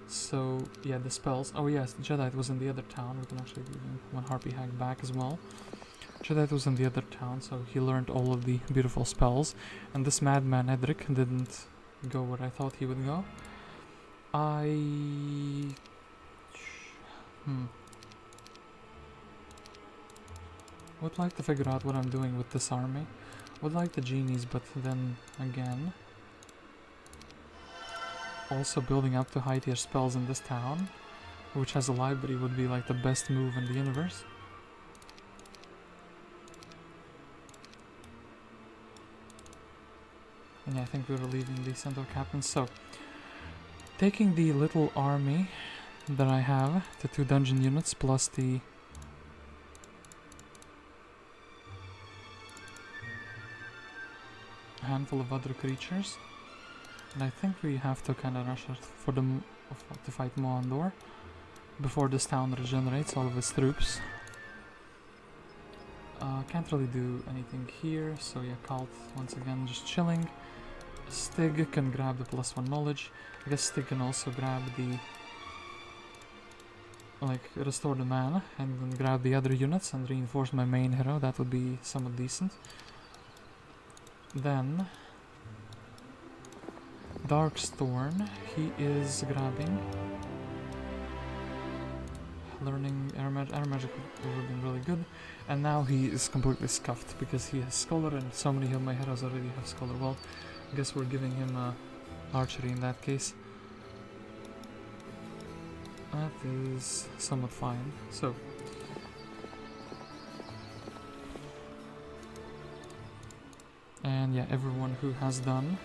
So, yeah, the spells. Oh yes, Jadeite was in the other town. We can actually give him one Harpy hack back as well. Jadeite was in the other town, so he learned all of the beautiful spells. And this madman Edric didn't go where I thought he would go. Would like to figure out what I'm doing with this army. Would like the genies, but then again, also building up to high tier spells in this town, which has a library, would be like the best move in the universe. And yeah, I think we're relieving the centaur captains. So, taking the little army that I have, the 2 dungeon units plus the handful of other creatures, and I think we have to kind of rush it for them to fight Moandor before this town regenerates all of its troops. Can't really do anything here, so yeah, Cult once again just chilling. Stig can grab the +1 knowledge. I guess Stig can also grab the, like, restore the mana and then grab the other units and reinforce my main hero. That would be somewhat decent. Then Darkstorn, he is grabbing, learning air magic would have been really good, and now he is completely scuffed because he has Scholar and so many of my heroes already have Scholar. Well, I guess we're giving him archery in that case. That is somewhat fine. So, and yeah, everyone who has done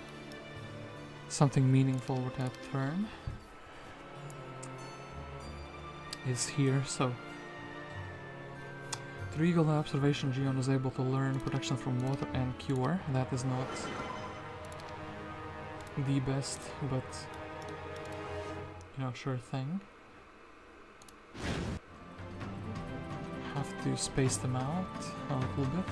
something meaningful with that turn is here. So, through Eagle Eye Observation, Gion is able to learn protection from water and cure. That is not the best, but you know, sure thing. Have to space them out a little bit.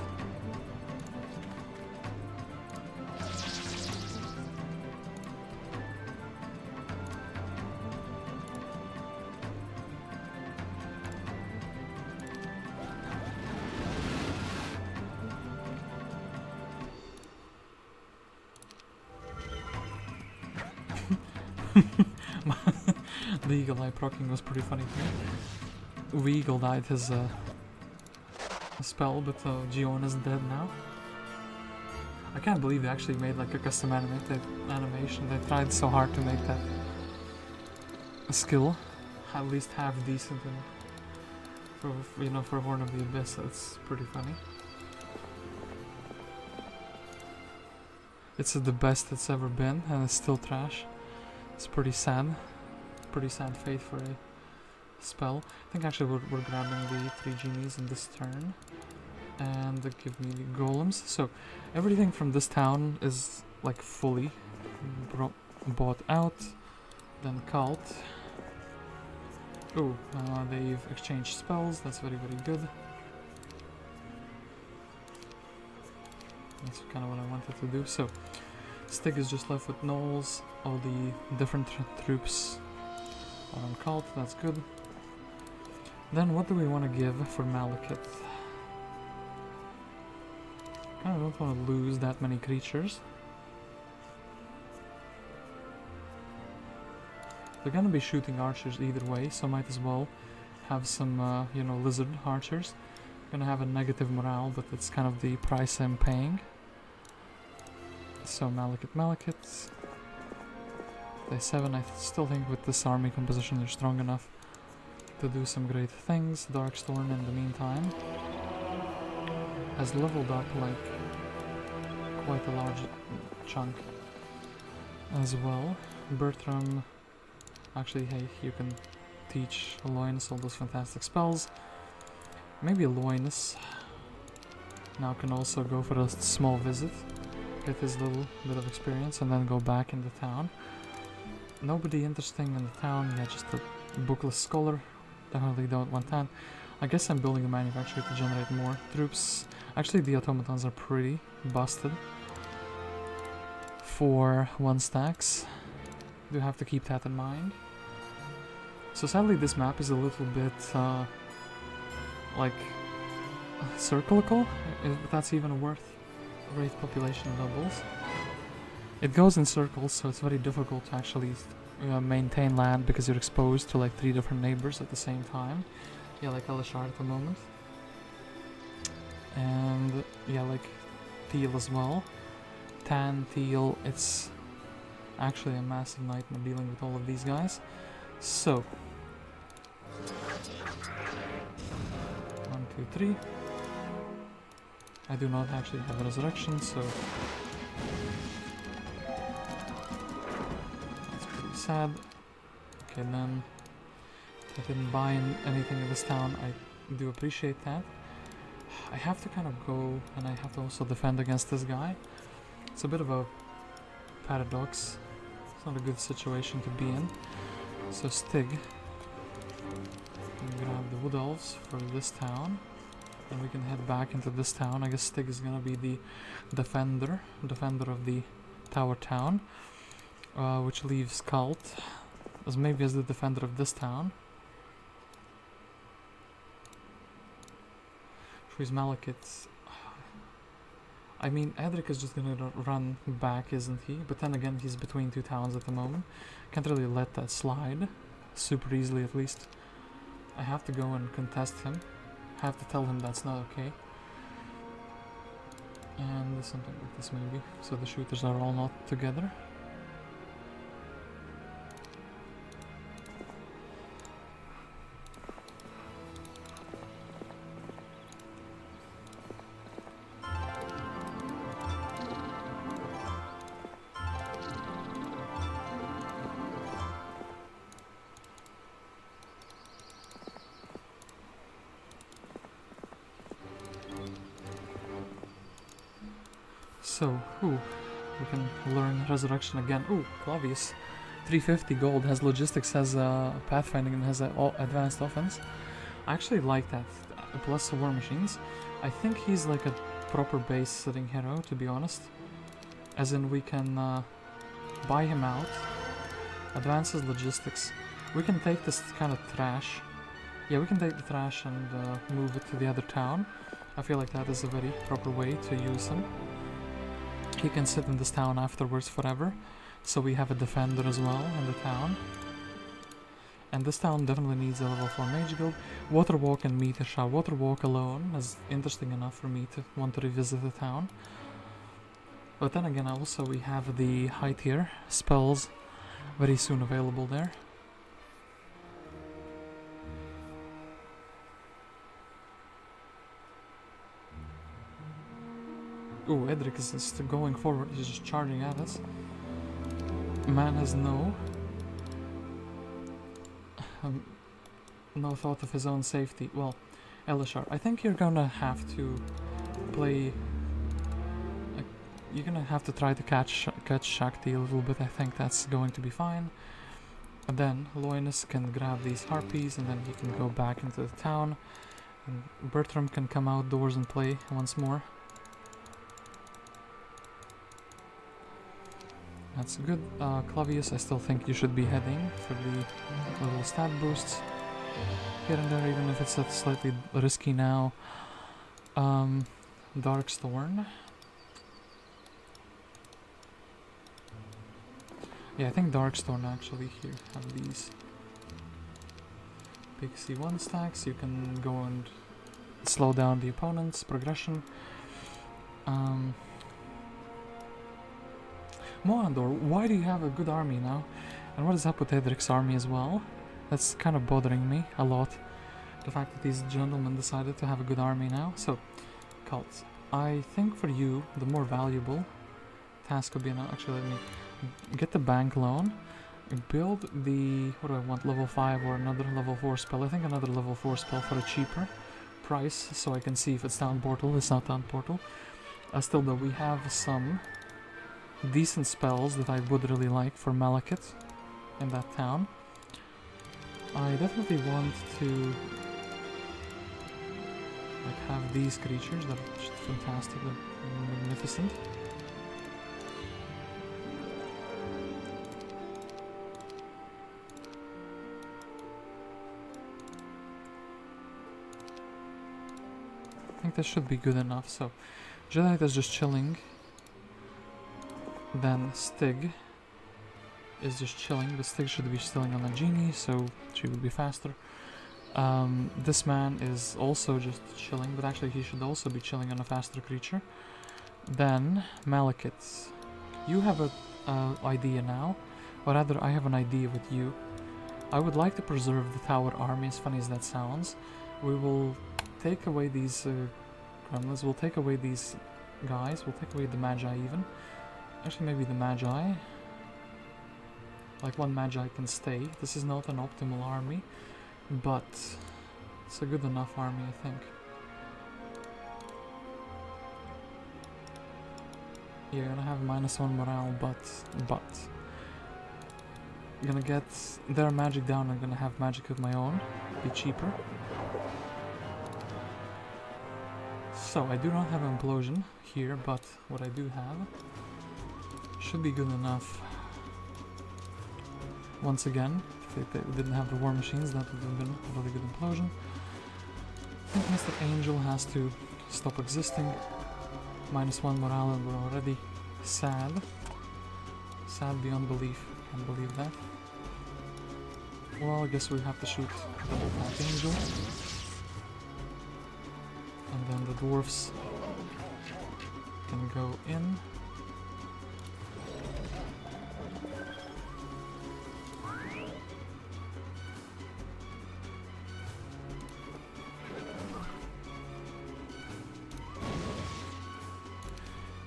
The Eagle Eye proccing was pretty funny too. We Eagle Eyed his spell, but Gion is dead now. I can't believe they actually made like a custom animation. They tried so hard to make that a skill at least half decent and for, you know, for Horn of the Abyss. It's pretty funny. It's the best it's ever been, and it's still trash. It's pretty sad. Pretty sad fate for a spell. I think actually we're grabbing the 3 genies in this turn. And they give me the golems. So everything from this town is like fully bought out. Then Cult. Oh, they've exchanged spells. That's very, very good. That's kind of what I wanted to do. So Stig is just left with Knolls. All the different troops are on Cult. That's good. Then what do we want to give for Malekith? I don't want to lose that many creatures. They're gonna be shooting archers either way, so might as well have some, you know, lizard archers. Gonna have a negative morale, but it's kind of the price I'm paying. So Malekith. Day 7, I still think with this army composition they're strong enough to do some great things. Darkstorn in the meantime has leveled up like quite a large chunk as well. Bertram, actually, hey, you can teach Loynis all those fantastic spells. Maybe Loynis now can also go for a small visit, get his little bit of experience, and then go back into town. Nobody interesting in the town, yeah, just a Bookless Scholar, definitely don't want that. I guess I'm building a manufacturer to generate more troops. Actually, the automatons are pretty busted for 1 stacks. Do have to keep that in mind. So sadly this map is a little bit like circlical, if that's even a word. Wraith population doubles. It goes in circles, so it's very difficult to actually maintain land because you're exposed to like 3 different neighbors at the same time. Yeah, like Elleshar at the moment. And yeah, like Teal as well. Tan, Teal, it's actually a massive nightmare dealing with all of these guys. So 1, 2, 3. I do not actually have a resurrection, so that's pretty sad. Okay, then I didn't buy anything in this town. I do appreciate that. I have to kind of go, and I have to also defend against this guy. It's a bit of a paradox. It's not a good situation to be in. So Stig, grab the Wood Elves for this town, and we can head back into this town. I guess Stig is gonna be the defender of the Tower Town, which leaves Cult as maybe as the defender of this town. Freeze Malekith. I mean, Edric is just gonna run back, isn't he? But then again, he's between 2 towns at the moment. Can't really let that slide super easily, at least. I have to go and contest him. Have to tell him that's not okay. And something like this maybe. So the shooters are all not together. So, we can learn Resurrection again. Clavius. 350 gold, has logistics, has pathfinding, and has advanced offense. I actually like that. Plus war machines. I think he's like a proper base sitting hero, to be honest. As in, we can buy him out. Advances logistics. We can take this kind of trash. Yeah, we can take the trash and move it to the other town. I feel like that is a very proper way to use him. He can sit in this town afterwards forever, so we have a defender as well in the town. And this town definitely needs a level 4 mage guild. Waterwalk and Meteor Shower. Waterwalk alone is interesting enough for me to want to revisit the town. But then again, also we have the high tier spells very soon available there. Ooh, Edric is just going forward, he's just charging at us. Man has no thought of his own safety. Well, Elleshar, I think you're gonna have to play... you're gonna have to try to catch Shakti a little bit. I think that's going to be fine. And then Loynis can grab these harpies, and then he can go back into the town. And Bertram can come outdoors and play once more. That's good. Clavius, I still think you should be heading for the little stat boosts here and there, even if it's slightly risky now. Darkstorn. Yeah, I think Darkstorn actually here have these big C1 stacks. You can go and slow down the opponent's progression. Moandor, why do you have a good army now? And what is up with Edric's army as well? That's kind of bothering me a lot. The fact that these gentlemen decided to have a good army now. So, Cults. I think for you, the more valuable task would be now, actually let me get the bank loan, build the, what do I want, level 5 or another level 4 spell. I think another level 4 spell for a cheaper price, so I can see if it's Town Portal. It's not Town Portal. Still though, we have some decent spells that I would really like for Malekith in that town. I definitely want to like have these creatures that are just fantastic, they're magnificent. I think that should be good enough. So Jedi is just chilling. Then Stig is just chilling, but Stig should be chilling on a genie, so she would be faster. This man is also just chilling, but actually he should also be chilling on a faster creature. Then Malekith, you have an idea now, or rather I have an idea with you. I would like to preserve the tower army, as funny as that sounds. We will take away these gremlins, we'll take away these guys, we'll take away the Magi even. Actually maybe the Magi. Like one Magi can stay. This is not an optimal army, but it's a good enough army, I think. Yeah, gonna have -1 morale, but I'm gonna get their magic down. I'm gonna have magic of my own, be cheaper. So I do not have implosion here, but what I do have should be good enough. Once again, if they didn't have the war machines, that would have been a really good implosion. I think Mr. Angel has to stop existing. -1 morale, and we're already sad. Sad beyond belief. Can't believe that. Well, I guess we have to shoot double tap Angel. And then the dwarfs can go in.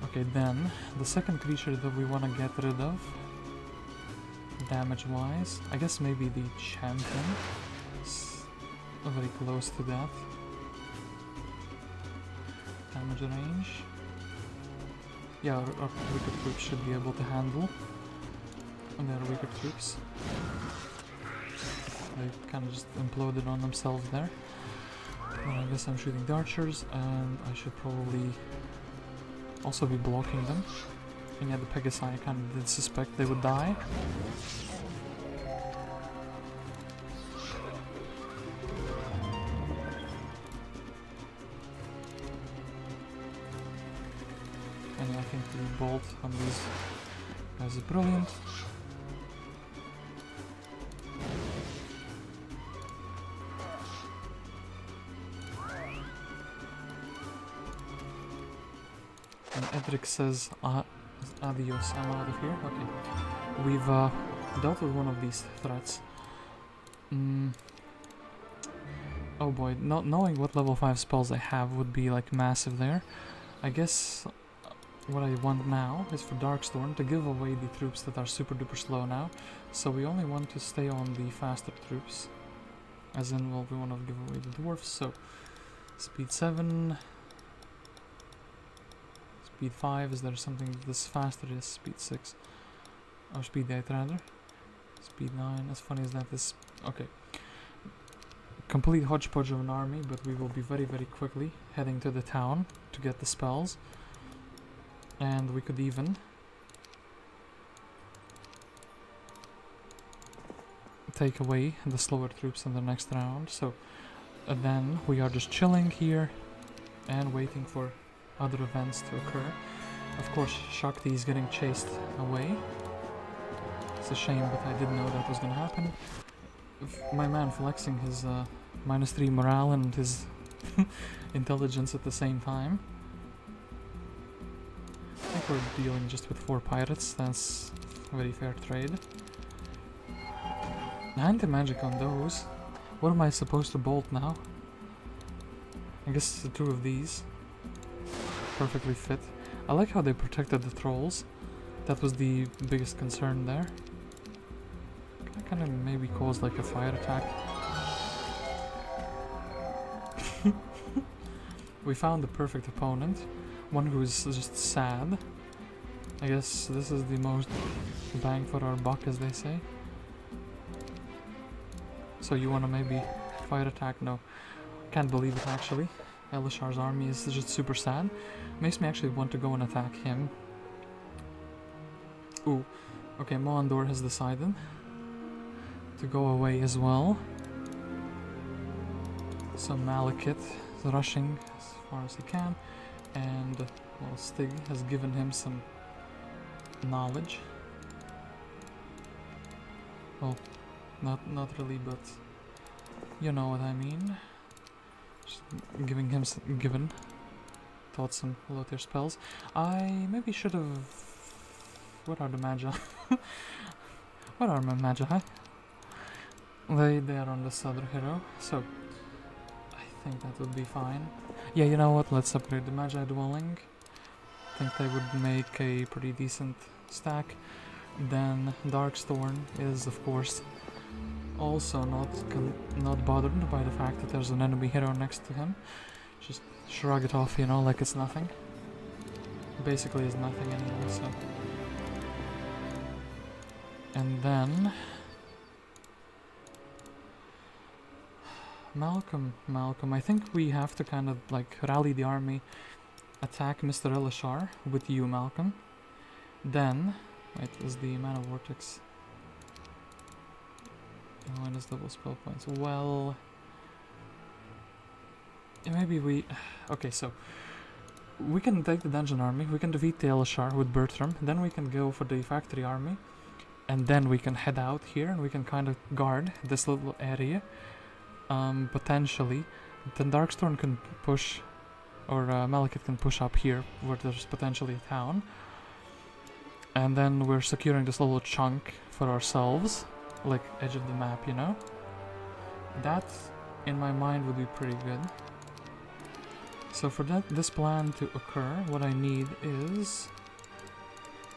Okay, then the second creature that we want to get rid of, damage-wise, I guess maybe the champion is very close to that. Damage range. Yeah, our weaker troops should be able to handle. And they're weaker troops. They kind of just imploded on themselves there. Well, I guess I'm shooting the archers, and I should probably also be blocking them. And yeah, the Pegasi, I kind of did suspect they would die. And yeah, I think the bolt on these guys is brilliant. And Edric says, adios, I'm out of here. Okay. We've dealt with one of these threats. Oh boy, not knowing what level 5 spells I have would be like massive there. I guess what I want now is for Darkstorn to give away the troops that are super duper slow now. So we only want to stay on the faster troops. As in, well, we want to give away the dwarfs, so speed 7. Speed 5, is there something that's faster? Is speed 6. Or speed 8 rather. Speed 9, as funny as that is. Okay. Complete hodgepodge of an army, but we will be very very quickly heading to the town to get the spells. And we could even take away the slower troops in the next round. So then we are just chilling here and waiting for other events to occur. Of course, Shakti is getting chased away. It's a shame, but I didn't know that was gonna happen. My man flexing his -3 morale and his intelligence at the same time. I think we're dealing just with 4 pirates, that's a very fair trade. Anti-magic on those. What am I supposed to bolt now? I guess the 2 of these. Perfectly fit. I like how they protected the trolls. That was the biggest concern there. Can I kind of maybe cause like a fire attack? We found the perfect opponent. One who is just sad. I guess this is the most bang for our buck, as they say. So you wanna maybe fire attack? No. Can't believe it actually. Elleshar's army is just super sad. Makes me actually want to go and attack him. Ooh. Okay, Moandor has decided to go away as well. So Malekith is rushing as far as he can. And, well, Stig has given him some knowledge. Well, not really, but you know what I mean. Just giving him taught some Lothier spells. I maybe should have. What are the Magi? What are my Magi? They are on this other hero, so I think that would be fine. Yeah, you know what? Let's upgrade the Magi dwelling. I think they would make a pretty decent stack. Then Darkstorn is, of course, also not bothered by the fact that there's an enemy hero next to him. Just shrug it off, you know, like it's nothing. Basically, it's nothing anyway. So, and then Malcolm. I think we have to kind of like rally the army, attack Mr. Elleshar with you, Malcolm. Then. Wait, is the mana vortex? Minus double spell points. Well, yeah, maybe we. Okay, so we can take the dungeon army. We can defeat the Elleshar with Bertram. Then we can go for the factory army, and then we can head out here and we can kind of guard this little area. Potentially, then Darkstorn can push, or Malekith can push up here where there's potentially a town. And then we're securing this little chunk for ourselves, like edge of the map, you know? That, in my mind, would be pretty good. So for this plan to occur, what I need is...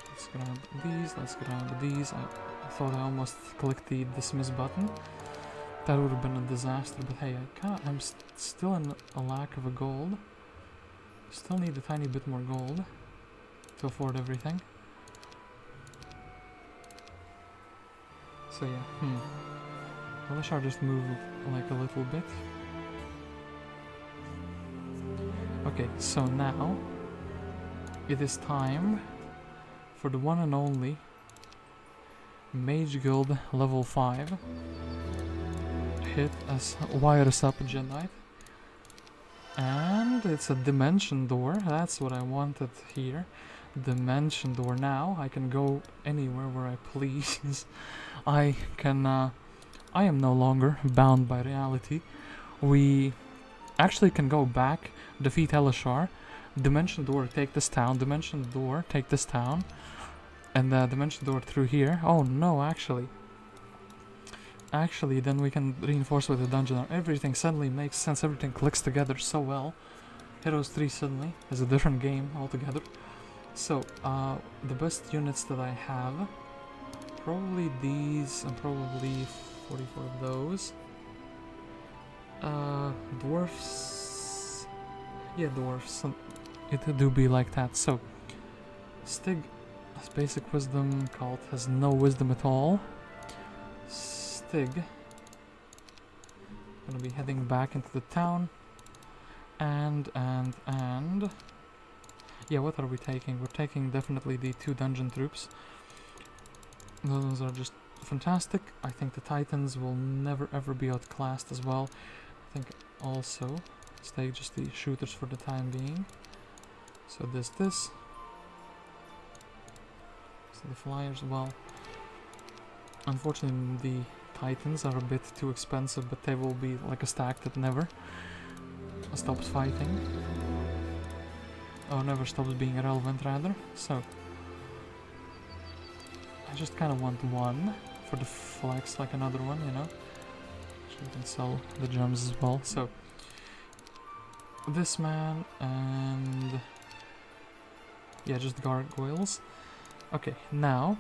Let's grab these, let's grab these. I thought I almost clicked the dismiss button. That would have been a disaster, but hey, I'm still in a lack of a gold. Still need a tiny bit more gold to afford everything. So yeah, Elleshar just moved like a little bit. Okay, so now it is time for the one and only Mage Guild level 5 hit as Wires Up Jedi. And it's a dimension door, that's what I wanted here. Dimension door. Now I can go anywhere where I please. I am no longer bound by reality. We actually can go back, defeat Elleshar, dimension door, take this town, dimension door, take this town, and dimension door through here. Oh no, actually, then we can reinforce with the dungeon. Everything suddenly makes sense, everything clicks together so well. Heroes 3 suddenly is a different game altogether. So, the best units that I have, probably these, and probably 44 of those. Dwarfs, yeah, dwarfs, it do be like that. So, Stig has basic wisdom, Cult has no wisdom at all. Stig, gonna be heading back into the town, and yeah, what are we taking? We're taking definitely the 2 dungeon troops. Those are just fantastic. I think the Titans will never ever be outclassed as well. I think also let's take just the shooters for the time being. So this. So the flyers, well, unfortunately the Titans are a bit too expensive, but they will be like a stack that never stops fighting. Or never stops being irrelevant, rather. So I just kind of want one for the flex, like another one, you know. So we can sell the gems as well. So this man and yeah, just gargoyles. Okay, now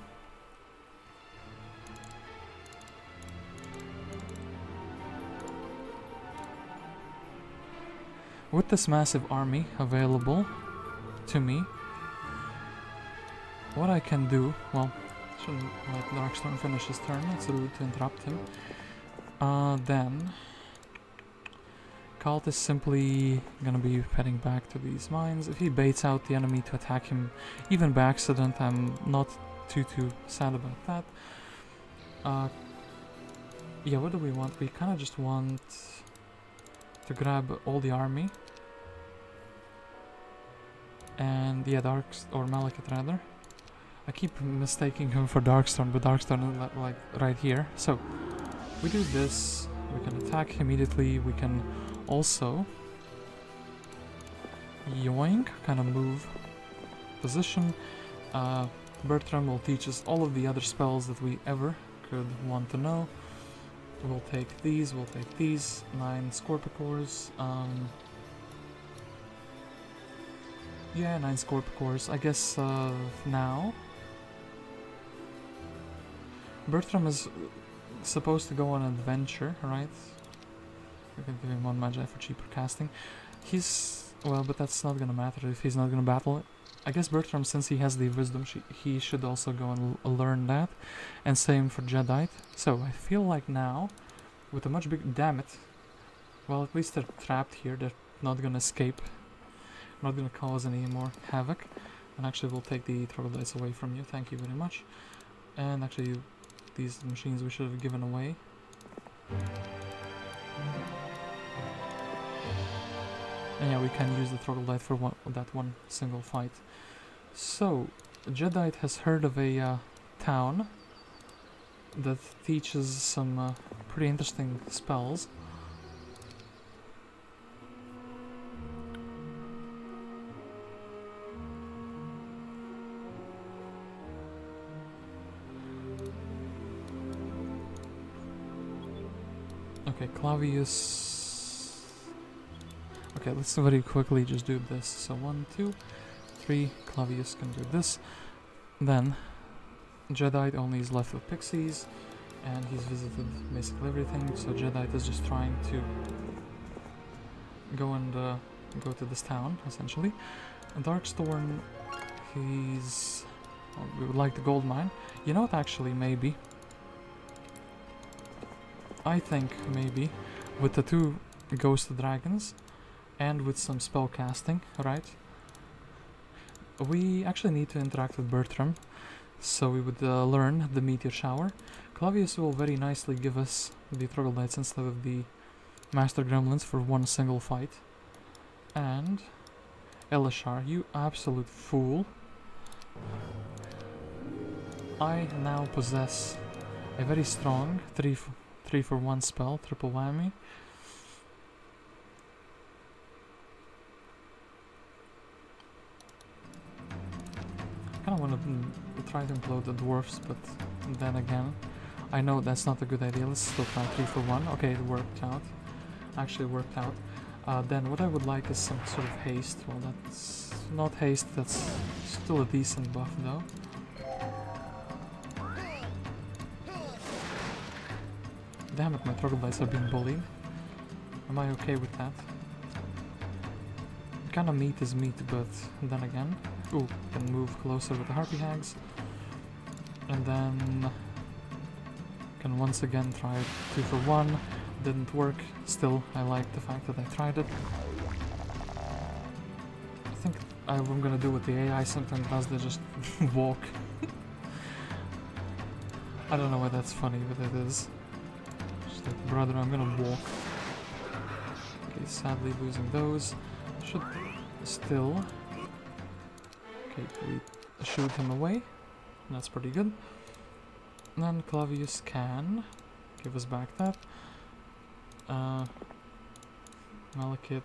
with this massive army available to me, what I can do, well, shouldn't let Darkstorn finish his turn, it's rude to interrupt him. Then Cult is simply gonna be heading back to these mines. If he baits out the enemy to attack him, even by accident, I'm not too sad about that. Yeah, what do we want? We kind of just want to grab all the army. And yeah, Malekith rather. I keep mistaking him for Darkstorn, but Darkstorn is like right here. So we do this, we can attack immediately, we can also yoink, kind of move position. Bertram will teach us all of the other spells that we ever could want to know. We'll take these, 9 Scorpicores. Yeah, 9 Scorpicores. I guess now Bertram is supposed to go on an adventure, right? We can give him 1 Magi for cheaper casting. Well, but that's not gonna matter if he's not gonna battle it. I guess Bertram, since he has the wisdom, he should also go and learn that. And same for Jedi. So I feel like now, with a much bigger... Damn it. Well, at least they're trapped here. They're not gonna escape. Not gonna cause any more havoc. And actually we'll take the troglodytes away from you. Thank you very much. And actually, these machines we should have given away. And yeah, we can use the troglodyte for that one single fight. So, Jedi has heard of a town that teaches some pretty interesting spells. Okay, Clavius. Okay, let's very quickly just do this. So 1, 2, 3. Clavius can do this. Then Jedi only is left with pixies, and he's visited basically everything. So Jedi is just trying to go to this town essentially. And Darkstorn, we would like the gold mine. You know what? Actually, maybe. I think maybe with the 2 ghost dragons and with some spell casting, right? We actually need to interact with Bertram, so we would learn the meteor shower. Clavius will very nicely give us the troglodytes instead of the master gremlins for 1 single fight. And Elleshar, you absolute fool. I now possess a very strong 3 for 1 spell, triple whammy. I kinda wanna try to implode the dwarfs, but then again, I know that's not a good idea. Let's still try 3 for 1. Okay, it worked out. Actually worked out. Then what I would like is some sort of haste. Well, that's not haste, that's still a decent buff though. Damn it, my troglodytes are being bullied. Am I okay with that? Kinda meat is meat, but then again... Ooh, can move closer with the harpy hags. And then... can once again try 2 for 1. Didn't work. Still, I like the fact that I tried it. I think I'm gonna do what the AI sometimes does, they just walk. I don't know why that's funny, but it is. Brother, I'm gonna walk. Okay, sadly losing those. Should still... Okay, we shoot him away. That's pretty good. And then Clavius can give us back that. Malekith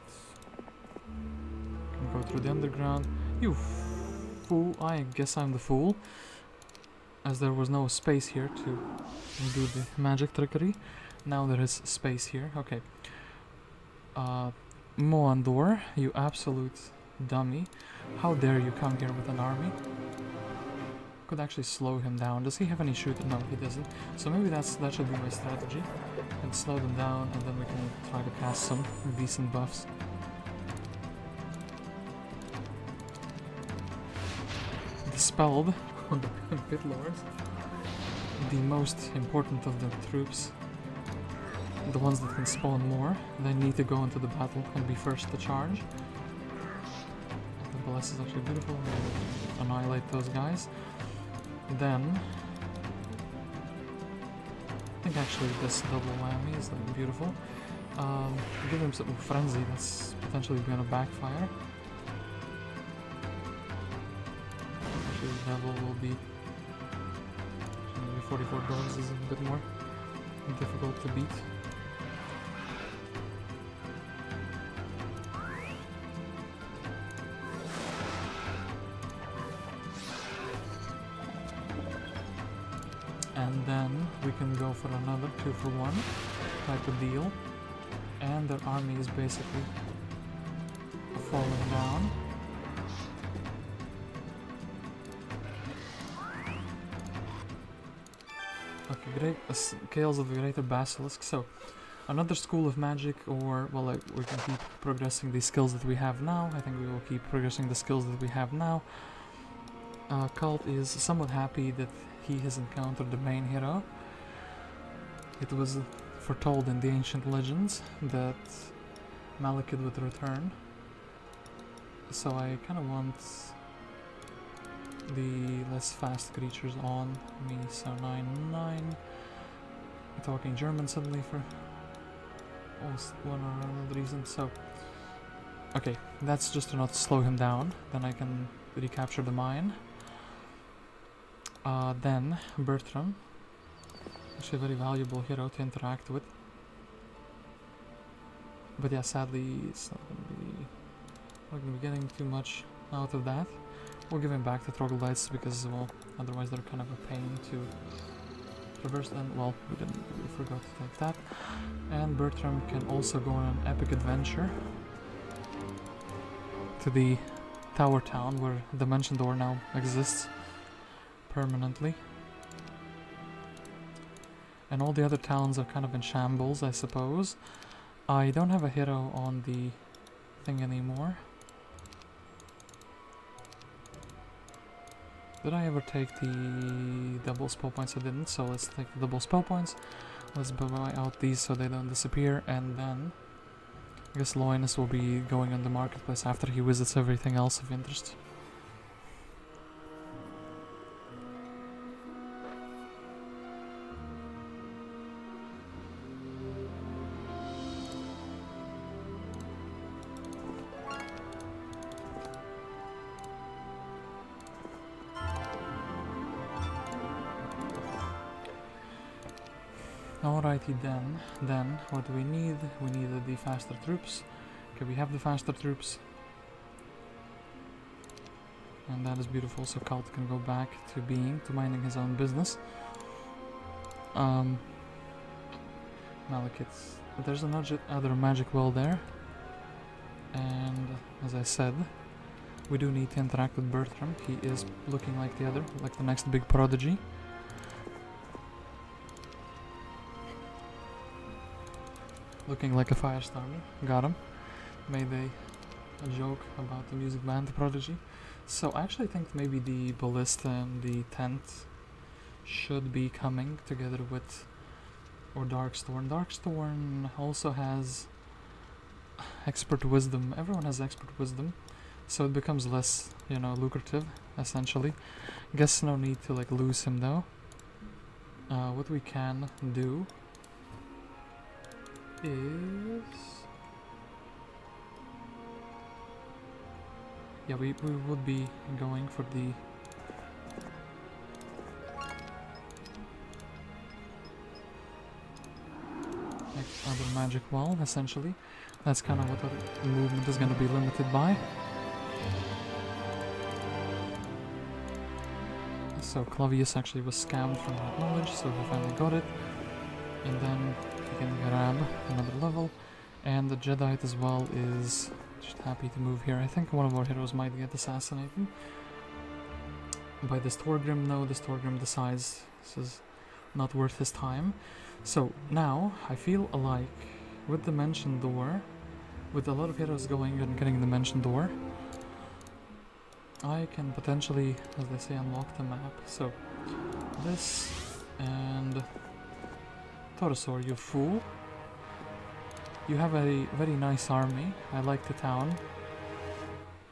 can go through the underground. You fool! I guess I'm the fool, as there was no space here to do the magic trickery. Now there is space here. Okay. Moandor, you absolute dummy. How dare you come here with an army? Could actually slow him down. Does he have any shooter? No, he doesn't. So maybe that should be my strategy. And slow them down, and then we can try to cast some decent buffs. Dispelled on the pit lords. The most important of the troops. the ones that can spawn more, they need to go into the battle and be first to charge. The Bless is actually beautiful. Annihilate those guys. Then, I think actually this double whammy is like beautiful. Give him some frenzy that's potentially gonna backfire. Actually, the devil will be. Maybe 44 dogs is a bit more difficult to beat. And then we can go for another 2-for-1 type of deal. And their army is basically falling down. Okay, great. Scales of the Greater Basilisk. So, another school of magic, or, well, we can keep progressing the skills that we have now. I think we will keep progressing the skills that we have now. Cult is somewhat happy that he has encountered the main hero. It was foretold in the ancient legends that Malekith would return. So I kind of want the less fast creatures on me. So 9-9. Talking German suddenly for almost one or another reason. So okay, that's just to not slow him down. Then I can recapture the mine. Then Bertram. Actually a very valuable hero to interact with. But yeah, sadly it's not gonna be getting too much out of that. We'll give him back the troglodytes because, well, otherwise they're kind of a pain to traverse, and, well, we forgot to take that. And Bertram can also go on an epic adventure to the Tower Town where the Dimension Door now exists permanently. And all the other towns are kind of in shambles, I suppose. I don't have a hero on the thing anymore. Did I ever take the double spell points? I didn't, so let's take the double spell points. Let's buy out these so they don't disappear, and then I guess Loynis will be going on the marketplace after he visits everything else of interest. Alrighty then what do we need? We needed the faster troops. Okay, we have the faster troops. And that is beautiful, so Cult can go back to minding his own business. Malekith. There's another magic well there. And as I said, we do need to interact with Bertram. He is looking like the next big prodigy. Looking like a firestarter. Got him. Made a joke about the music band Prodigy. So I actually think maybe the Ballista and the Tent should be coming together with, or Darkstorn. Darkstorn also has expert wisdom. Everyone has expert wisdom, so it becomes less, lucrative, essentially. Guess no need to lose him though. What we can do is, yeah, we would be going for the other magic wall, essentially. That's kind of what our movement is going to be limited by. So Clavius actually was scammed from that knowledge, so he finally got it. And then he can grab another level. And the Jedi as well is just happy to move here. I think one of our heroes might get assassinated by this Thorgrim. No, this Thorgrim decides this is not worth his time. So now I feel like with the Dimension Door, with a lot of heroes going and getting the Dimension Door, I can potentially, as they say, unlock the map. So this and Torosar, you fool. You have a very nice army. I like the town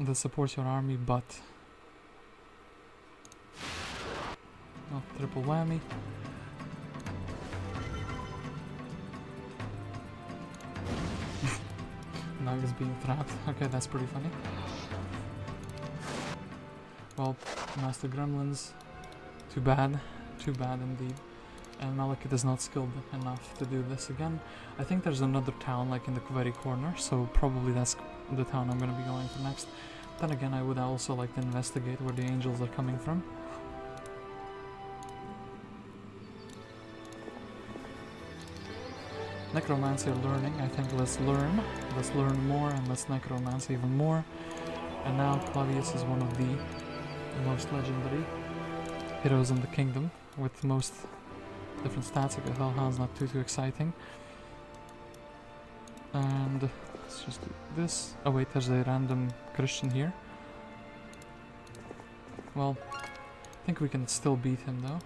that supports your army, but... Oh, triple whammy. Nagash being trapped. Okay, that's pretty funny. Well, Master Gremlins. Too bad. Too bad indeed. And Malekith is not skilled enough to do this again. I think there's another town like in the very corner, so probably that's the town I'm gonna be going to next. Then again, I would also like to investigate where the angels are coming from. Necromancy learning, I think let's learn more and let's necromancy even more. And now Clavius is one of the most legendary heroes in the kingdom, with most different stats. Okay, Hellhound's not too exciting. And let's just do this. Oh wait, there's a random Christian here. Well, I think we can still beat him though.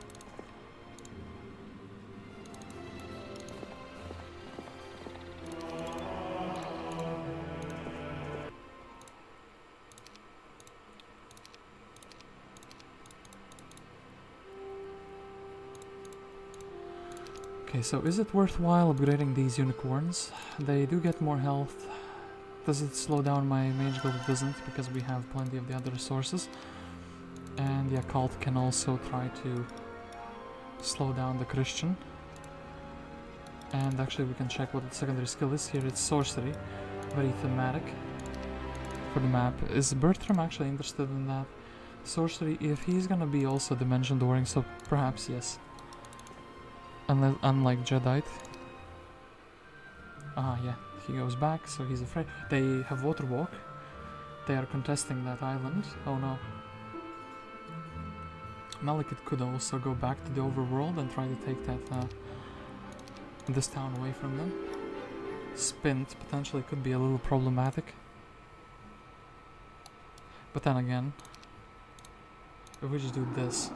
Okay, so is it worthwhile upgrading these unicorns? They do get more health. Does it slow down my mage build? It doesn't, because we have plenty of the other resources. And the occult can also try to slow down the Christian. And actually we can check what the secondary skill is here. It's sorcery, very thematic for the map. Is Bertram actually interested in that? Sorcery, if he's gonna be also dimension dooring, so perhaps yes. Unlike Jedi. Yeah, he goes back, so he's afraid. They have water walk. They are contesting that island. Oh no. Malekith could also go back to the overworld and try to take that this town away from them. Spint potentially could be a little problematic. But then again, if we just do this,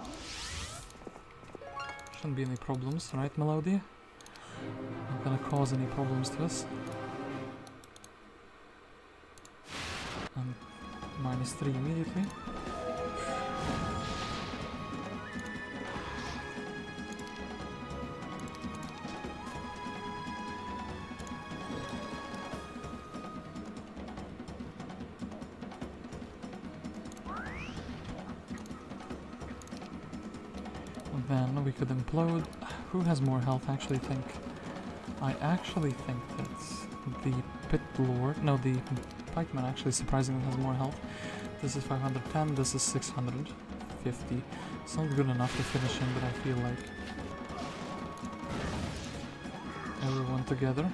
shouldn't be any problems, right, Melodia? Not gonna cause any problems to us. And -3 immediately. Then we could implode. Who has more health? I actually think that's the Pit Lord. No, the Pikeman actually surprisingly has more health. This is 510, this is 650. It's not good enough to finish him, but I feel like everyone together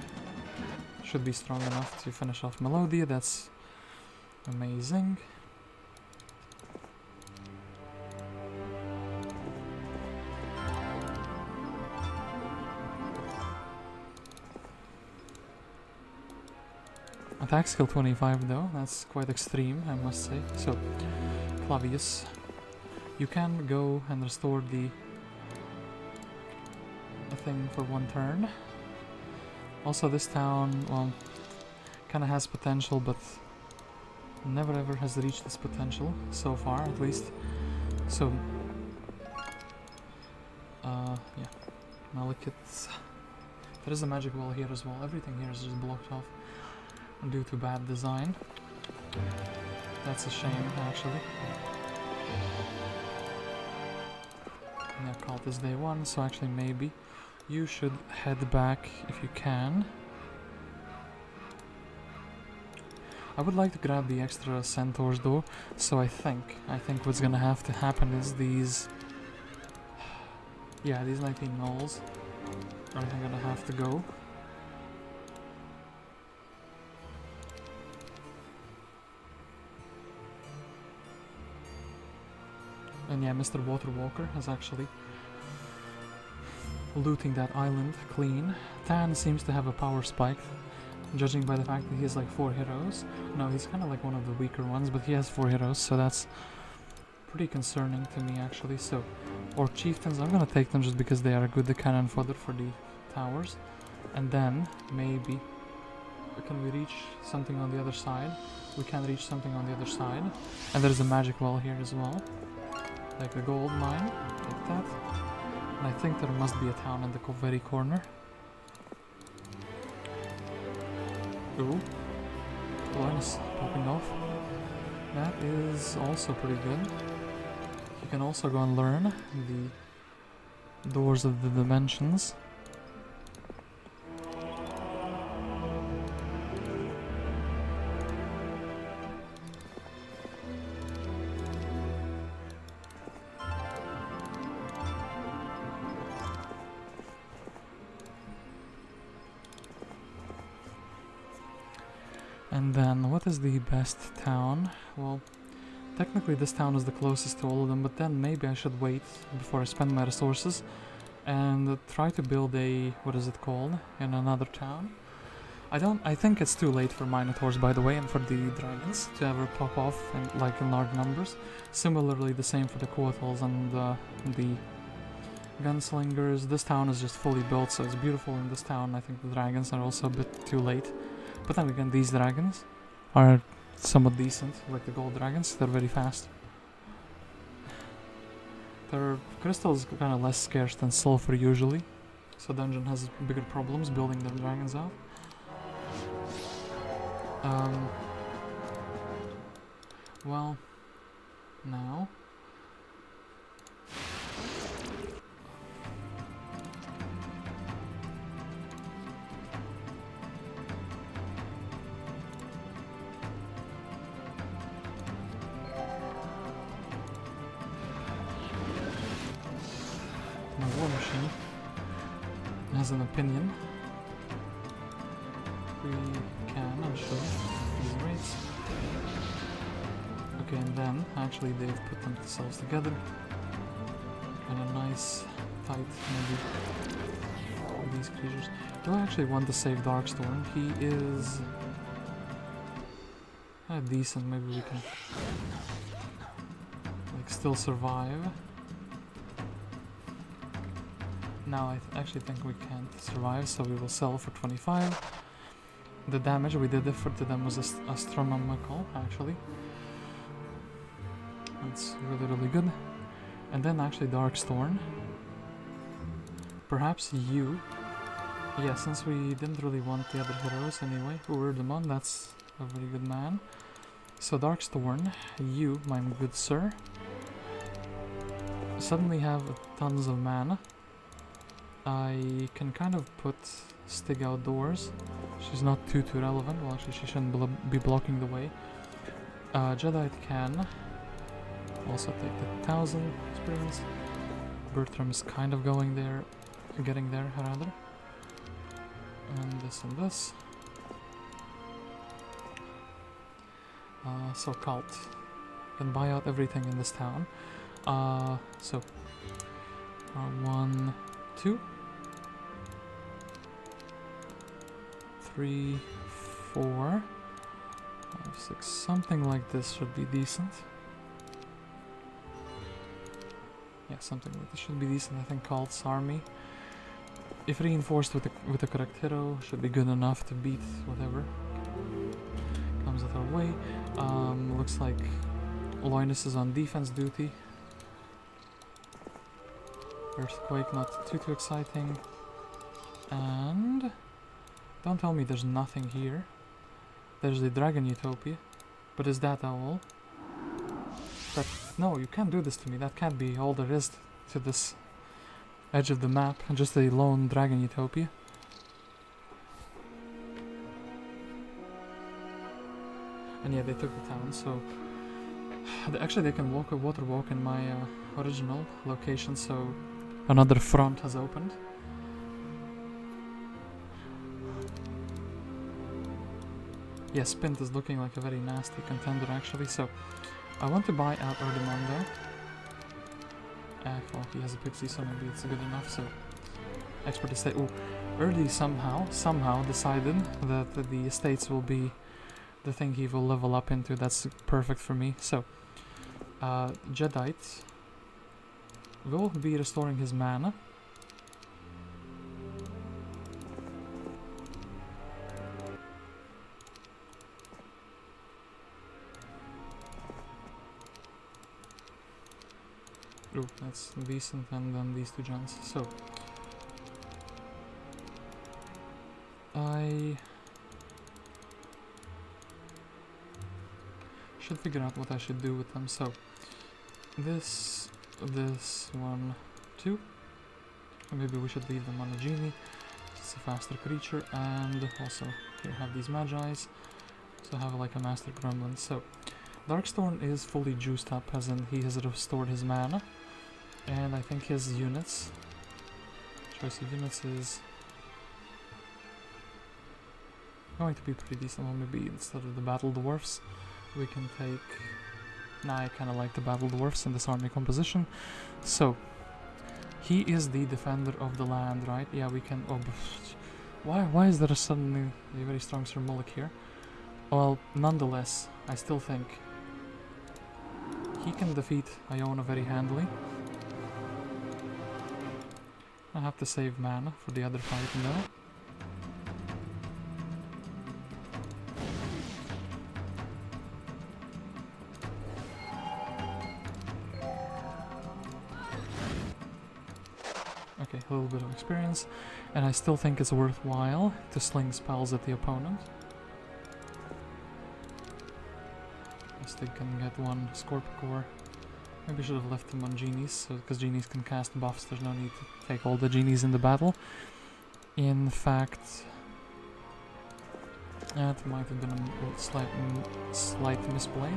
should be strong enough to finish off Melodia. That's amazing. Attack skill 25 though, that's quite extreme, I must say. So, Clavius, you can go and restore the thing for 1 turn. Also this town, well, kinda has potential, but never ever has reached its potential, so far at least. So, yeah, Malekith. There is a magic wall here as well, everything here is just blocked off due to bad design. That's a shame, actually. And the occult is day 1, so actually maybe you should head back if you can. I would like to grab the extra centaurs though, so I think what's gonna have to happen is these... yeah, these 19 gnolls are gonna have to go. And yeah, Mr. Waterwalker is actually looting that island clean. Tan seems to have a power spike, judging by the fact that he has like 4 heroes. No, he's kind of like one of the weaker ones, but he has 4 heroes, so that's pretty concerning to me actually. So, or chieftains, I'm gonna take them just because they are good cannon fodder for the towers. And then, maybe, can we reach something on the other side? We can reach something on the other side. And there's a magic well here as well. Like the gold mine, like that. And I think there must be a town in the very corner. Ooh. Loynis popping off. That is also pretty good. You can also go and learn the doors of the dimensions. And then, what is the best town? Well, technically this town is the closest to all of them, but then maybe I should wait before I spend my resources and try to build a, what is it called, in another town. I think it's too late for Minotaurs, by the way, and for the dragons to ever pop off in, like in large numbers. Similarly, the same for the Quotals and the Gunslingers. This town is just fully built, so it's beautiful in this town. I think the dragons are also a bit too late. But then again, these dragons are somewhat decent, like the gold dragons. They're very fast. Their crystals kind of less scarce than sulfur usually, so dungeon has bigger problems building their dragons out. Well, now has an opinion. We can, I'm sure, these rates. Okay, and then actually they've put themselves together in a nice, tight, maybe these creatures. Do I actually want to save Darkstorn? He is decent. Maybe we can like still survive. Now I actually think we can't survive, so we will sell for 25. The damage we did to them was astronomical, actually. That's really, really good. And then actually Darkstorn. Perhaps you. Yeah, since we didn't really want the other heroes anyway, who were them on, that's a very good man. So Darkstorn, you, my good sir, suddenly have tons of mana. I can kind of put Stig outdoors. She's not too relevant. Well, actually, she shouldn't be blocking the way. Jedi can also take the 1000 experience. Bertram is kind of going there, getting there rather. And this. So cult can buy out everything in this town. So 1, 2. 3, 4, 5, 6, something like this should be decent. Yeah, something like this should be decent. I think Cult's army, if reinforced with the correct hero, should be good enough to beat whatever comes at our way. Looks like Loynis is on defense duty. Earthquake, not too exciting. And don't tell me there's nothing here. There's the Dragon Utopia. But is that all? No, you can't do this to me. That can't be all there is to this edge of the map. Just a lone Dragon Utopia. And yeah, they took the town, so... Actually, they can water walk in my original location, so another front has opened. Yeah, Spint is looking like a very nasty contender actually, so I want to buy out Erdemando. Well, he has a pixie, so maybe it's good enough, so... Expert estate... Ooh, Erdi somehow decided that the estates will be the thing he will level up into. That's perfect for me, so... Jedite will be restoring his mana. Ooh, that's decent, and then these two gens. So I should figure out what I should do with them. So this 1, 2. Maybe we should leave them on a genie. It's a faster creature, and also here have these Magi's. So have like a master gremlin. So Darkstorn is fully juiced up, as in he has restored his mana, and I think his units, choice of units is going to be pretty decent. Well, maybe instead of the Battle Dwarfs, we can take... Nah, I kind of like the Battle Dwarfs in this army composition. So he is the defender of the land, right? Yeah, we can... Oh, why is there suddenly a very strong Sir Mullich here? Well, nonetheless, I still think he can defeat Iona very handily. I have to save mana for the other fight though. Okay, a little bit of experience, and I still think it's worthwhile to sling spells at the opponent. They can get one Scorpicore. Maybe I should have left them on genies, because genies can cast buffs. There's no need to take all the genies in the battle. In fact, that might have been a slight misplay.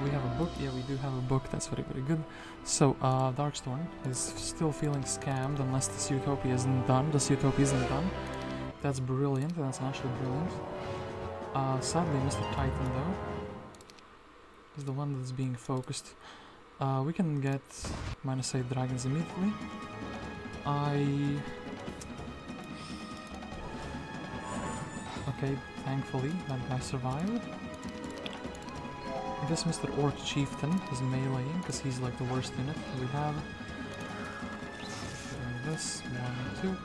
We have a book. Yeah, we do have a book. That's very, very good. So, Darkstorn is still feeling scammed unless this Utopia isn't done. This Utopia isn't done. That's brilliant. That's actually brilliant. Sadly, Mr. Titan, though, is the one that's being focused. We can get -8 dragons immediately. Okay, thankfully that guy survived. I guess Mr. Orc Chieftain is meleeing because he's like the worst unit we have. Doing this, 1, 2.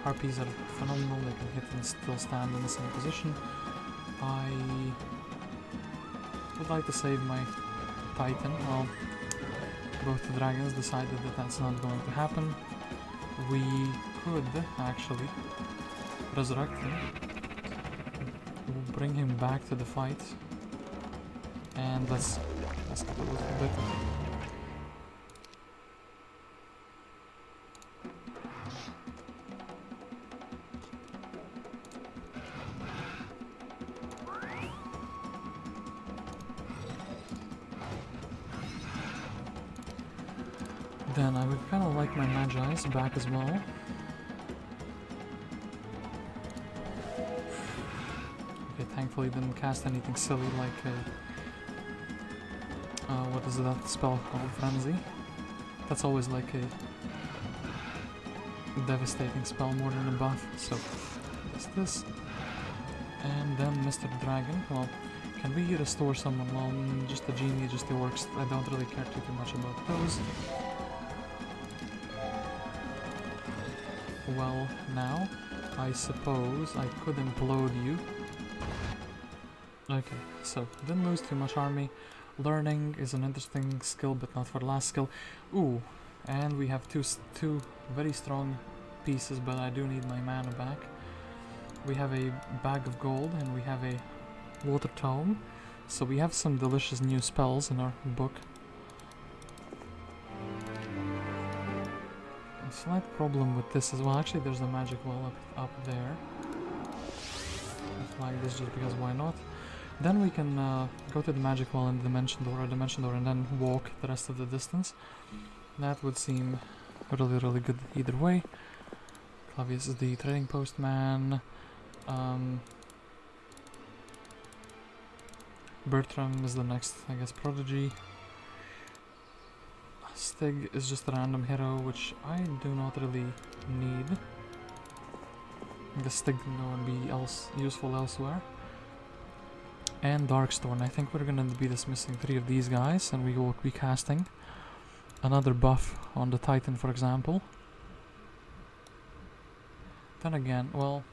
Harpies are phenomenal, they can hit and still stand in the same position. I would like to save my Titan. Well, both the dragons decided that that's not going to happen. We could actually resurrect him, bring him back to the fight, and let's get a little bit. Then I would kind of like my Magi's back as well. Okay, thankfully didn't cast anything silly like what is that spell called? Frenzy. That's always like a devastating spell more than a buff. So that's this. And then Mr. Dragon. Well, can we restore someone? Well, just the genie, just the orcs. I don't really care too much about those. Well, now, I suppose I could implode you. Okay, so, didn't lose too much army. Learning is an interesting skill, but not for the last skill. Ooh, and we have two very strong pieces, but I do need my mana back. We have a bag of gold, and we have a water tome. So we have some delicious new spells in our book. Slight problem with this as well. Actually, there's a magic wall up there. I flag this just because why not? Then we can go to the magic wall in the dimension door, and then walk the rest of the distance. That would seem really, really good either way. Clavius is the trading post man. Bertram is the next, I guess, prodigy. Stig is just a random hero, which I do not really need. I guess Stig would be useful elsewhere. And Darkstorn. I think we're gonna be dismissing 3 of these guys, and we will be casting another buff on the Titan, for example. Then again, well,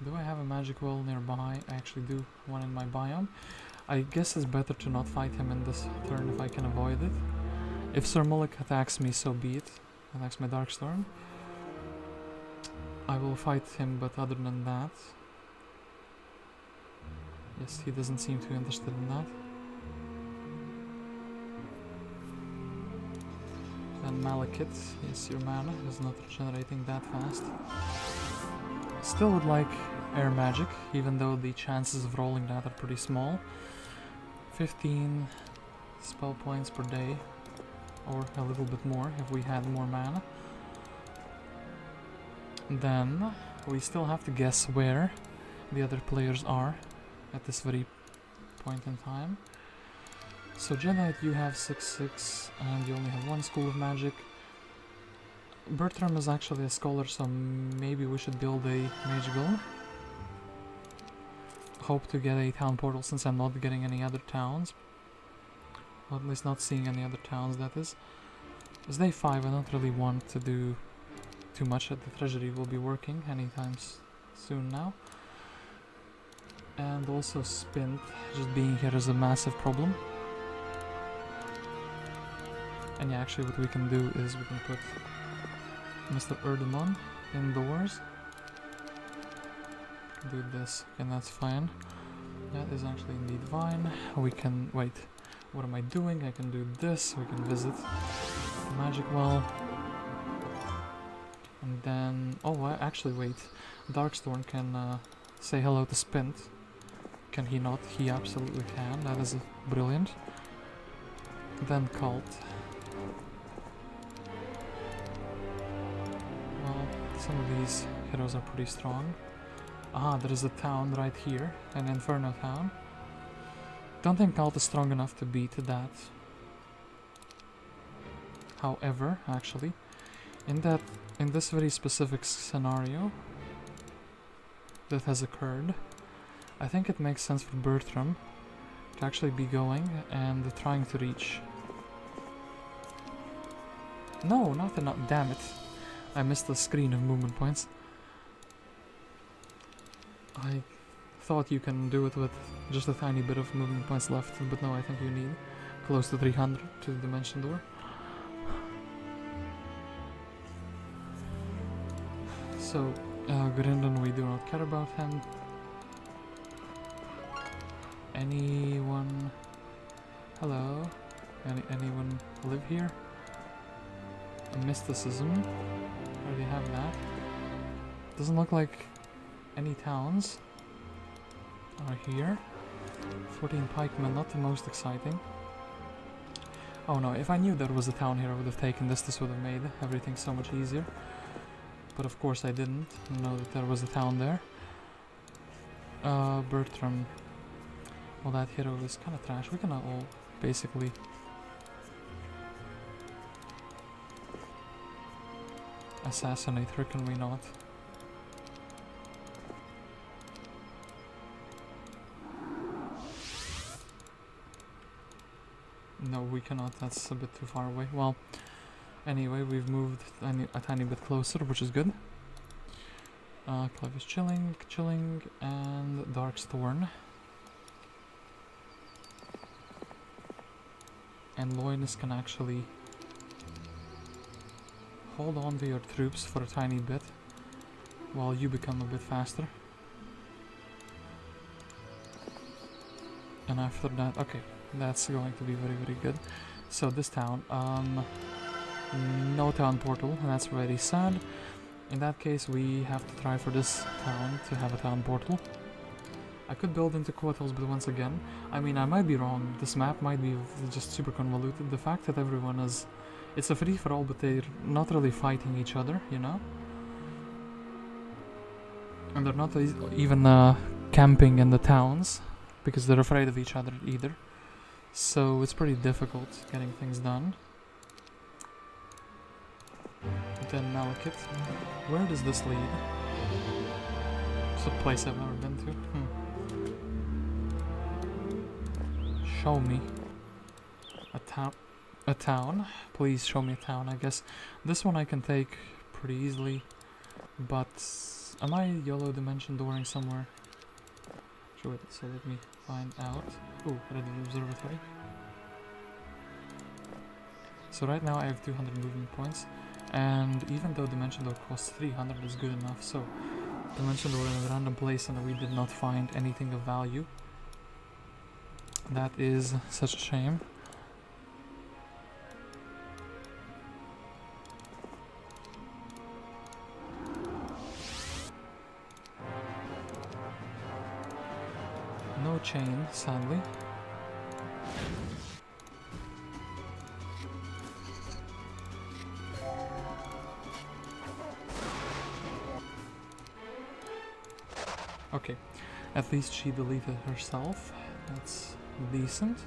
do I have a magic well nearby? I actually do, one in my biome. I guess it's better to not fight him in this turn if I can avoid it. If Sir Mullich attacks me, so be it. Attacks my Darkstorn. I will fight him, but other than that... Yes, he doesn't seem too interested in that. Then Malekith, yes, your mana is not regenerating that fast. Still would like air magic, even though the chances of rolling that are pretty small. 15 spell points per day, or a little bit more if we had more mana. Then we still have to guess where the other players are at this very point in time. So Jedi, you have 6/6 and you only have one school of magic. Bertram is actually a scholar, so maybe we should build a mage guild. Hope to get a town portal since I'm not getting any other towns. Or at least not seeing any other towns, that is. It's day 5, I don't really want to do too much at the treasury. Will be working anytime soon now. And also Spint, just being here is a massive problem. And yeah, actually what we can do is we can put Mr. Erdemon indoors. Do this, and that's fine. That is actually indeed fine. We can, wait, what am I doing? I can do this, we can visit the magic well. And then, oh, actually wait, Darkstorn can say hello to Spint. Can he not? He absolutely can, that is brilliant. Then Cult. Well, some of these heroes are pretty strong. Ah, there is a town right here, an Inferno town. Don't think Cult is strong enough to beat that. However, actually, in this very specific scenario that has occurred, I think it makes sense for Bertram to actually be going and trying to reach. No, not enough. Damn it! I missed the screen of movement points. I thought you can do it with just a tiny bit of movement points left, but no, I think you need close to 300 to the dimension door. So, Grindan, we do not care about him. Anyone? Hello? Anyone live here? A mysticism? Already have that. Doesn't look like any towns are here. 14 pikemen, not the most exciting. Oh no, if I knew there was a town here I would have taken this. This would have made everything so much easier. But of course I didn't know that there was a town there. Bertram. Well, that hero is kind of trash. We can all basically assassinate her, can we not? No, we cannot. That's a bit too far away. Well, anyway, we've moved a tiny bit closer, which is good. Clive is chilling, and Darkstorn. And Loynis can actually hold on to your troops for a tiny bit while you become a bit faster. And after that, okay, that's going to be very, very good. So this town, no town portal, and that's very sad. In that case, we have to try for this town to have a town portal. I could build into quarters, but once again, I mean, I might be wrong. This map might be just super convoluted. The fact that everyone is... It's a free-for-all, but they're not really fighting each other, you know? And they're not even camping in the towns, because they're afraid of each other either. So it's pretty difficult getting things done. Then Malekith. Where does this lead? It's a place I've never been to. Show me a town. Please show me a town. I guess this one I can take pretty easily. But am I YOLO dimension dooring somewhere? Should destroyed it, so let me find out. Oh, Red Observatory. So right now I have 200 movement points, and even though Dimension Door costs 300 is good enough, so Dimension Door in a random place and we did not find anything of value. That is such a shame. No chain, sadly. Okay, at least she deleted herself. That's decent.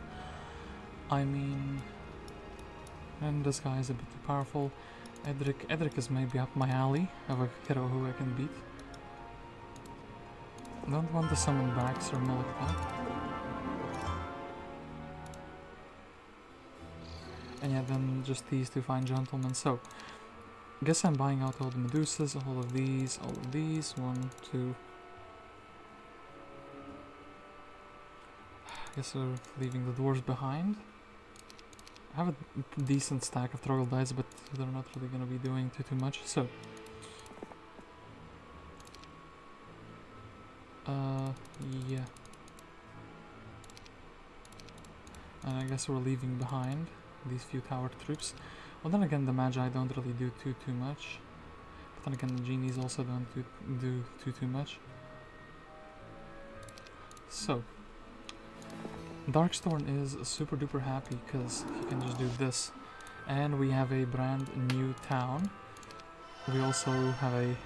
I mean, and this guy is a bit too powerful. Edric is maybe up my alley of a hero who I can beat. Don't want to summon back Sir Mullich though. And yeah, then just these two fine gentlemen. So, I guess I'm buying out all the Medusas, all of these, 1, 2. I guess we're leaving the doors behind. I have a decent stack of troglodytes, but they're not really gonna be doing too much, so... yeah. And I guess we're leaving behind these few tower troops. Well, then again, the Magi don't really do too much. But then again, the Genies also don't do too much. So, Darkstorn is super duper happy because he can just do this. And we have a brand new town. We also have a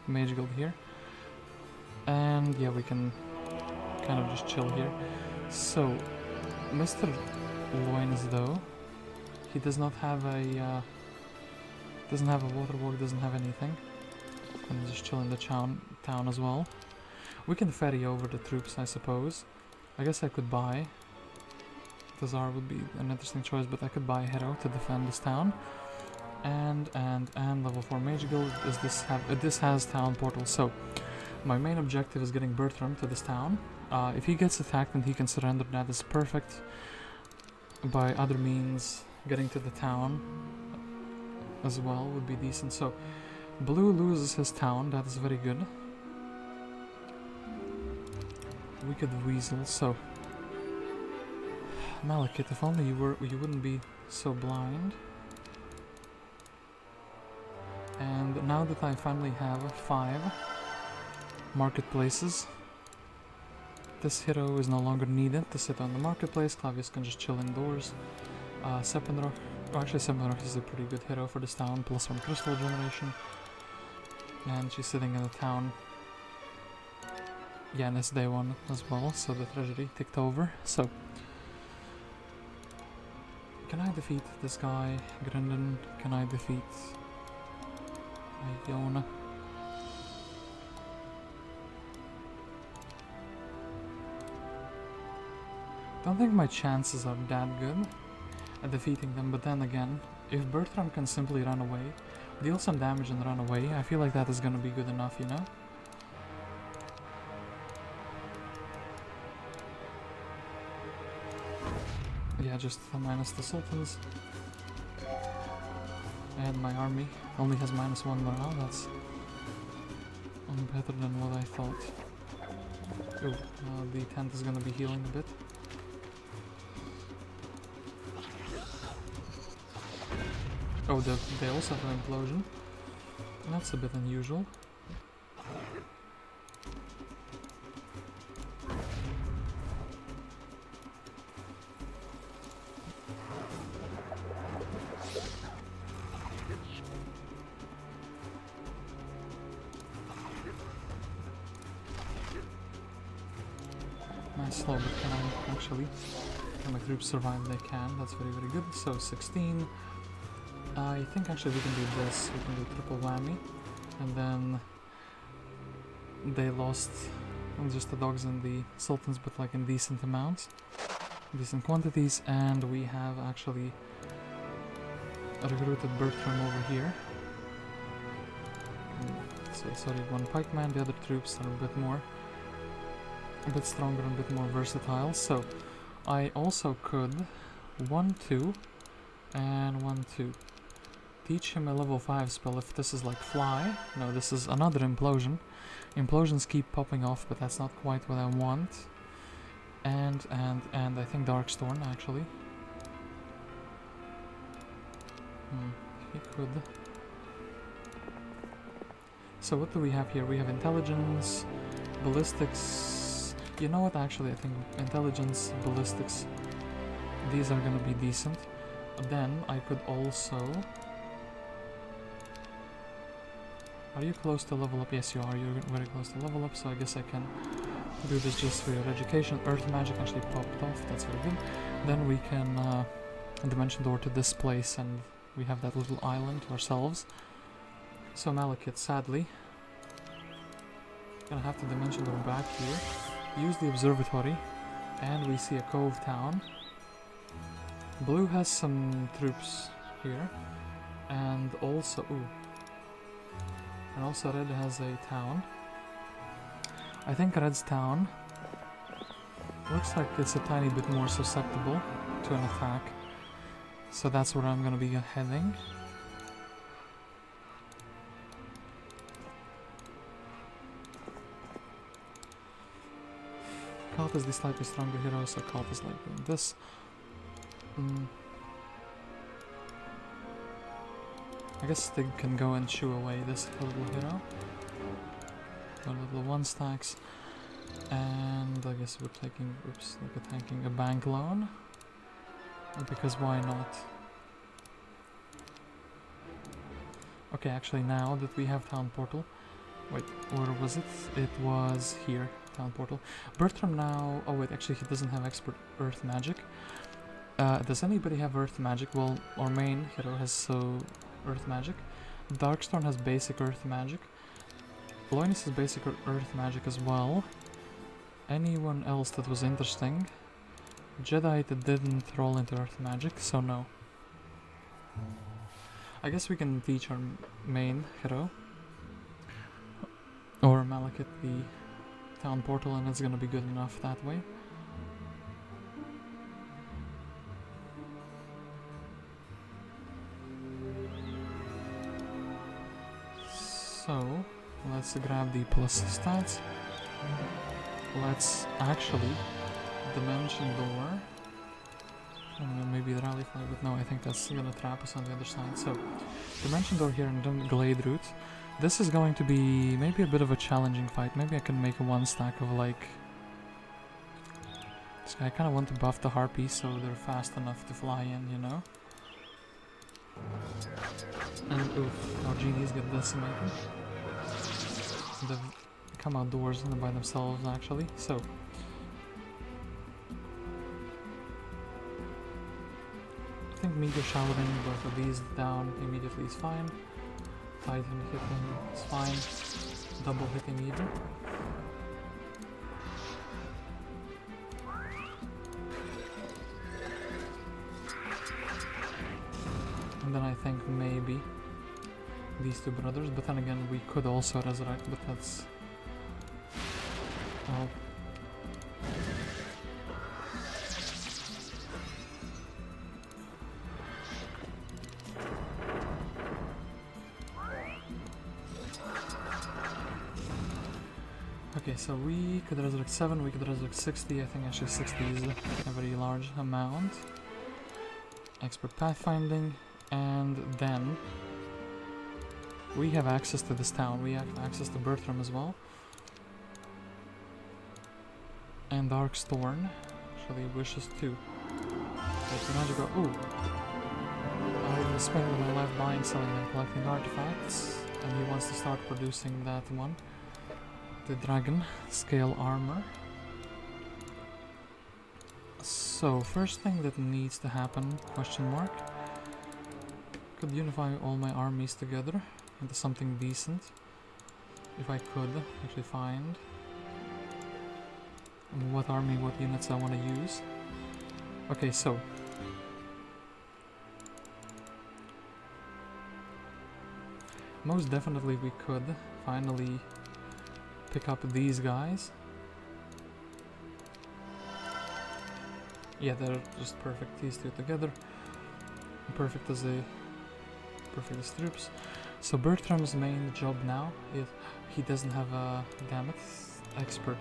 Mage Guild here. And yeah, we can kind of just chill here. So, Mr. Loynis though, he does not have a waterwalk, doesn't have anything. And just chill in the town as well. We can ferry over the troops, I suppose. I guess I could buy. Thazar would be an interesting choice, but I could buy a hero to defend this town. And level 4 Mage Guild. This has town portals, so my main objective is getting Bertram to this town. If he gets attacked and he can surrender, that is perfect. By other means, getting to the town as well would be decent. So, Blue loses his town, that is very good. We could weasel, so... Malekith, if only you wouldn't be so blind. And now that I finally have 5 marketplaces, this hero is no longer needed to sit on the marketplace. Clavius can just chill indoors. Septienna, actually Septienna is a pretty good hero for this town, +1 crystal generation. And she's sitting in the town. Yeah, and it's day 1 as well, so the treasury ticked over. So, can I defeat this guy, Grindan? Can I defeat Iona? Don't think my chances are that good at defeating them, but then again, if Bertram can simply run away, deal some damage and run away, I feel like that is gonna be good enough, you know? Yeah, just minus the Sultans. And my army only has -1 morale, that's better than what I thought. Oh, the tent is gonna be healing a bit. Oh, they also have an implosion. That's a bit unusual. Nice slow, but can I actually... Can my troops survive? They can, that's very good. So 16. I think actually we can do this, we can do triple whammy, and then they lost just the dogs and the sultans, but like in decent amounts, decent quantities, and we have actually recruited Bertram over here. So sorry, 1 pikeman, the other troops are a bit more a bit stronger and a bit more versatile. So I also could 1-2 and 1-2. Teach him a level 5 spell if this is like fly. No, this is another implosion. Implosions keep popping off, but that's not quite what I want. And I think Darkstorn actually. He could. So what do we have here? We have intelligence, ballistics. You know what? Actually, I think intelligence, ballistics. These are gonna be decent. Then I could also. Are you close to level up? Yes, you are. You're very close to level up. So I guess I can do this just for your education. Earth magic actually popped off. That's very good. Then we can dimension door to this place, and we have that little island to ourselves. So Malekith, sadly, gonna have to dimension door back here. Use the observatory, and we see a cove town. Blue has some troops here, and also Red has a town. I think Red's town looks like it's a tiny bit more susceptible to an attack, so that's where I'm gonna be heading. Cult is the slightly stronger hero, so Cult is like doing this. I guess they can go and shoo away this little hero. Got little 1 stacks. And I guess we're taking, tanking a bank loan. Because why not? Okay, actually now that we have town portal. Wait, where was it? It was here, town portal. Bertram now, oh wait, actually he doesn't have expert earth magic. Does anybody have earth magic? Well, our main hero has earth magic. Darkstorn has basic earth magic. Loynis has basic earth magic as well. Anyone else that was interesting? Jedi that didn't roll into earth magic, so no. I guess we can teach our main hero, or Malekith, the town portal, and it's gonna be good enough that way. So, let's grab the plus stats. Let's actually dimension door. Maybe the rally flag, but no, I think that's gonna trap us on the other side. So, dimension door here and then glade route. This is going to be maybe a bit of a challenging fight. Maybe I can make a 1 stack of like. I kind of want to buff the harpies so they're fast enough to fly in, you know. And oof, our GDs get decimated. They've come outdoors and by themselves actually, so. I think meteor showering both of these down immediately is fine. Titan hitting is fine. Double hitting even. And then I think maybe these 2 brothers, but then again we could also resurrect, but that's... well... Okay, so we could resurrect 7, we could resurrect 60, I think actually 60 is a very large amount. Expert pathfinding. And then we have access to this town. We have access to Bertram as well. And Darkstorn actually wishes to. Ooh. I'm spending my life buying, selling, and collecting artifacts. And he wants to start producing that one. The dragon scale armor. So first thing that needs to happen, question mark. Could unify all my armies together into something decent. If I could actually find what army, what units I want to use. Okay, so most definitely we could finally pick up these guys. Yeah, they're just perfect, these two together. Perfect as troops. So Bertram's main job now is he doesn't have a expert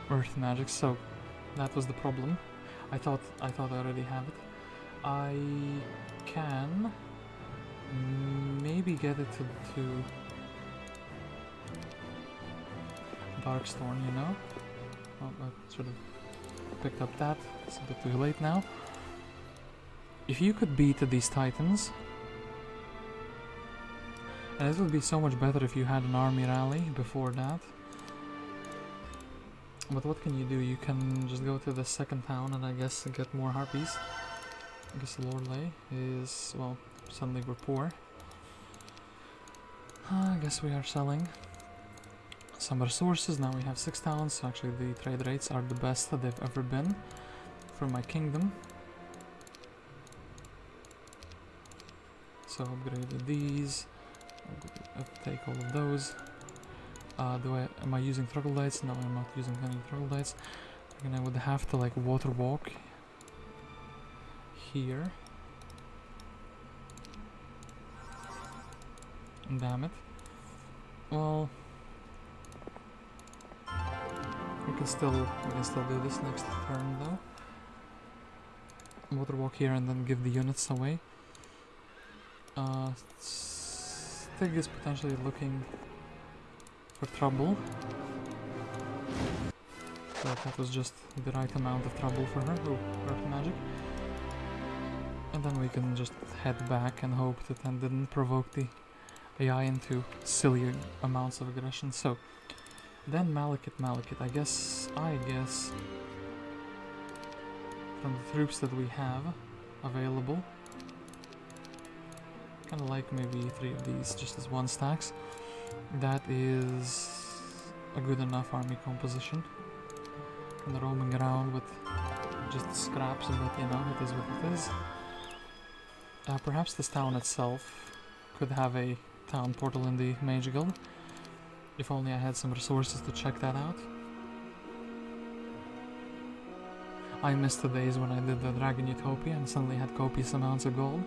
earth magic, so that was the problem. I thought I already have it. I can maybe get it to Darkstorn, you know? Oh, I should have picked up that. It's a bit too late now. If you could beat these titans, and it would be so much better if you had an army rally before that. But what can you do? You can just go to the second town and I guess get more harpies. I guess Lorelei is, well, suddenly we're poor. I guess we are selling some resources. Now we have 6 towns, so actually the trade rates are the best that they've ever been for my kingdom. So upgraded these. I'll take all of those. Am I using troglodytes? No, I'm not using any troglodytes. And I would have to like water walk here. Damn it. Well, we can still do this next turn though. Water walk here and then give the units away. Stig is potentially looking for trouble. But that was just the right amount of trouble for her. Oh, earth magic. And then we can just head back and hope that that didn't provoke the AI into silly amounts of aggression. So then Malekith. I guess from the troops that we have available, kind of like maybe 3 of these just as 1 stacks. That is a good enough army composition. And roaming around with just scraps, but you know, it is what it is. Perhaps this town itself could have a town portal in the Mage Guild. If only I had some resources to check that out. I missed the days when I did the Dragon Utopia and suddenly had copious amounts of gold.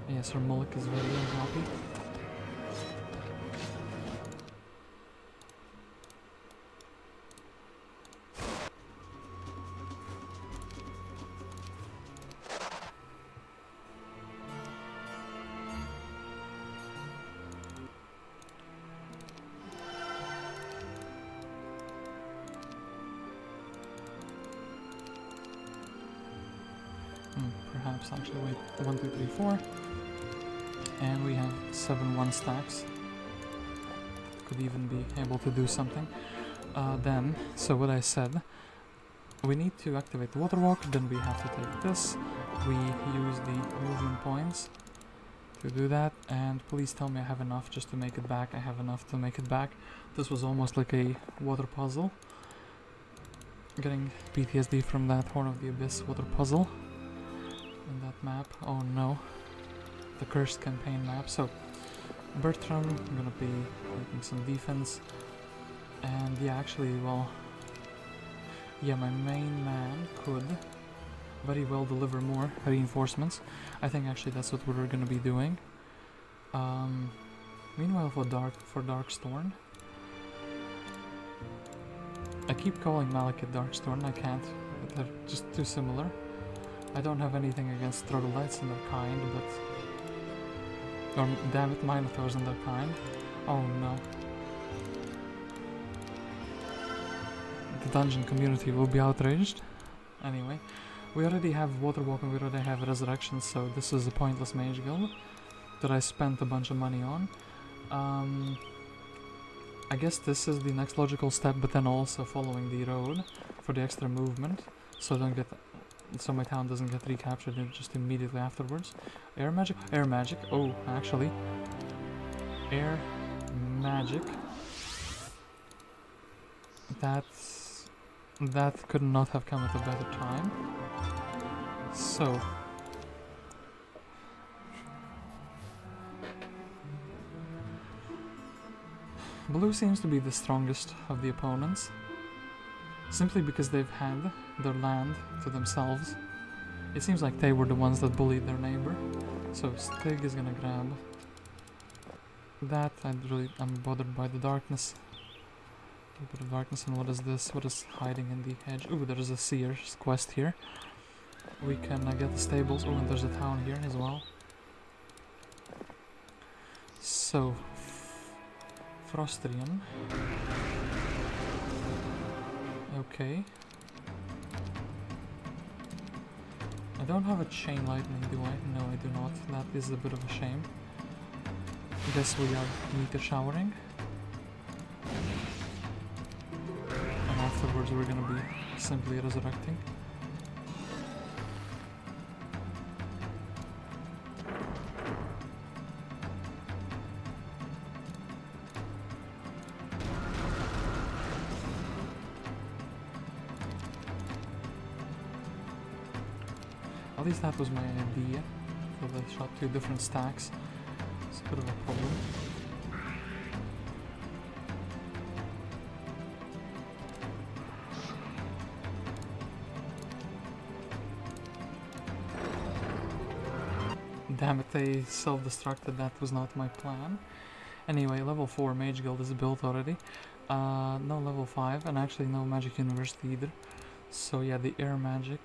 Yeah, Sir Mullich is very unhappy. Perhaps actually wait, 1, 2, 3, 4. And we have 7 1 stacks. Could even be able to do something. Then, so what I said, we need to activate the water walk, then we have to take this. We use the movement points to do that, and please tell me I have enough just to make it back. I have enough to make it back. This was almost like a water puzzle. Getting PTSD from that Horn of the Abyss water puzzle. In that map. Oh no. The cursed campaign map. So Bertram, I'm gonna be taking some defense, and yeah, actually, well, yeah, my main man could very well deliver more reinforcements. I think actually that's what we're gonna be doing. Meanwhile, for Darkstorn, I keep calling Malekith Darkstorn. I can't. They're just too similar. I don't have anything against troglodytes and their kind, but... Or, damn it, Minotaurs and their kind. Oh no. The dungeon community will be outraged. Anyway, we already have Water Walk and we already have Resurrection, so this is a pointless mage guild that I spent a bunch of money on. I guess this is the next logical step, but then also following the road for the extra movement, so so my town doesn't get recaptured just immediately afterwards. Air magic? Air magic. Oh, actually. Air magic. That could not have come at a better time. So. Blue seems to be the strongest of the opponents, simply because they've had their land to themselves. It seems like they were the ones that bullied their neighbor. So Stig is gonna grab that. I'm bothered by the darkness. A little bit of darkness, and what is this? What is hiding in the hedge? Ooh, there's a seer's quest here. We can get the stables. Oh, and there's a town here as well. So, Frostrian. Okay. I don't have a chain lightning, do I? No, I do not. That is a bit of a shame. I guess we are meteor showering. And afterwards we're gonna be simply resurrecting. At least that was my idea. So they shot 2 different stacks. It's a bit of a problem. Damn it, they self-destructed. That was not my plan. Anyway, level 4 Mage Guild is built already. No level 5, and actually no Magic University either. So yeah, the air magic.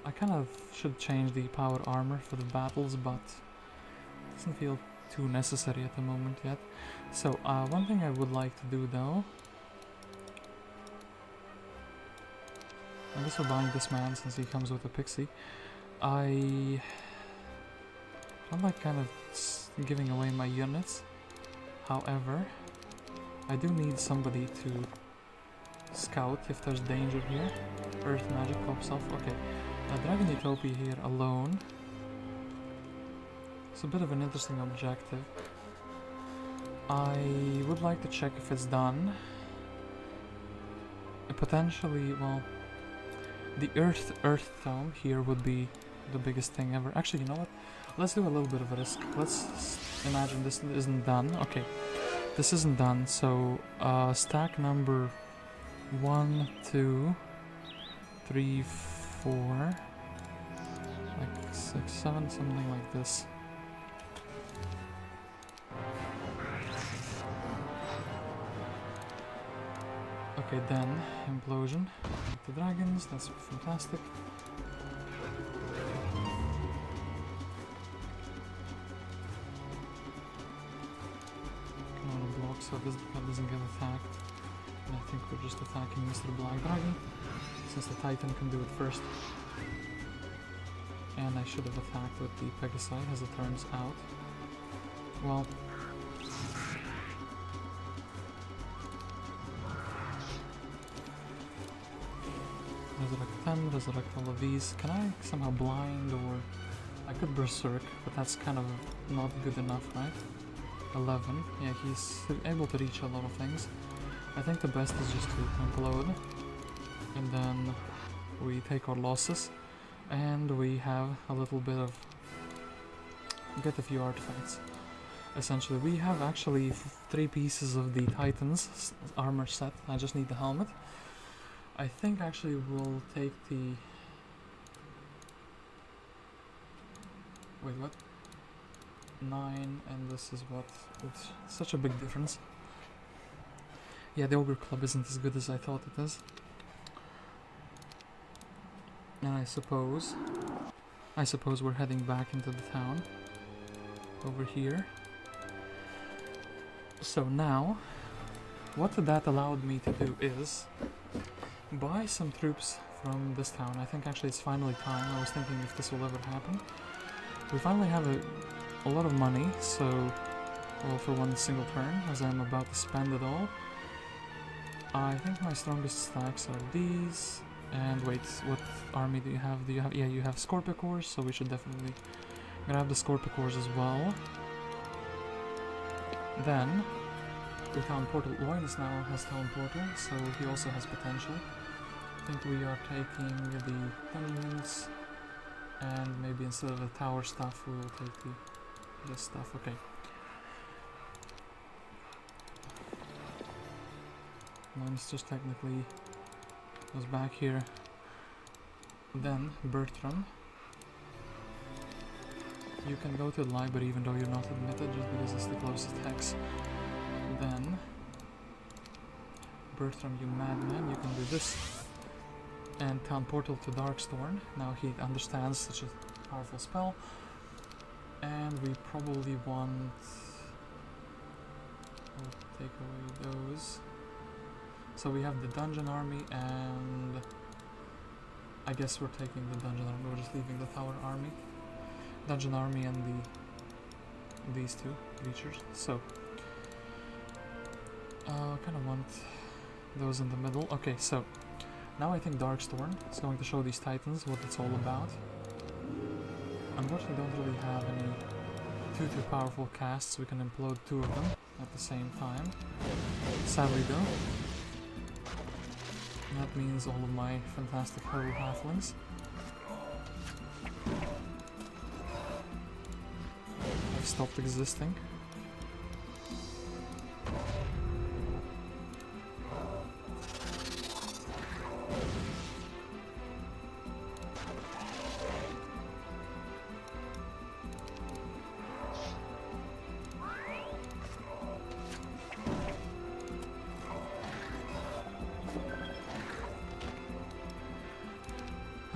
I kind of should change the power armor for the battles, but it doesn't feel too necessary at the moment yet. So one thing I would like to do though, I guess we're buying this man since he comes with a pixie. I don't like kind of giving away my units. However, I do need somebody to scout if there's danger here. Earth magic pops off. Okay. Dragon Utopia here alone. It's a bit of an interesting objective. I would like to check if it's done. Potentially, well, the Earth Tome here would be the biggest thing ever. Actually, you know what? Let's do a little bit of a risk. Let's imagine this isn't done. Okay, this isn't done. So stack number 1, 2, 3, 4, like 6, 7, something like this. Okay, then implosion. The dragons, that's fantastic. Come on, block so this doesn't get attacked. And I think we're just attacking Mr. Black Dragon, since the Titan can do it first. And I should have attacked with the Pegasi, as it turns out. Well, resurrect 10, resurrect all of these. Can I somehow blind, or I could berserk, but that's kind of not good enough, right? 11, yeah, he's able to reach a lot of things. I think the best is just to implode, and then we take our losses, and we have a little bit of, get a few artifacts. Essentially, we have actually 3 pieces of the Titan's armor set. I just need the helmet. I think actually we'll take the, wait, what? 9, and this is what? It's such a big difference. Yeah, the Ogre Club isn't as good as I thought it is. And I suppose we're heading back into the town. Over here. So now, what that allowed me to do is buy some troops from this town. I think actually it's finally time. I was thinking if this will ever happen. We finally have a lot of money, so, well, for one single turn, as I'm about to spend it all. I think my strongest stacks are these. And wait, what army do you have? Yeah, you have Scorpicors, so we should definitely grab the Scorpicors as well. Then, with Town Portal, Loynis now has Town Portal, so he also has potential. I think we are taking the Tenements, and maybe instead of the tower stuff, we will take this stuff. Okay. Loynis just technically goes back here. Then Bertram. You can go to the library even though you're not admitted, just because it's the closest hex. Then Bertram, you madman, you can do this. And town portal to Darkstorn. Now he understands such a powerful spell. And we probably want... we'll take away those. So we have the dungeon army, and I guess we're taking the dungeon army, we're just leaving the tower army. Dungeon army and these two creatures. So kind of want those in the middle. Okay, so now I think Darkstorn is going to show these titans what it's all about. Unfortunately, don't really have any too powerful casts. We can implode two of them at the same time. Sadly though, that means all of my fantastic hero halflings have stopped existing.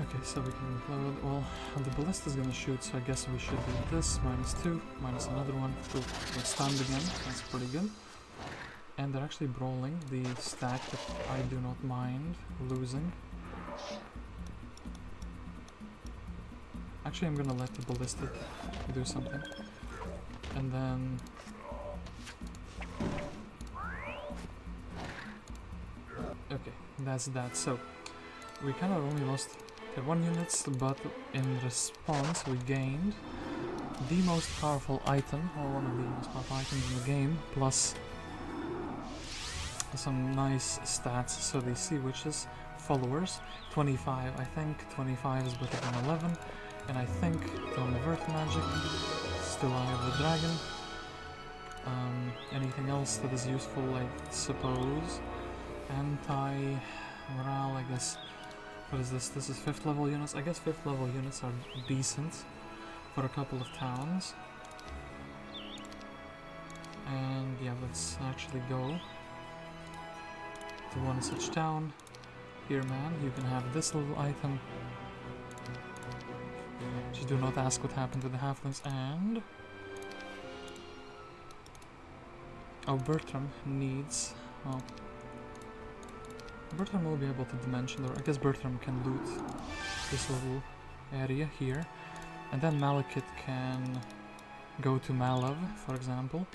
Okay, so we can implode. Well, the ballista is gonna shoot, so I guess we should do this. -2, minus another one. Ooh, we're stunned again. That's pretty good. And they're actually brawling the stack that I do not mind losing. Actually, I'm gonna let the ballista do something. And then... okay, that's that. So, we kind of only lost 1 units, but in response we gained the most powerful item, or one of the most powerful items in the game, plus some nice stats. So the Sea Witches followers, 25. I think 25 is better than 11, and I think Tome of Earth magic, still Eye of the Dragon. Anything else that is useful, I suppose. Anti-morale, I guess. What is this? This is 5th level units. I guess 5th level units are decent for a couple of towns. And yeah, let's actually go to one such town. Here, man, you can have this little item. Just do not ask what happened to the halflings. And... oh, Bertram needs... well, Bertram will be able to dimension, or I guess Bertram can loot this little area here. And then Malekith can go to Malav, for example.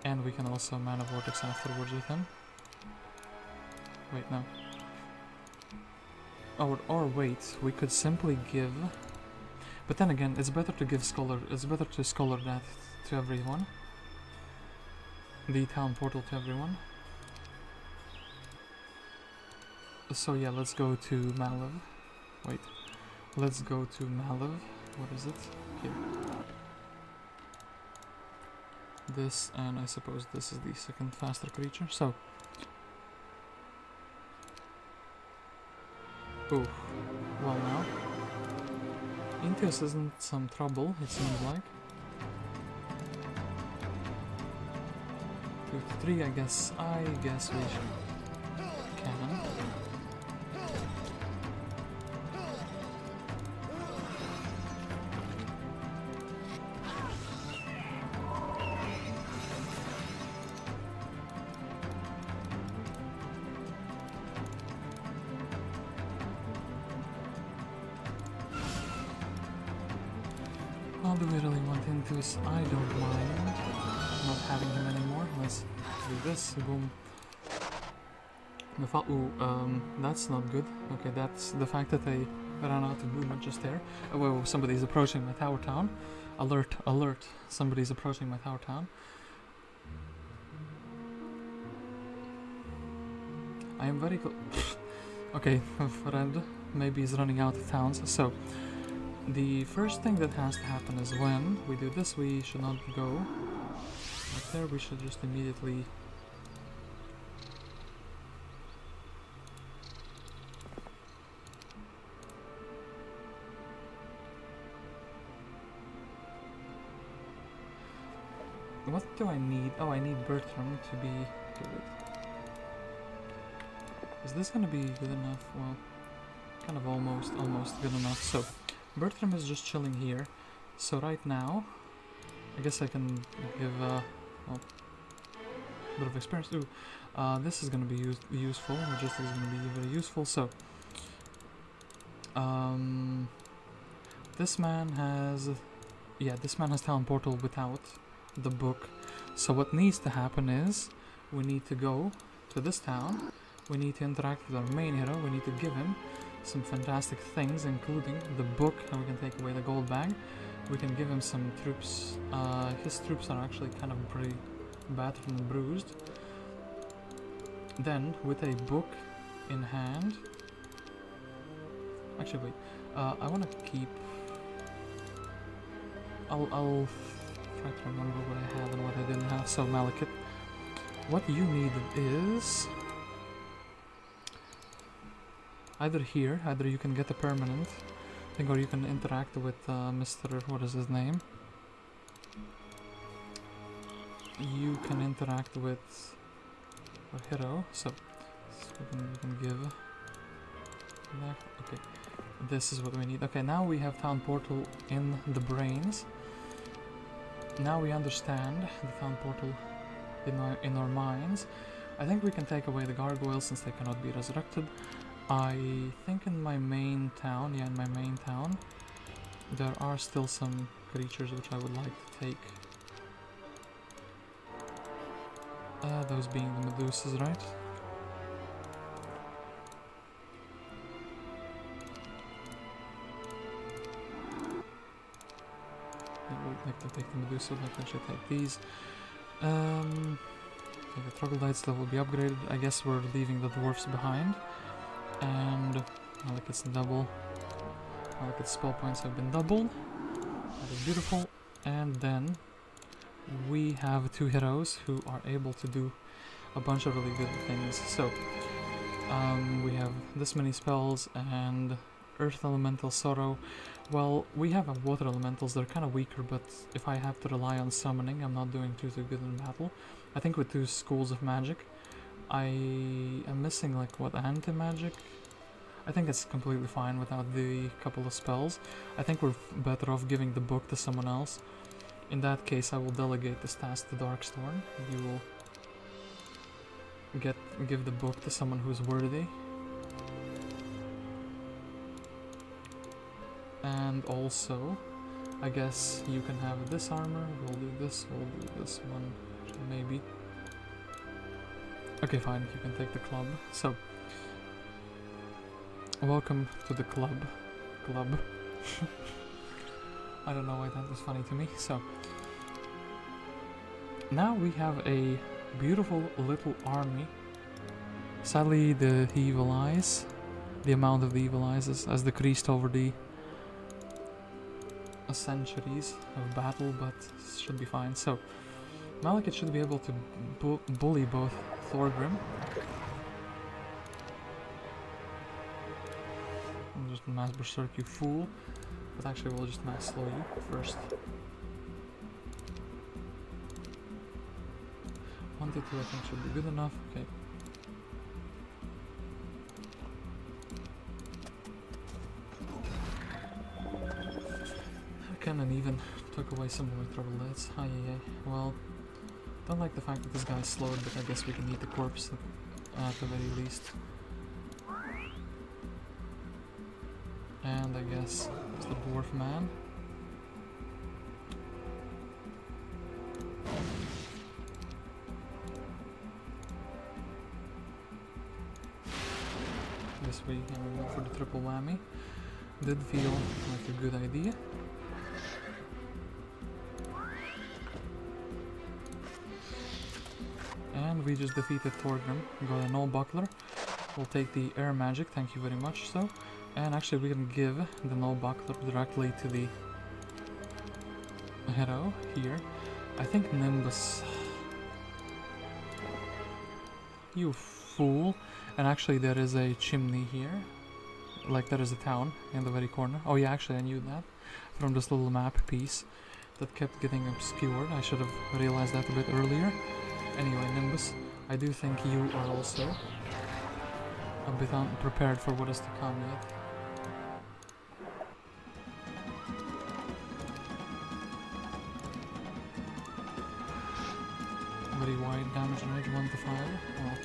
And we can also Mana Vortex afterwards with him. Wait, no. Or wait, we could simply give... but then again, it's better to give Scholar... it's better to Scholar that to everyone. The town portal to everyone. So yeah, let's go to Malav. Wait, let's go to Malav. What is it? Here. This, and I suppose this is the second faster creature. So, oof. Well now, Intius isn't some trouble. It seems like. 2 to 3, I guess we can. Well, do we really want Intius? I don't mind not having him anymore. Let's do this. Boom. Ooh, that's not good. Okay, that's the fact that they ran out of movement just there. Oh, whoa, somebody's approaching my tower town. Alert, alert. Somebody's approaching my tower town. I am very close. Okay, Red maybe is running out of towns. So, the first thing that has to happen is when we do this, we should not go right there. We should just immediately do I need? Oh, I need Bertram to be... Okay, wait. Is this gonna be good enough? Well, kind of almost good enough. So, Bertram is just chilling here. So right now, I guess I can give well, a bit of experience. Ooh, this is gonna be useful. Logistics is gonna be very useful. So, this man has, this man has Talent Portal without the book. So what needs to happen is, we need to go to this town. We need to interact with our main hero. We need to give him some fantastic things, including the book, and we can take away the gold bag. We can give him some troops. His troops are actually kind of pretty battered and bruised. Then, with a book in hand... Actually, wait. I want to keep... I'll try to remember what I had and what I didn't have. So, Malekith, what you need is... Either here, either you can get a permanent thing, or you can interact with Mr. What is his name? You can interact with a hero, so we can give that. Okay, this is what we need. Okay, now we have Town Portal in the brains. Now we understand the Town Portal in our minds. I think we can take away the gargoyles since they cannot be resurrected. I think in my main town, in my main town, there are still some creatures which I would like to take. Those being the Medusas, right? I would like to take the Medusa, like I should take these. The troglodytes that will be upgraded. I guess we're leaving the dwarfs behind. And Malekith's double. Malekith's spell points have been doubled. That is beautiful. And then we have two heroes who are able to do a bunch of really good things. So we have this many spells and Earth Elemental Sorrow. Well, we have Water Elementals, they're kind of weaker, but if I have to rely on summoning, I'm not doing too good in battle. I think with two schools of magic, I am missing like what, anti-magic? I think it's completely fine without the couple of spells. I think we're better off giving the book to someone else. In that case, I will delegate this task to Darkstorn. You will give the book to someone who's worthy. And also, I guess you can have this armor. We'll do this one, maybe. Okay, fine, you can take the club. So, welcome to the club. I don't know why that was funny to me. So, now we have a beautiful little army. Sadly, the evil eyes, the amount of the evil eyes has decreased over the centuries of battle, but should be fine. So, Malekith should be able to bully both Thorgrim. I'll just mass berserk you, fool. But actually, we'll just mass slow you first. 1 to 2, I think, should be good enough. Okay. Cannon even took away some of my troglodytes. Well, don't like the fact that this guy's slowed, but I guess we can eat the corpse at the very least. And I guess it's the dwarf man. This way we go for the triple whammy. Did feel like a good idea. And we just defeated Thorgrim, got a null buckler. We'll take the air magic, thank you very much. So, and actually we can give the null buckler directly to the hero here. I think Nimbus. You fool! And actually there is a chimney here, like there is a town in the very corner. Oh yeah, actually I knew that from this little map piece. that kept getting obscured. I should have realized that a bit earlier. Anyway, Nimbus, I do think you are also a bit unprepared for what is to come yet. Very wide damage range, 1 to 5. Well,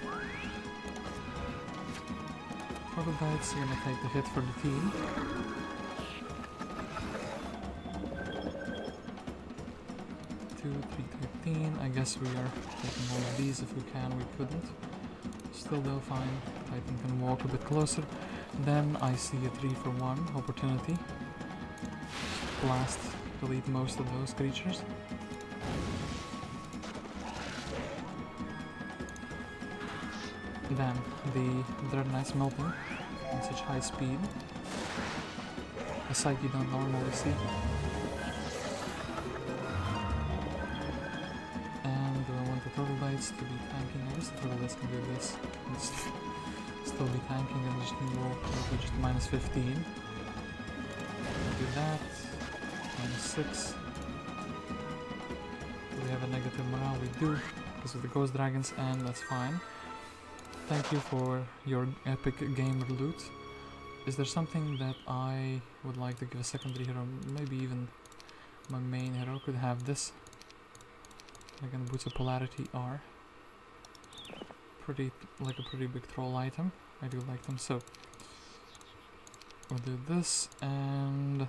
Prototype's gonna take the hit for the team. I guess we are taking all of these if we can. We couldn't. Still though, fine. Titan can walk a bit closer. Then I see a 3 for 1 opportunity. Blast, delete most of those creatures. Then the Dread Knight's melting in such high speed. A sight you don't normally see. To be tanking. I guess the Turtleites can do this. And still be tanking and just roll to just minus 15. Do that. Minus 6. Do we have a negative morale? We do, because of the Ghost Dragons, and that's fine. Thank you for your epic gamer loot. Is there something that I would like to give a secondary hero? Maybe even my main hero could have this. Again, Boots of Polarity are pretty big troll item. I do like them, so we'll do this, and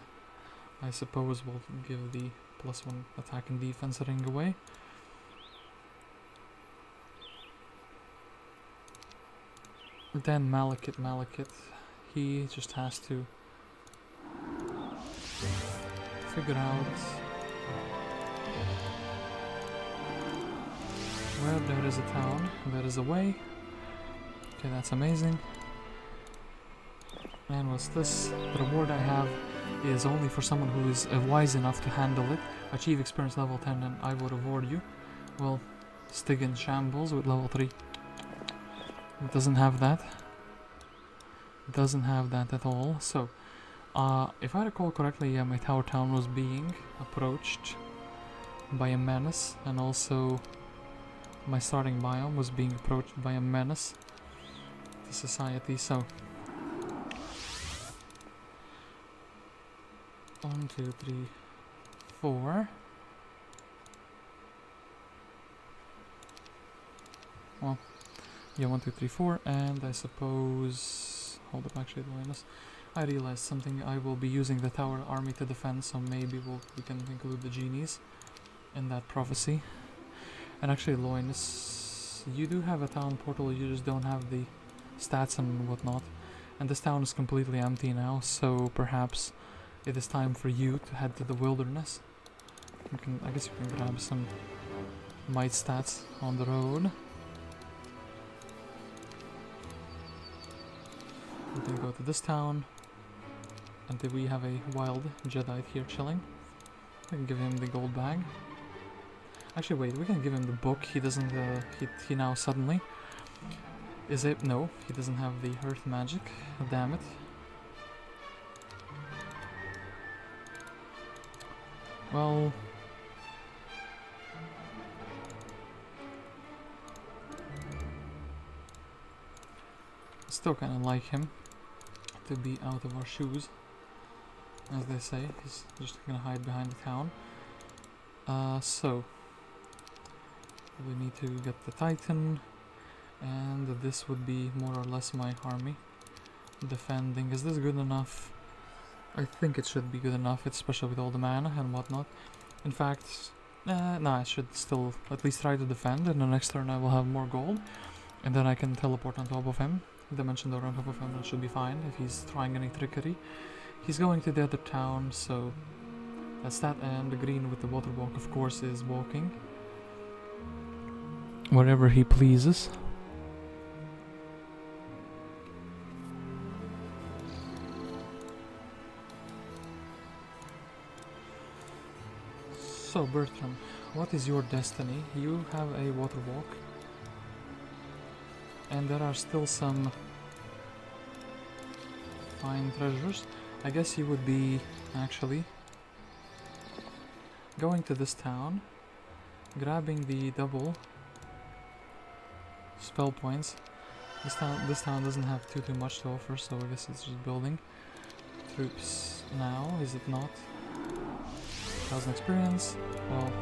I suppose we'll give the +1 attack and defense ring away. Then Malekith, he just has to figure out where there is a town, there is a way. Okay, that's amazing. And what's this? The reward I have is only for someone who is wise enough to handle it. Achieve experience level 10 and I will reward you. Well, Stygian Shambles with level 3. It doesn't have that. It doesn't have that at all. So, if I recall correctly, yeah, my tower town was being approached by a menace, and also my starting biome was being approached by a menace to society, so 1, 2, 3, 4. Well, yeah, 1, 2, 3, 4, and I suppose, hold up, actually, Loynis, I realized something. I will be using the tower army to defend, so maybe we can include the genies in that prophecy. And actually, Loynis, you do have a town portal, you just don't have the stats and whatnot. And this town is completely empty now, so perhaps it is time for you to head to the wilderness. I guess you can grab some might stats on the road. We can go to this town, and we have a wild Jedi here chilling. We can give him the gold bag. Actually, wait, we can give him the book. He doesn't, he now suddenly... Is it? No, he doesn't have the earth magic. Damn it. Well... Still kinda like him to be out of our shoes, as they say. He's just gonna hide behind the town. So... We need to get the Titan, and this would be more or less my army defending. Is this good enough? I think it should be good enough, especially with all the mana and whatnot. In fact, no, I should still at least try to defend, and the next turn I will have more gold, and then I can teleport on top of him. Dimension door on top of him, that should be fine if he's trying any trickery. He's going to the other town, so that's that, and the green with the water walk, of course, is walking wherever he pleases. So Bertram, what is your destiny? You have a water walk, and there are still some fine treasures. I guess you would be, actually, going to this town, grabbing the double spell points. This town doesn't have too much to offer, so I guess it's just building troops now. Is it not? 1000 experience. Well,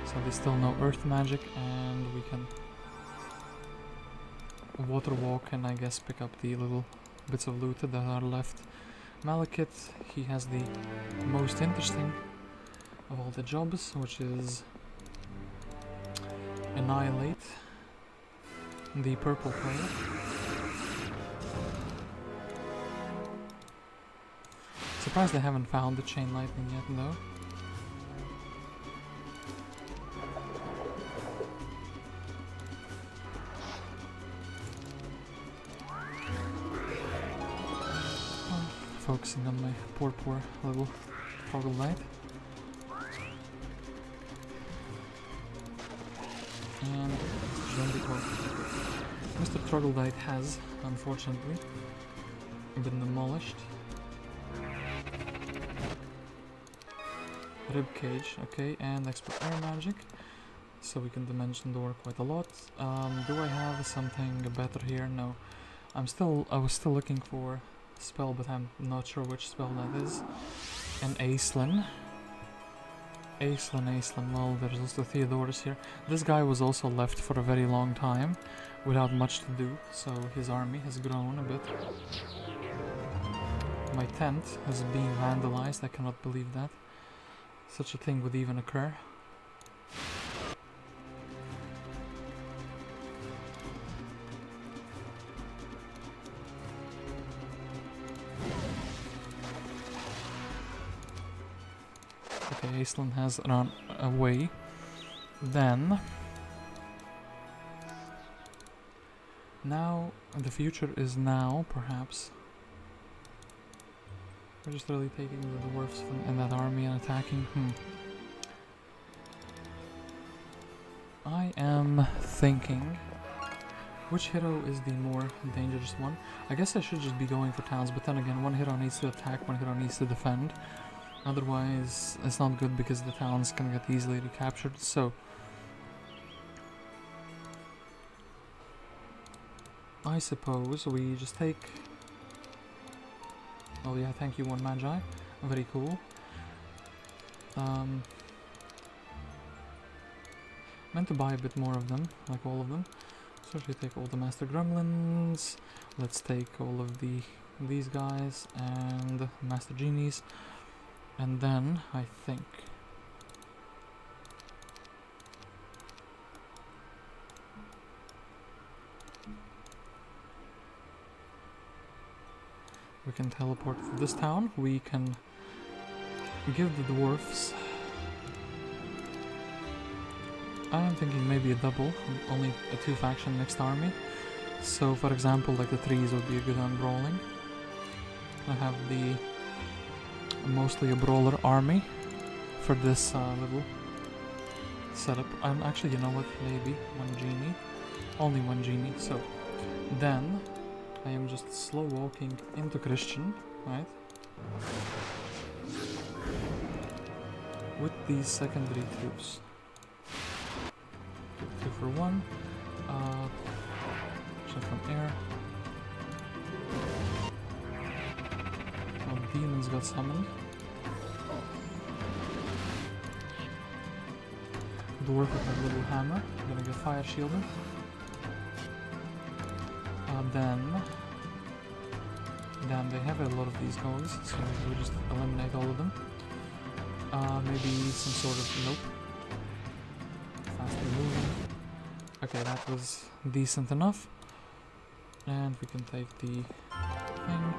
so there's still no earth magic, and we can water walk and I guess pick up the little bits of loot that are left. Malekith, he has the most interesting of all the jobs, which is annihilate the purple player. Surprised they haven't found the chain lightning yet though. Focusing on my poor little troglodyte. And Mr. Troglodyte has, unfortunately, been demolished. Ribcage, okay, and expert air magic, so we can dimension door quite a lot. Do I have something better here? No. I was still looking for spell, but I'm not sure which spell that is. And Aislinn. Well, there's also Theodorus here. This guy was also left for a very long time without much to do, so his army has grown a bit. My tent is being vandalized. I cannot believe that such a thing would even occur. Okay, Aislinn has run away. Then now the future is now, perhaps. We're just really taking the dwarves in that army and attacking. I am thinking, which hero is the more dangerous one? I guess I should just be going for towns, but then again, one hero needs to attack, one hero needs to defend. Otherwise, it's not good because the towns can get easily recaptured, so I suppose we just take... Oh yeah, thank you, one Magi. Very cool. Meant to buy a bit more of them, like all of them. So if we take all the Master Gremlins, let's take all of these guys and Master Genies. And then, I think... we can teleport to this town. We can give the dwarfs... I am thinking maybe a double, only a 2-faction mixed army. So, for example, like the trees would be a good on brawling. I have the... mostly a brawler army for this little setup. Actually, you know what, maybe one genie, only one genie. So then I am just slow walking into Christian, right, with these secondary troops. 2 for 1. Check from air. Demons got summoned. Dwarf with a little hammer. Gonna get fire shielded. Then they have a lot of these guys, so we just eliminate all of them. Maybe some sort of nope. Faster moving. Okay, that was decent enough. And we can take the thing.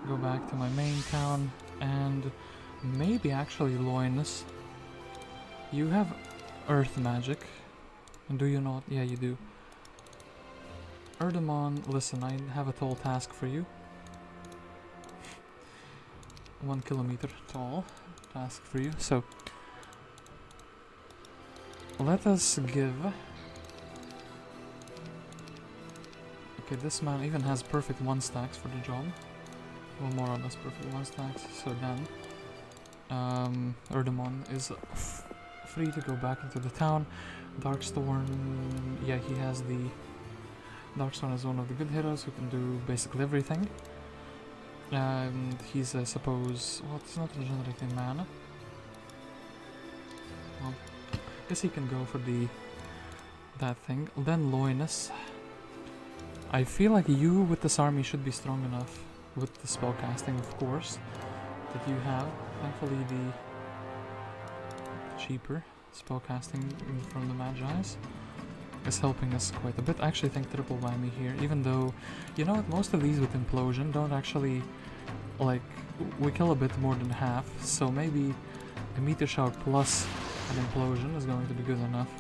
Go back to my main town, and maybe actually Loynis. You have earth magic, and do you not? Yeah, you do. Erdemon, listen, I have a tall task for you. 1 kilometer tall task for you. So let us give... Okay, this man even has perfect 1 stacks for the job. well, more or less perfect one stacks. So then, Erdemon is free to go back into the town. Darkstorn, yeah, he has the... Darkstorn is one of the good heroes who can do basically everything. And he's, I suppose... Well, it's not regenerating mana. Well, I guess he can go for the... that thing. Then Loynis. I feel like you with this army should be strong enough, with the spellcasting of course, that you have. Thankfully the cheaper spellcasting from the Magi's is helping us quite a bit. I actually think triple whammy here, even though, you know what, most of these with Implosion don't actually, like, we kill a bit more than half, so maybe a Meteor Shower plus an Implosion is going to be good enough.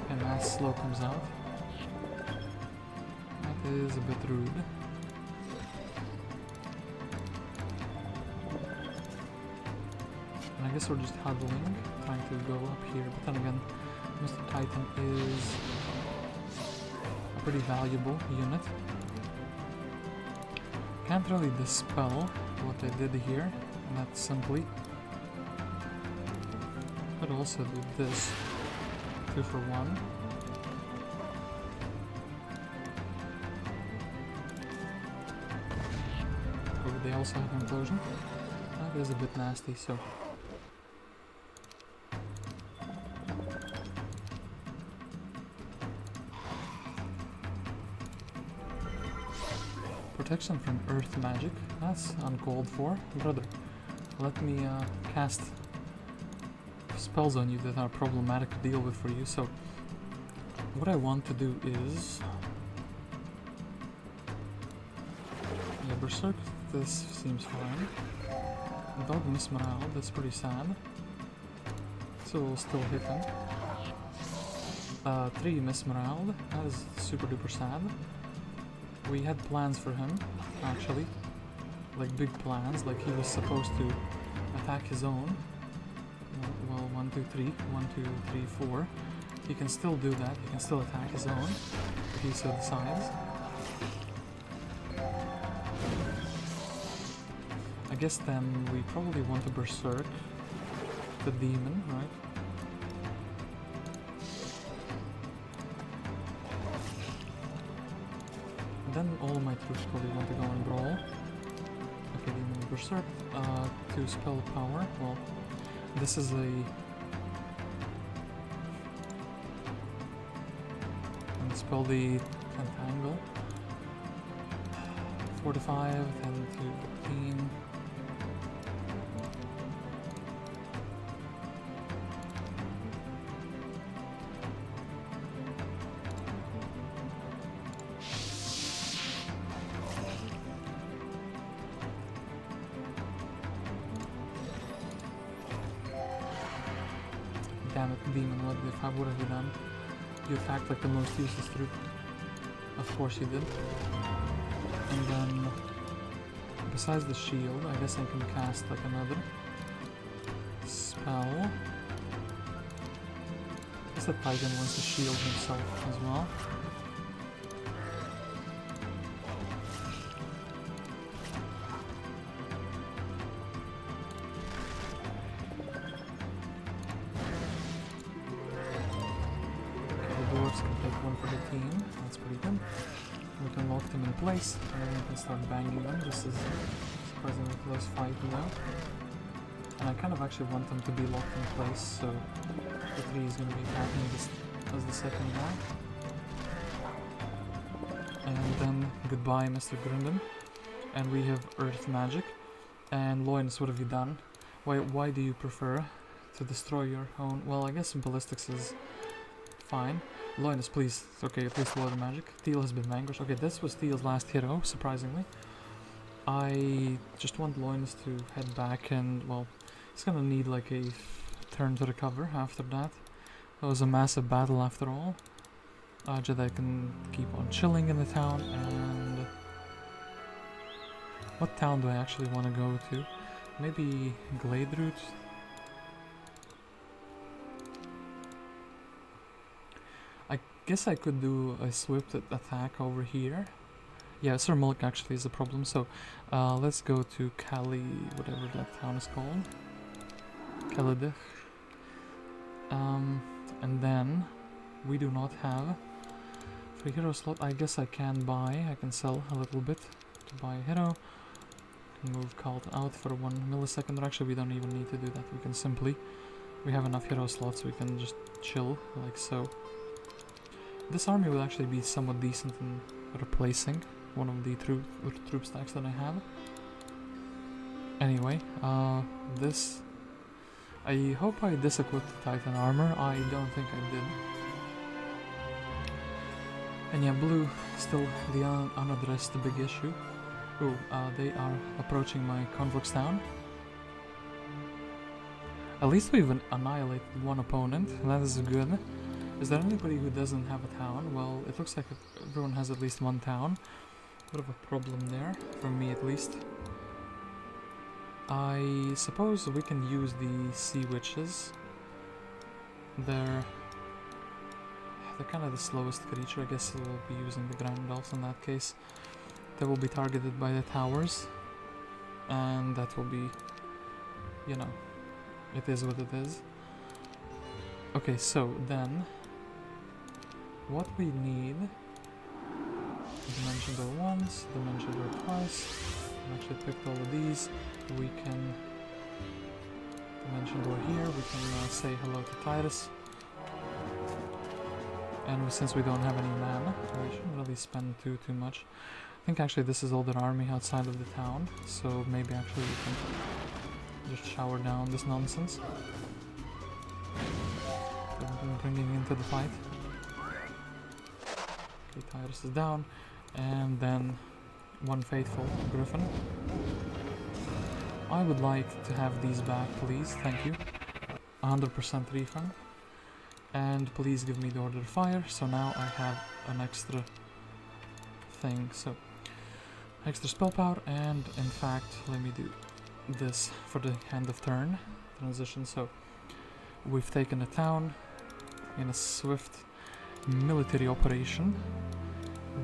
And as slow comes out. That is a bit rude. And I guess we're just huddling, trying to go up here, but then again, Mr. Titan is a pretty valuable unit. Can't really dispel what I did here, and that's simply... But also do this 2 for 1. Oh, they also have an implosion. That is a bit nasty, so... Protection from earth magic, that's uncalled for. Brother, let me cast spells on you that are problematic to deal with for you. So what I want to do is... Yeah, Berserk, this seems fine. Dog Miss Morale, that's pretty sad. So we'll still hit him. 3 Miss Morale, that is super duper sad. We had plans for him, actually. Like big plans, like he was supposed to attack his own. Well, 1, 2, 3, 1, 2, 3, 4. He can still do that, he can still attack his own, if he so decides. I guess then we probably want to Berserk the demon, right? Then all my troops probably want to go and brawl. Okay, demon Berserk, 2 spell power. Well, this is a... And spell the 10th angle. 4 to 5, 10 to 15. Damn it, demon, what have you done? You attacked like the most useless troop. Of course you did. And then, besides the shield, I guess I can cast like another spell. I guess the Titan wants to shield himself as well. That's pretty good. We can lock them in place and then we can start banging them. This is surprisingly close fight now. And I kind of actually want them to be locked in place, so the 3 is going to be attacking this as the second guy. And then goodbye Mr. Grindan. And we have Earth Magic. And Loynis, what have you done? Why do you prefer to destroy your own? Well, I guess Ballistics is fine. Loynis, please. Okay, at least water magic. Teal has been vanquished. Okay, this was Teal's last hero, surprisingly. I just want Loynis to head back and, well, he's gonna need like a turn to recover after that. That was a massive battle after all. Jedi can keep on chilling in the town, and... What town do I actually want to go to? Maybe Gladeroot? I guess I could do a swift attack over here Yeah, Sir Mullich actually is a problem, so let's go to Cali, whatever that town is called. Calidich. And then we do not have free hero slot. I guess I can sell a little bit to buy a hero. Can move Cult out for 1 millisecond, or actually we don't even need to do that. We can simply, we have enough hero slots, we can just chill like so. This army will actually be somewhat decent in replacing one of the troop stacks that I have. Anyway, this, I hope I disequipped the Titan armor. I don't think I did. And yeah, blue, still the unaddressed big issue. Oh, they are approaching my Conflux town. At least we've annihilated one opponent, and that is good. Is there anybody who doesn't have a town? Well, it looks like everyone has at least one town. Bit of a problem there, for me at least. I suppose we can use the Sea Witches. They're kind of the slowest creature. I guess we'll be using the Grand Elves in that case. They will be targeted by the towers, and that will be, you know, it is what it is. Okay, so then, what we need, Dimension Door once, Dimension Door twice. I actually picked all of these. We can Dimension Door here, we can say hello to Titus. And since we don't have any mana, we shouldn't really spend too much. I think actually this is all their army outside of the town, so maybe actually we can just shower down this nonsense. Bringing into the fight. Okay, Titus is down, and then one faithful Griffin. I would like to have these back, please, thank you. 100% refund. And please give me the order of fire, so now I have an extra thing, so extra spell power, and in fact, let me do this for the end of turn transition. So we've taken a town in a swift military operation.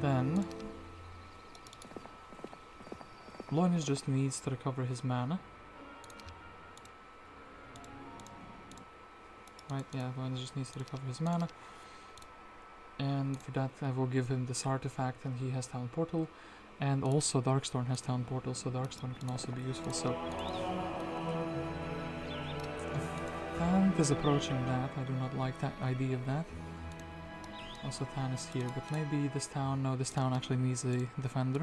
Then Loynis just needs to recover his mana. Right, yeah, Loynis just needs to recover his mana. And for that I will give him this artifact, and he has Town Portal. And also Darkstorn has Town Portal, so Darkstorn can also be useful. So Thant is approaching that. I do not like that idea of that. Also Tan is here, but maybe this town, no, this town actually needs a defender.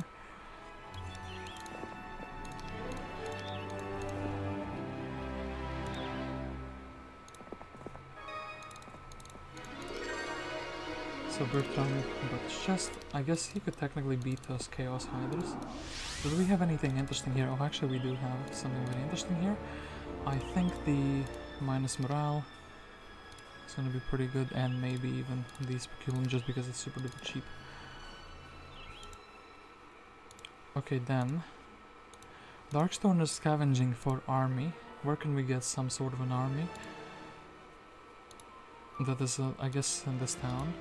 So Bertram got his chest. I guess he could technically beat those Chaos Hydras. Do we have anything interesting here? Oh, actually we do have something very interesting here. I think the minus morale is gonna be pretty good, and maybe even the speculum, just because it's super duper cheap. Okay, then Darkstorn is scavenging for army. Where can we get some sort of an army? That is, I guess, in this town.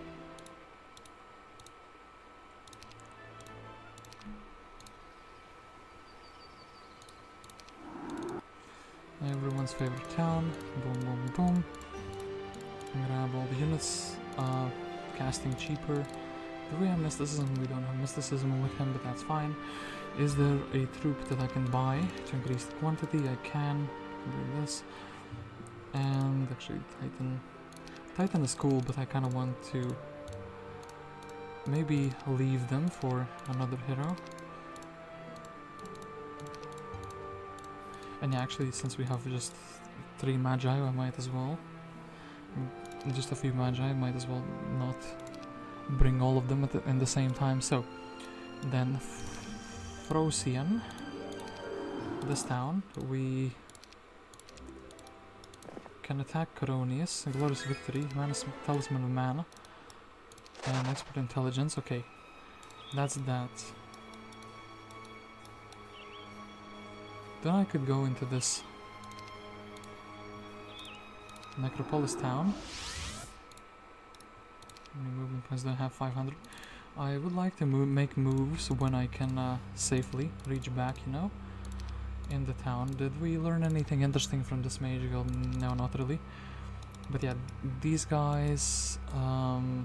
Everyone's favorite town. Boom, boom, boom. Grab all the units. Casting cheaper. Do we have mysticism? We don't have mysticism with him, but that's fine. Is there a troop that I can buy to increase the quantity? I can do this. And actually Titan is cool, but I kind of want to maybe leave them for another hero. And yeah, actually, since we have just 3 Magi, I might as well, just a few Magi, I might as well not bring all of them at in the same time. So then Frosian, this town, we can attack Coronius, a Glorious Victory, Talisman of Mana, and Expert Intelligence. Okay, that's that. Then I could go into this Necropolis town. How many movement points do I have? 500. I would like to make moves when I can safely reach back, you know, in the town. Did we learn anything interesting from this mage guild? No, not really. But yeah, these guys,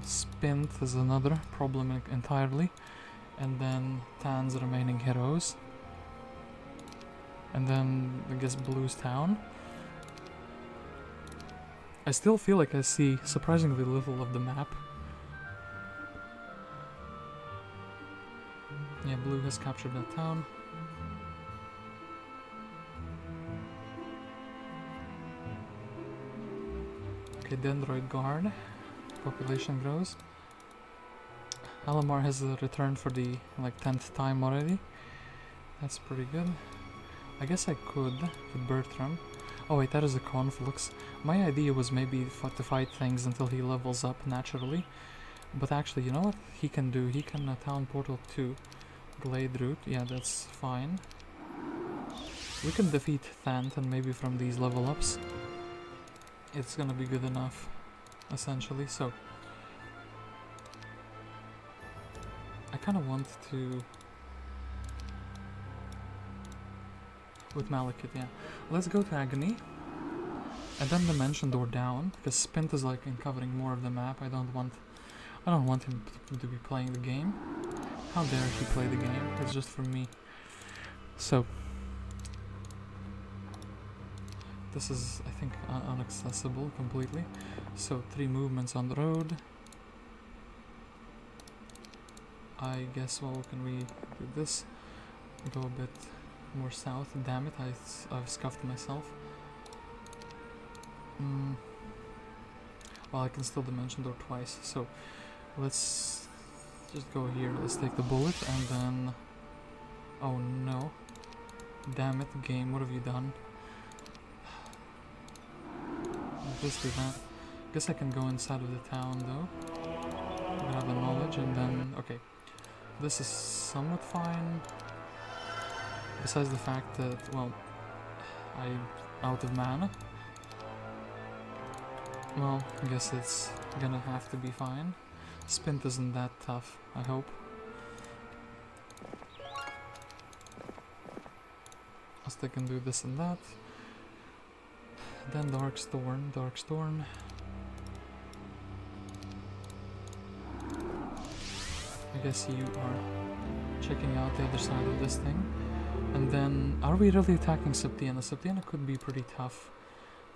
Spint is another problem entirely. And then Tan's remaining heroes. And then, I guess, Blue's town. I still feel like I see surprisingly little of the map. Yeah, Blue has captured that town. Okay, Dendroid Guard. Population grows. Alamar has returned for the, like, 10th time already. That's pretty good. I guess I could with Bertram. Oh wait, that is a Conflux. My idea was maybe to fight things until he levels up naturally. But actually, you know what he can do? He can Town Portal 2. Glade Route, yeah, that's fine. We can defeat Thant, and maybe from these level ups it's gonna be good enough, essentially. So I kinda want to... with Malekith, yeah. Let's go to Agony. And then Dimension Door down, because Spint is like covering more of the map. I don't want him to be playing the game. How dare he play the game? It's just for me. So this is, I think, inaccessible completely. So 3 movements on the road. I guess, well, can we do this? Go a bit more south. Damn it, I've scuffed myself. Well, I can still Dimension Door twice, so let's just go here. Let's take the bullet and then... oh no. Damn it, game, what have you done? Let's do that. Guess I can go inside of the town though. Grab the knowledge and then... okay. This is somewhat fine. Besides the fact that, well, I'm out of mana. Well, I guess it's gonna have to be fine. Spint isn't that tough, I hope. Else they can do this and that. Then Darkstorn. I guess you are checking out the other side of this thing. And then, are we really attacking Septienna? Septienna could be pretty tough.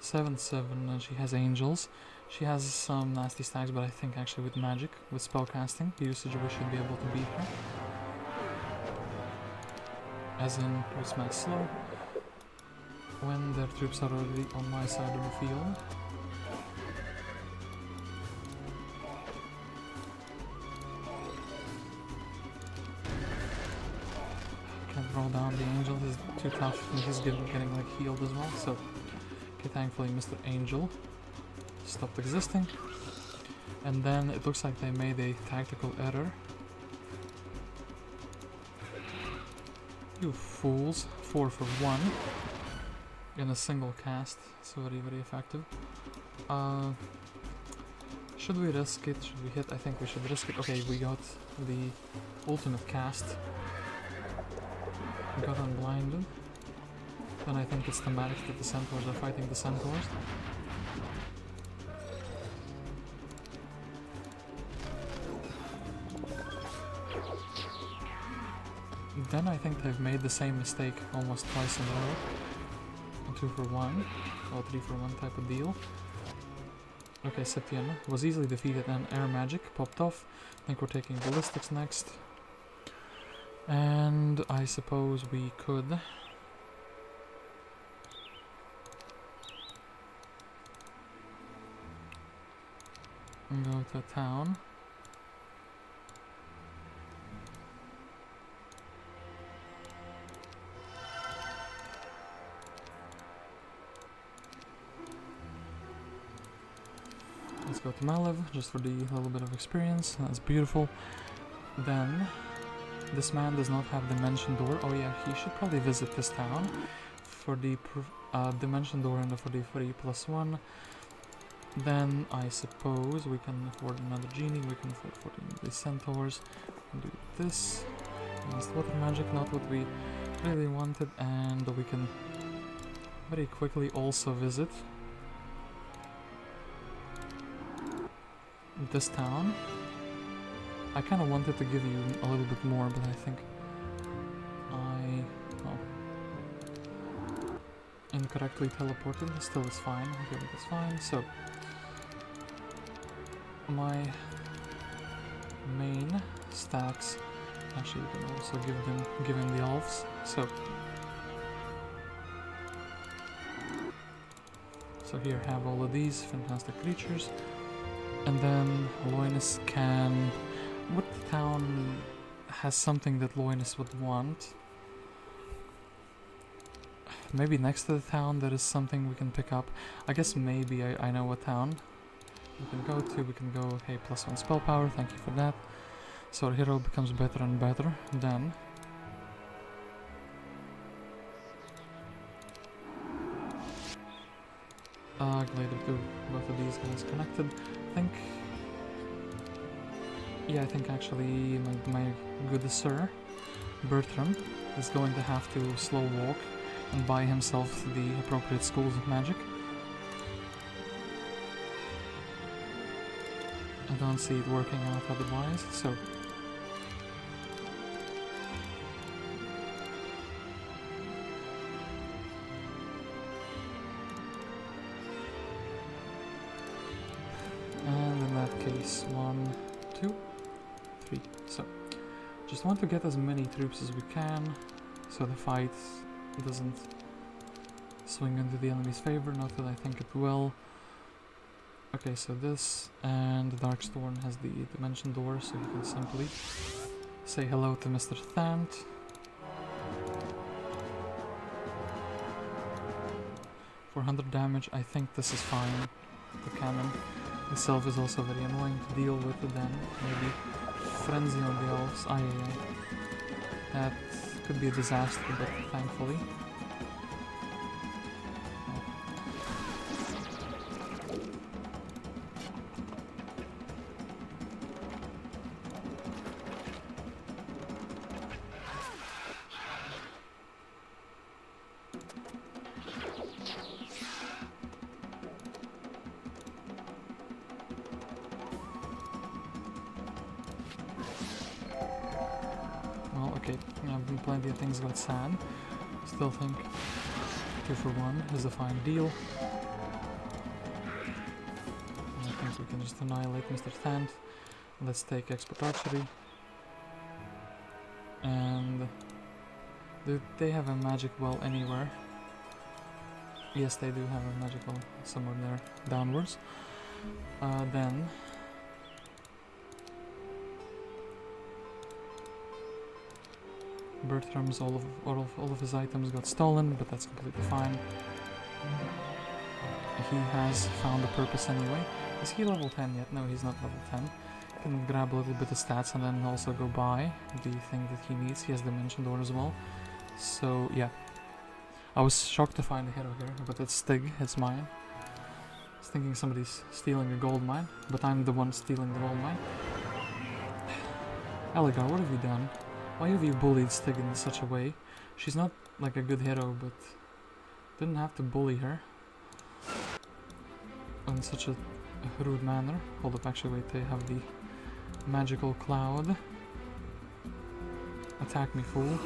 7/7, and she has angels. She has some nasty stacks, but I think actually with magic, with spellcasting usage, we should be able to beat her. As in, we smash slow. When their troops are already on my side of the field. Can't roll down the angel, he's too tough, and he's getting like healed as well, so... okay, thankfully Mr. Angel stopped existing. And then it looks like they made a tactical error. You fools. 4 for 1 in a single cast. So very, very effective. Should we risk it? Should we hit? I think we should risk it. Okay, we got the ultimate cast. We got unblinded. Then I think it's thematic that the centaurs are fighting the centaurs. Then I think they've made the same mistake almost twice in a row. 2 for 1, or 3 for 1 type of deal. Okay, Septienna was easily defeated and air magic popped off. I think we're taking ballistics next. And I suppose we could... go to town. Let's go to Malev, just for the little bit of experience. That's beautiful. Then, this man does not have Dimension Door. Oh yeah, he should probably visit this town for the Dimension Door and for the free +1. Then I suppose we can afford another genie, we can afford 14 of these centaurs, we can do this. Against water magic, not what we really wanted, and we can very quickly also visit this town. I kind of wanted to give you a little bit more, but I think incorrectly teleported. Still is fine. I feel like it's fine. So my main stacks. Actually, you can also give him the elves. So here have all of these fantastic creatures, and then Loynis can. What town has something that Loynis would want? Maybe next to the town there is something we can pick up. I guess maybe I know what town we can go to. We can go, hey, +1 spell power, thank you for that. So our hero becomes better and better. Then Glider to both of these guys connected. I think actually my good sir Bertram is going to have to slow walk and buy himself the appropriate schools of magic. I don't see it working out otherwise, so and in that case 1, 2, 3. So just want to get as many troops as we can so the fight doesn't swing into the enemy's favor, not that I think it will. Okay, so this, and Darkstorn has the dimension door, so you can simply say hello to Mr. Thant. For 100 damage, I think this is fine. The cannon itself is also very annoying to deal with, then maybe Frenzy on the elves. That could be a disaster, but thankfully. Plenty of things got sad. Still think 2 for 1 is a fine deal. And I think we can just annihilate Mr. Thant. Let's take expert archery. And do they have a magic well anywhere? Yes, they do have a magic well somewhere there downwards. Then Bertram's all of his items got stolen, but that's completely fine. He has found a purpose anyway. Is he level 10 yet? No, he's not level 10. Can grab a little bit of stats and then also go buy the thing that he needs. He has Dimension Door as well. So yeah, I was shocked to find a hero here, but it's Stig. It's mine. I was thinking somebody's stealing a gold mine, but I'm the one stealing the gold mine. Elgar, what have you done? Why have you bullied Stig in such a way? She's not like a good hero, but didn't have to bully her in such a rude manner. Hold up, actually wait, they have the magical cloud. Attack me, fool.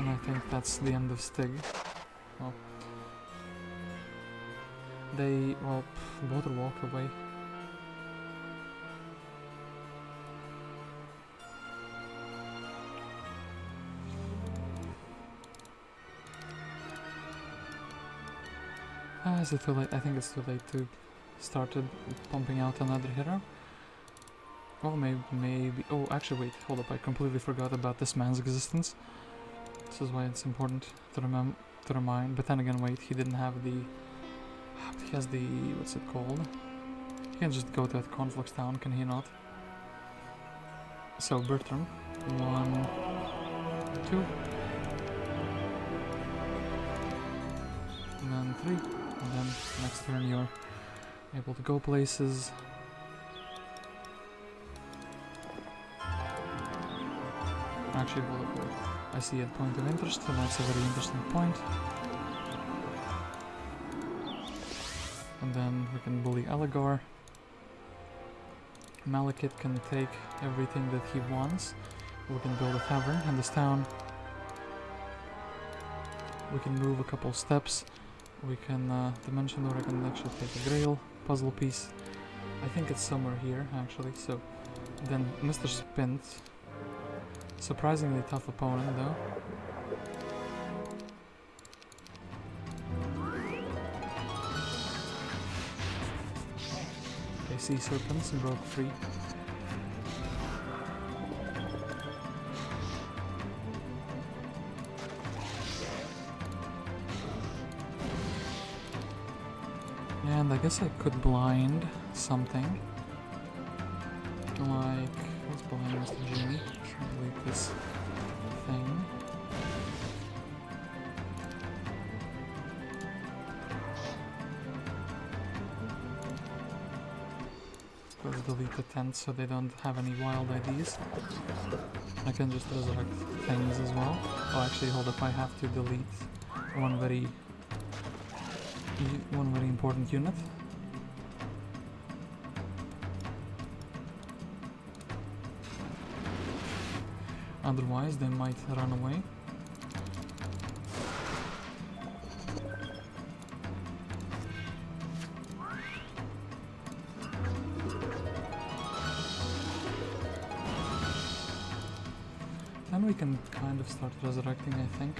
And I think that's the end of Stig. Well, they, both walked away. Is it too late? I think it's too late to start pumping out another hero. Well, maybe. Oh, actually, wait, hold up. I completely forgot about this man's existence. This is why it's important to remind. But then again, wait, he didn't have the. He has the. What's it called? He can just go to that Conflux town, can he not? So Bertram, 1, 2. and then 3, and then next turn you're able to go places. Actually, well, I see a point of interest, and that's a very interesting point. And then we can bully Elgar. Malekith can take everything that he wants. We can build a tavern in this town. We can move a couple steps. We can dimension door. I can actually take a grail puzzle piece. I think it's somewhere here actually. So then Mr. Spint. Surprisingly tough opponent though. Okay, sea serpents broke free. And I guess I could blind something. Like, let's blind Mr. Genie. Delete this thing. Let's delete the tent so they don't have any wild IDs. I can just resurrect things as well. Oh, actually, hold up, I have to delete one very important unit. Otherwise, they might run away. Then we can kind of start resurrecting, I think.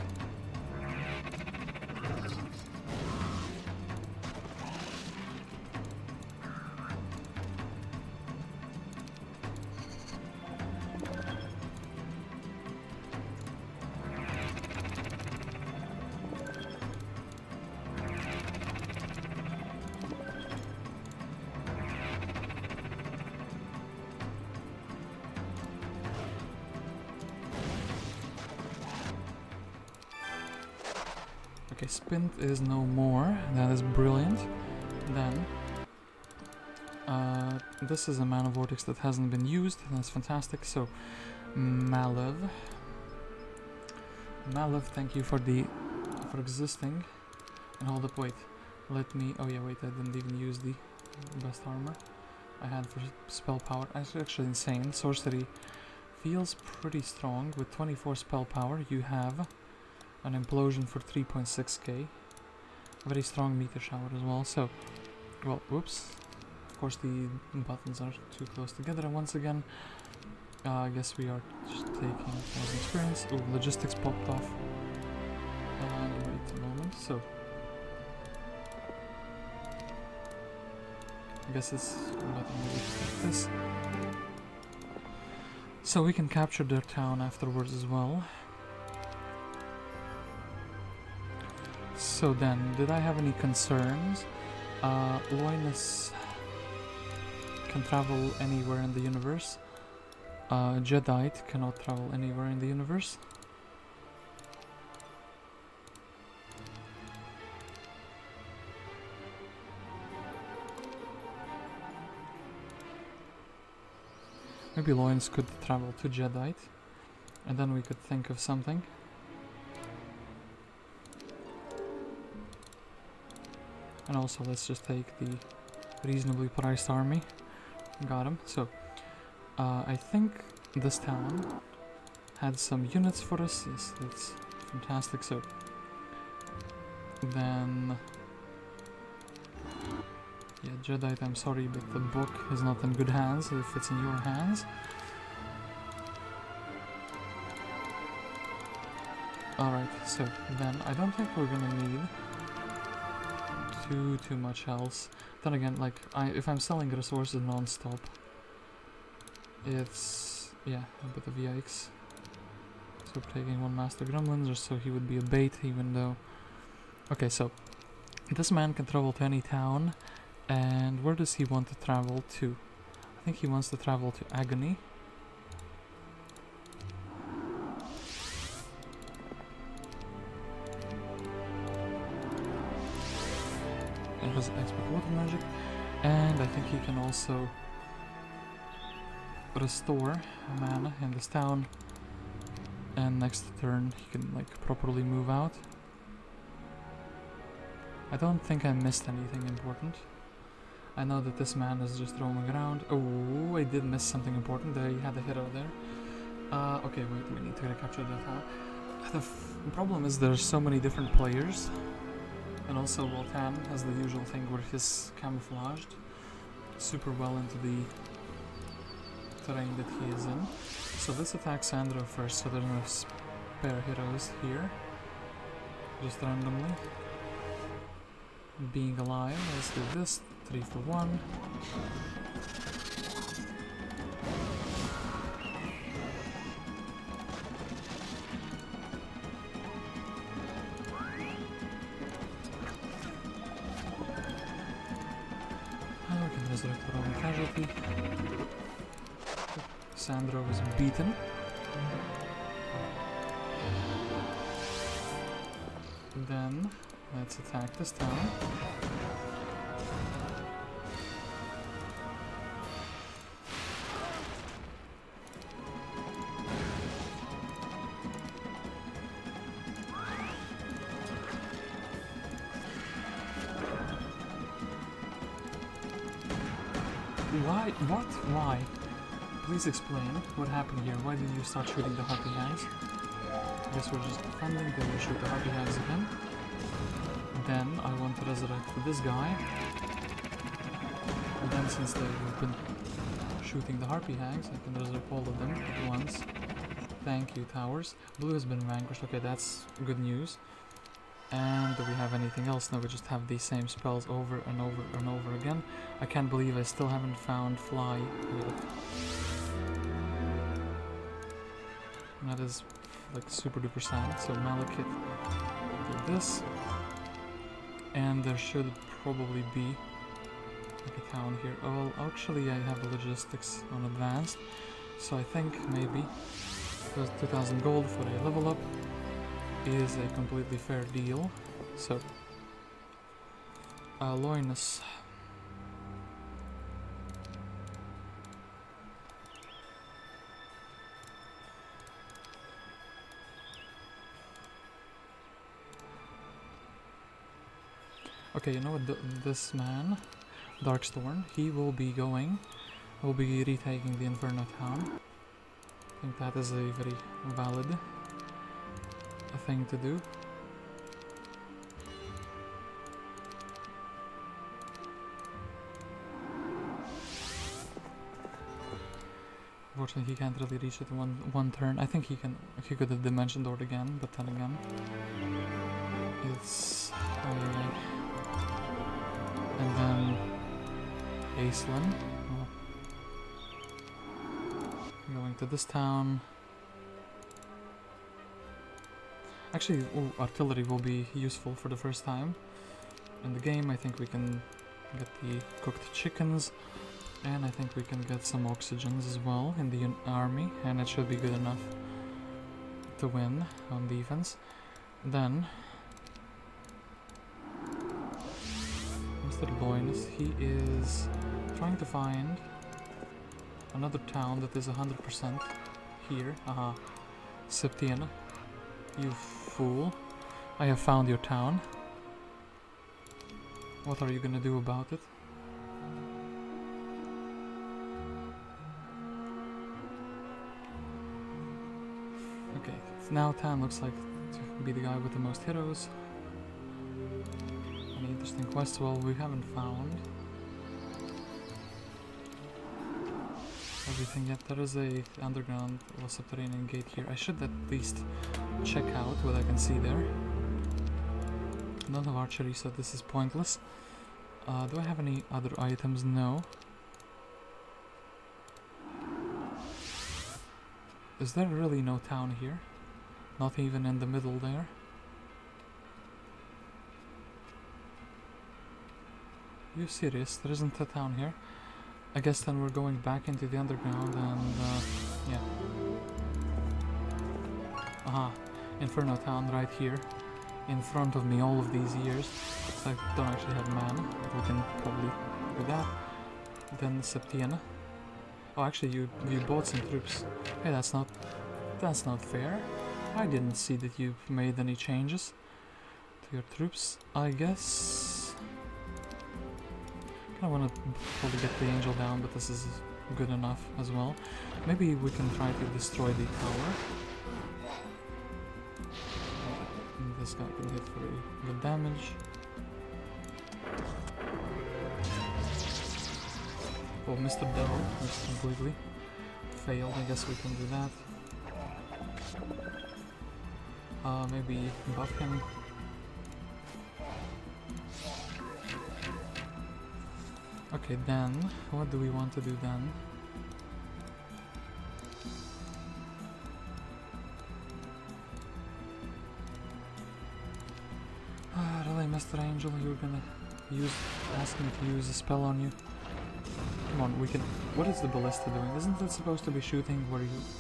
Okay, Spint is no more. That is brilliant. Then, this is a mana vortex that hasn't been used. That's fantastic. So, Malev, thank you for existing. And hold up, wait. Let me. Oh yeah, wait. I didn't even use the best armor I had for spell power. That's actually insane. Sorcery feels pretty strong with 24 spell power. You have an implosion for 3.6k. Very strong meteor shower as well. So, well, whoops. Of course, the buttons are too close together once again. I guess we are just taking more experience. Ooh, logistics popped off. Wait a moment. So, I guess this button will take this. So we can capture their town afterwards as well. So then, did I have any concerns? Loynis can travel anywhere in the universe. Jedi cannot travel anywhere in the universe. Maybe Loynis could travel to Jedi, and then we could think of something. And also, let's just take the reasonably priced army. Got him. So, I think this town had some units for us. Yes, that's fantastic. So, then, yeah, Jedi, I'm sorry, but the book is not in good hands if it's in your hands. Alright, so then I don't think we're gonna need too much else. Then again, like, if I'm selling resources non-stop, it's, yeah, a bit of yikes. So taking one Master Gremlin just so he would be a bait, even though... Okay, so this man can travel to any town, and where does he want to travel to? I think he wants to travel to Agony. has expert water magic, and I think he can also restore mana in this town, and next turn he can like properly move out. I don't think I missed anything important. I know that this man is just roaming around. Oh, I did miss something important. There, he had a hero there. Okay, wait, we need to recapture that now. The problem is there's so many different players. And also, well, Tan has the usual thing where he's camouflaged super well into the terrain that he is in. So let's attack Sandro first, so there's no spare heroes here. Just randomly. Being alive, let's do this. 3 for 1. And we can resurrect our own casualty. Sandro is beaten. Then let's attack this town. Why? What? Why? Please explain what happened here. Why did you start shooting the Harpy Hags? I guess we're just defending, then we shoot the Harpy Hags again. Then I want to resurrect this guy. And then since they've been shooting the Harpy Hags, I can resurrect all of them at once. Thank you, towers. Blue has been vanquished. Okay, that's good news. And do we have anything else? No, we just have these same spells over and over and over again. I can't believe I still haven't found Fly yet. That is like super duper sad. So Malekith do this. And there should probably be like a town here. Oh, well, actually I have the logistics on advanced. So I think maybe 2000 gold for a level up is a completely fair deal. So Loynis. Okay, you know what, this man, Darkstorn, he will be retaking the Inferno town. I think that is a very valid thing to do. Unfortunately, he can't really reach it in one turn. I think he could have Dimension Doored again, but then again, it's and then Aislinn. Oh. Going to this town. Actually, artillery will be useful for the first time in the game. I think we can get the cooked chickens, and I think we can get some oxygens as well in the army, and it should be good enough to win on defense. Then Mr. Loynis, he is trying to find another town that is 100% here. Aha, Septienna. You fool. I have found your town. What are you gonna do about it? Okay, now Tan looks like to be the guy with the most heroes. Any interesting quests? Well, we haven't found everything yet. There is a underground or subterranean gate here. I should at least check out what I can see there. None of archery, so this is pointless. Do I have any other items? No. Is there really no town here? Not even in the middle there? Are you serious? There isn't a town here? I guess then we're going back into the underground and yeah. Aha, Inferno town right here. in front of me all of these years. So I don't actually have mana, but we can probably do that. Then Septienna. Oh, actually, you bought some troops. Hey, that's not fair. I didn't see that you made any changes to your troops. I guess I want to probably get the angel down, but this is good enough as well. Maybe we can try to destroy the tower. And this guy can hit for good damage. Oh, Mr. Devil just completely failed. I guess we can do that. Maybe buff him. Okay, then, what do we want to do then? Really, Mr. Angel, you're gonna ask me to use a spell on you? Come on, we can... What is the ballista doing? Isn't it supposed to be shooting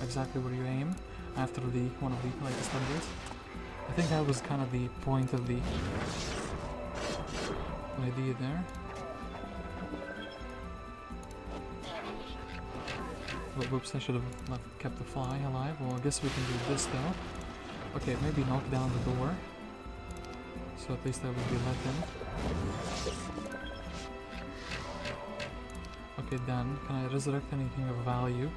exactly where you aim after one of the latest updates? I think that was kind of the point of the idea there. Oh, whoops, I should have kept the fly alive. Well, I guess we can do this though. Okay, maybe knock down the door. So at least I would be let in. Okay, then, can I resurrect anything of value?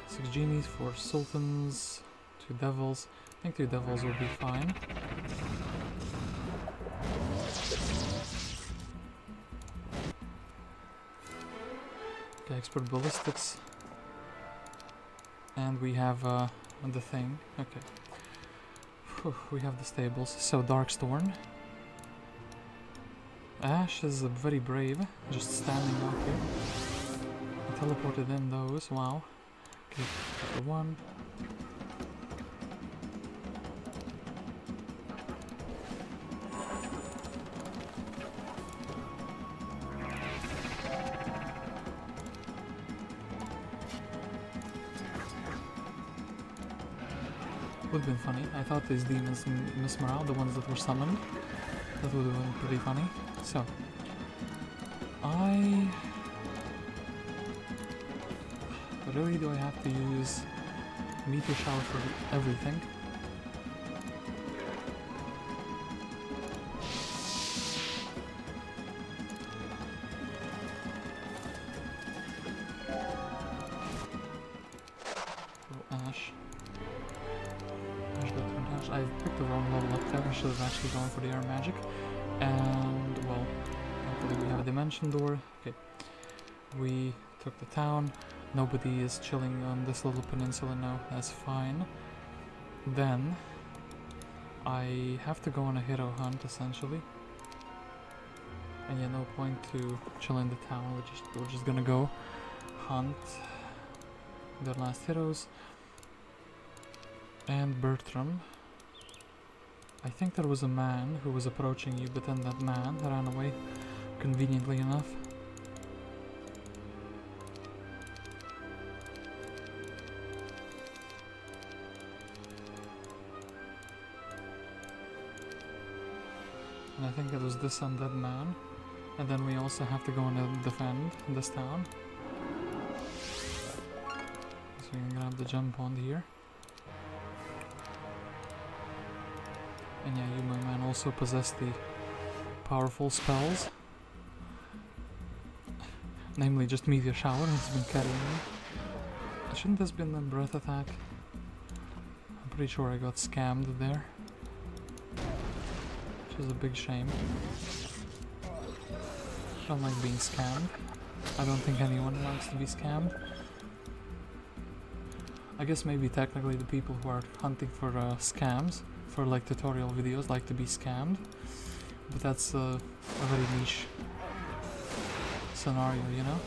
6 genies, 4 sultans, 2 devils. I think 2 devils will be fine. Okay, expert ballistics. And we have the thing. Okay. Whew, we have the stables. So, Darkstorn. Ash is very brave, just standing out here. I teleported in those, wow. Okay, for 1. Would have been funny. I thought these demons in Miss Morale, the ones that were summoned, that would have been pretty funny. So, really, do I have to use Meteor Shower for everything? I picked the wrong level up there. I should have actually gone for the air magic. And, well, hopefully we have a dimension door. Okay. We took the town. Nobody is chilling on this little peninsula now. That's fine. Then, I have to go on a hero hunt, essentially. And yeah, no point to chill in the town. We're just gonna go hunt their last heroes. And Bertram. I think there was a man who was approaching you, but then that man ran away, conveniently enough. And I think it was this undead man. And then we also have to go and defend this town. So we can grab the gem pond here. And yeah, you, my man, also possess the powerful spells. Namely, just Meteor Shower has been carrying me. Shouldn't this been a breath attack? I'm pretty sure I got scammed there. Which is a big shame. I don't like being scammed. I don't think anyone likes to be scammed. I guess maybe technically the people who are hunting for scams, for like tutorial videos, like to be scammed, but that's a very niche scenario, you know?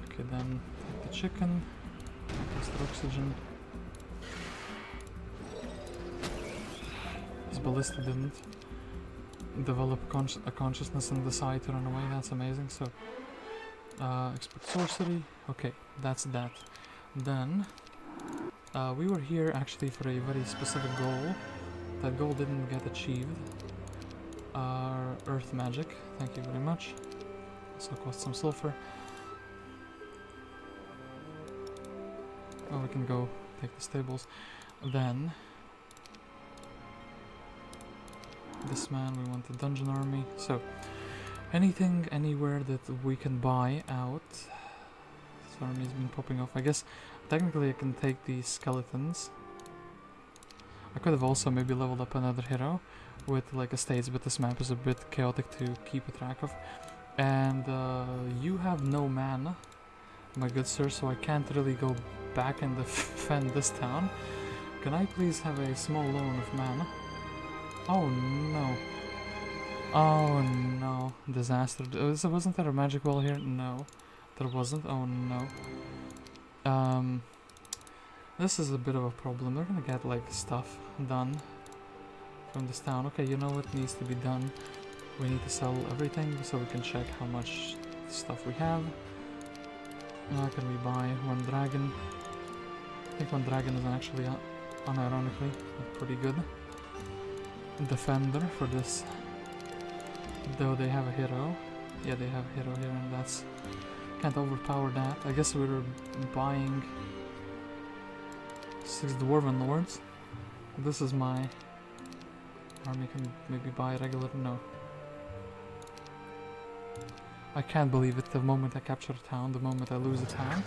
Okay, then take the chicken, test the oxygen. This ballista didn't develop a consciousness and decide to run away. That's amazing. So, expert sorcery. Okay, that's that. Then, we were here actually for a very specific goal, That goal didn't get achieved. Earth magic, thank you very much. Also cost some sulfur. Oh, we can go take the stables. Then this man, we want the dungeon army. So anything, anywhere that we can buy out. This army's been popping off. I guess technically I can take these skeletons. I could have also maybe leveled up another hero with like estates, but this map is a bit chaotic to keep a track of. And you have no mana, my good sir, so I can't really go back and defend this town. Can I please have a small loan of mana? Oh no. Oh no. Disaster. Wasn't there a magic wall here? No. There wasn't. Oh no. This is a bit of a problem. They're gonna get like stuff done from this town. Okay, you know what needs to be done? We need to sell everything so we can check how much stuff we have. Now can we buy one dragon? I think one dragon is actually, unironically, pretty good defender for this. Though they have a hero. Yeah, they have a hero here, and that's... Can't overpower that. I guess we were buying 6 Dwarven Lords. This is my army. Can maybe buy regular? No. I can't believe it. The moment I capture a town, the moment I lose a town.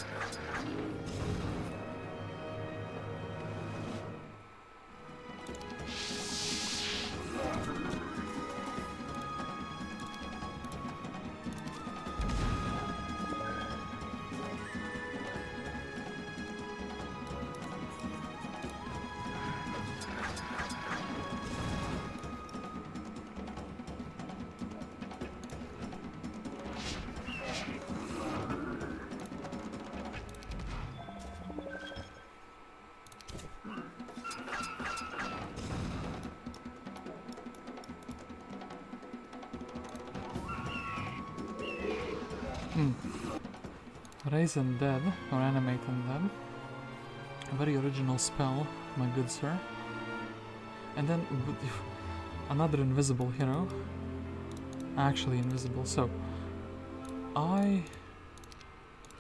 Raise Undead, or Animate Undead. A very original spell, my good sir. And then another invisible hero. Actually invisible, so I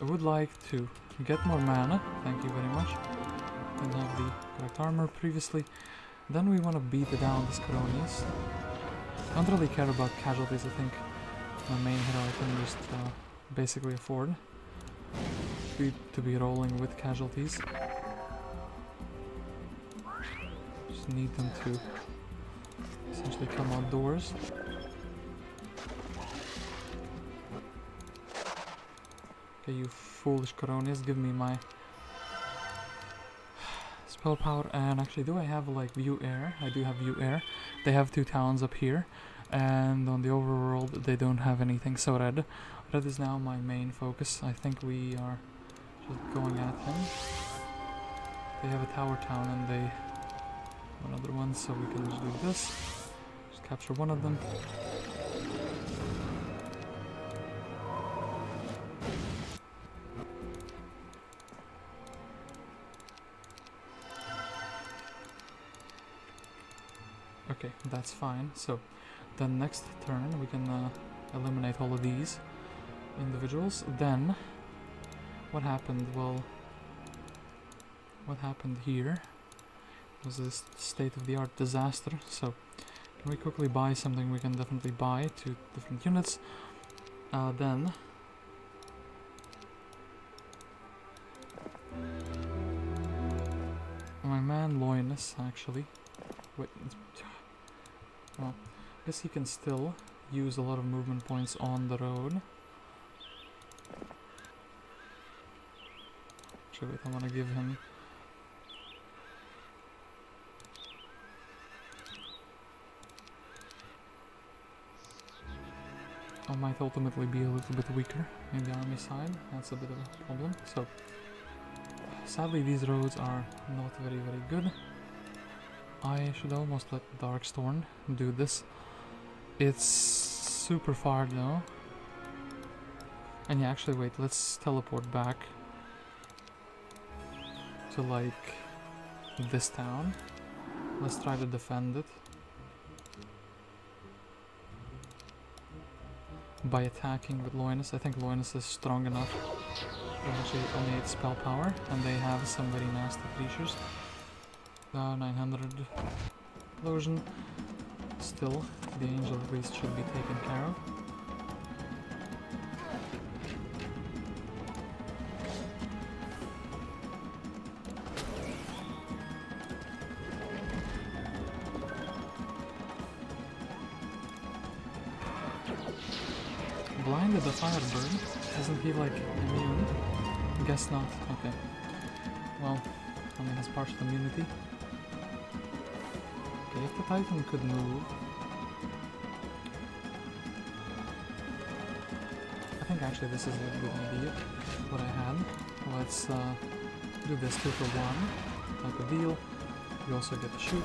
would like to get more mana, thank you very much. Didn't have the correct armor previously. Then we want to beat down this Coronius. Don't really care about casualties, I think my main hero I can just basically afford to be rolling with casualties. Just need them to essentially come outdoors. Okay, you foolish Coronius, give me my spell power. And actually, do I have like view air? I do have view air. They have 2 towns up here, and on the overworld they don't have anything. So red is now my main focus. I think we are just going at him. They have a tower town and they have another one, so we can just do this. Just capture one of them. Okay, that's fine. So then next turn we can eliminate all of these individuals. Then what happened? Well, what happened here was this state-of-the-art disaster. So can we quickly buy something? We can definitely buy 2 different units. Then my man Loynis, actually, wait, well, I guess he can still use a lot of movement points on the road. Actually, wait, I want to give him... I might ultimately be a little bit weaker in the army side. That's a bit of a problem. So, sadly these roads are not very good. I should almost let Darkstorn do this. It's super far though. And yeah, actually wait, let's teleport back to like this town. Let's try to defend it by attacking with Loynis. I think Loynis is strong enough to actually only 8 spell power, and they have some very nasty creatures. 900 explosion. Still, the angel priest should be taken care of. Blinded the Firebird. Isn't he like immune? Guess not. Okay. Well, only has partial immunity. Okay, if the Titan could move. I think actually this is a good idea. What I had. Let's do this 2 for 1. Like a deal. You also get to shoot.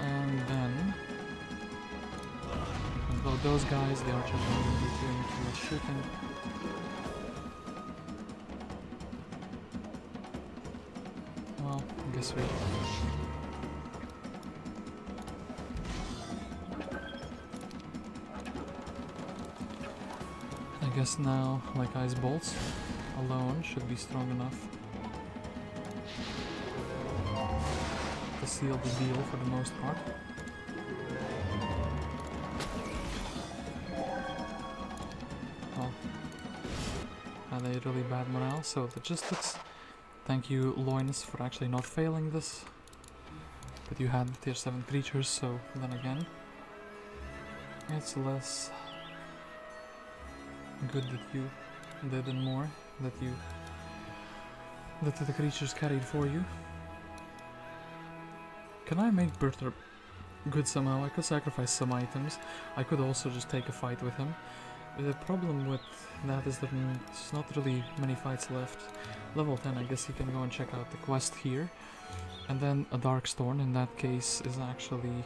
And then those guys, the archers are going to be doing too much shooting. Well, I guess we... I guess now, like ice bolts alone should be strong enough to seal the deal for the most part. Had a really bad morale, so logistics. Thank you, Loynis, for actually not failing this. But you had tier 7 creatures, so then again, it's less good that you did and more that the creatures carried for you. Can I make Bertram good somehow? I could sacrifice some items. I could also just take a fight with him. The problem with that is that there's not really many fights left. Level 10, I guess you can go and check out the quest here. And then a Darkstorn, in that case, is actually...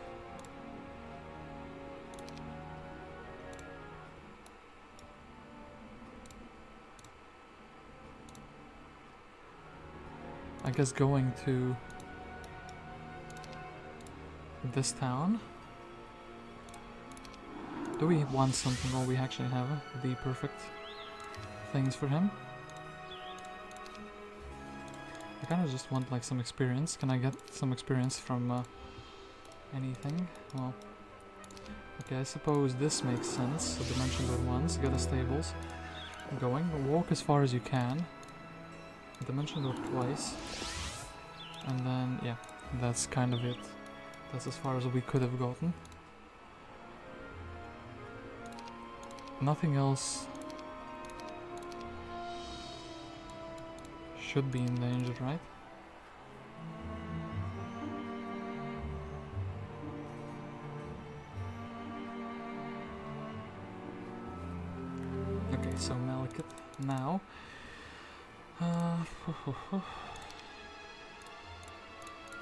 I guess going to this town. Do we want something? Oh, we actually have the perfect things for him. I kind of just want like some experience. Can I get some experience from anything? Well, okay, I suppose this makes sense. So dimension at once, get the stables going. Walk as far as you can. Dimension door twice. And then, yeah, that's kind of it. That's as far as we could have gotten. Nothing else should be endangered, right? Okay, so Malekith now.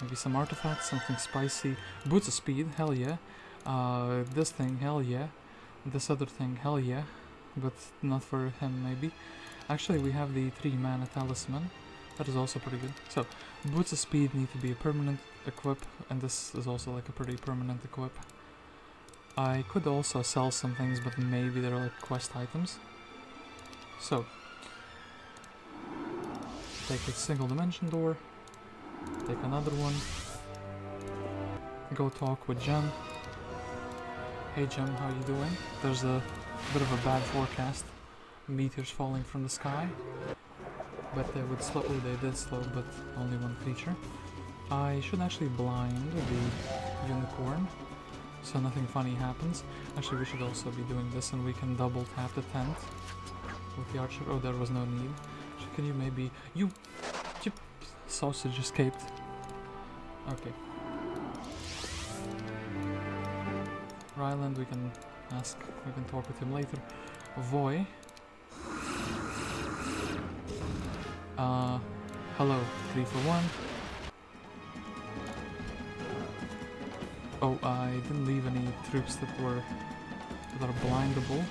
Maybe some artifacts, something spicy. Boots of speed, hell yeah. This thing, hell yeah. This other thing, hell yeah, but not for him maybe. Actually, we have the 3-mana talisman. That is also pretty good. So, boots of speed need to be a permanent equip, and this is also like a pretty permanent equip. I could also sell some things, but maybe they're like quest items. So, take a single dimension door, take another one, go talk with Gem. Hey Gem, how you doing? There's a bit of a bad forecast. Meteors falling from the sky. But they would slow, they did slow, but only one creature. I should actually blind the unicorn, so nothing funny happens. Actually, we should also be doing this, and we can double tap the tent with the archer. Oh, there was no need. So can you maybe... You sausage escaped. Okay. Ryland, we can talk with him later. Voy. Hello, 3 for 1. Oh, I didn't leave any troops that are blindable.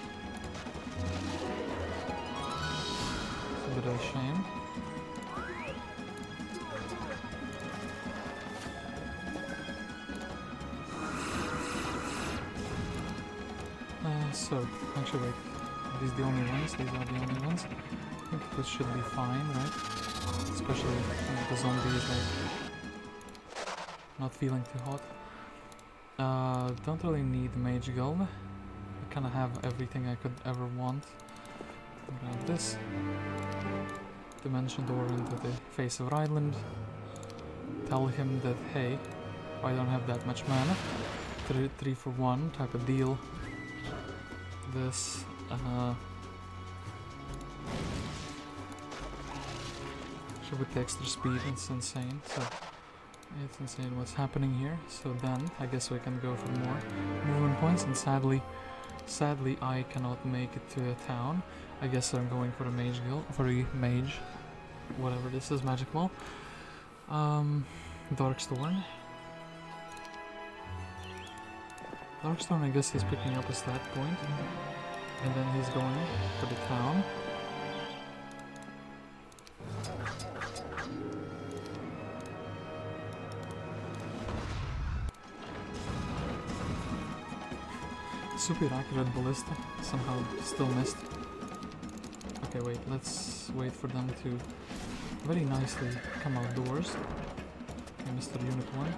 It's a bit of a shame. So, actually wait, are these the only ones? These are the only ones. I think this should be fine, right? Especially if the zombies are not feeling too hot. Don't really need Mage Guild. I kinda have everything I could ever want. Grab this. Dimension door into the face of Ryland. Tell him that, hey, I don't have that much mana. 3 for 1 type of deal. This, with the extra speed, it's insane. So, it's insane what's happening here. So then, I guess we can go for more movement points, and sadly I cannot make it to a town. I guess I'm going for a mage guild, for a mage, whatever this is, magic ball. Darkstorn. Darkstorn, I guess he's picking up a stat point, and then he's going for the town. Super accurate ballista, somehow still missed. Okay, wait, let's wait for them to very nicely come outdoors. Okay, Mr. Unit 1,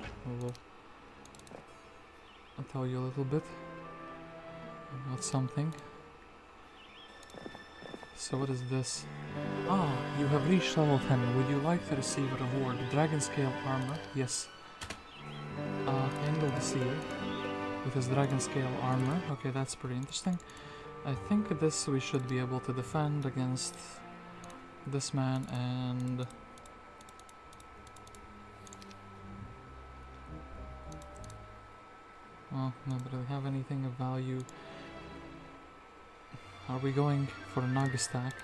I'll tell you a little bit about something. So what is this? Ah, you have reached level 10. Would you like to receive a reward? Dragon scale armor, yes. Handle the Seer with his dragon scale armor. Okay, that's pretty interesting. I think this we should be able to defend against this man and... Well, not really have anything of value. Are we going for a Naga stack?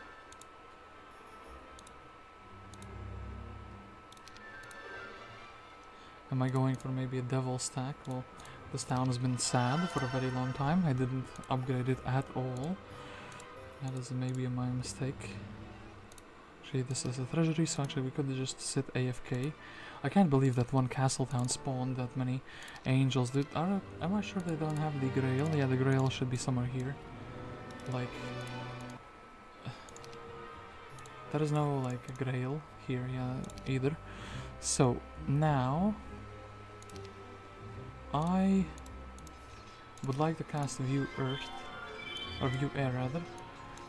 Am I going for maybe a Devil stack? Well, this town has been sad for a very long time. I didn't upgrade it at all. That is maybe my mistake. Actually, this is a treasury, so actually we could just sit AFK. I can't believe that one castle town spawned that many angels. Am I sure they don't have the Grail? Yeah, the Grail should be somewhere here. Like... there is no, like, a Grail here, yeah, either. So, now... I would like to cast View Earth, or View Air rather.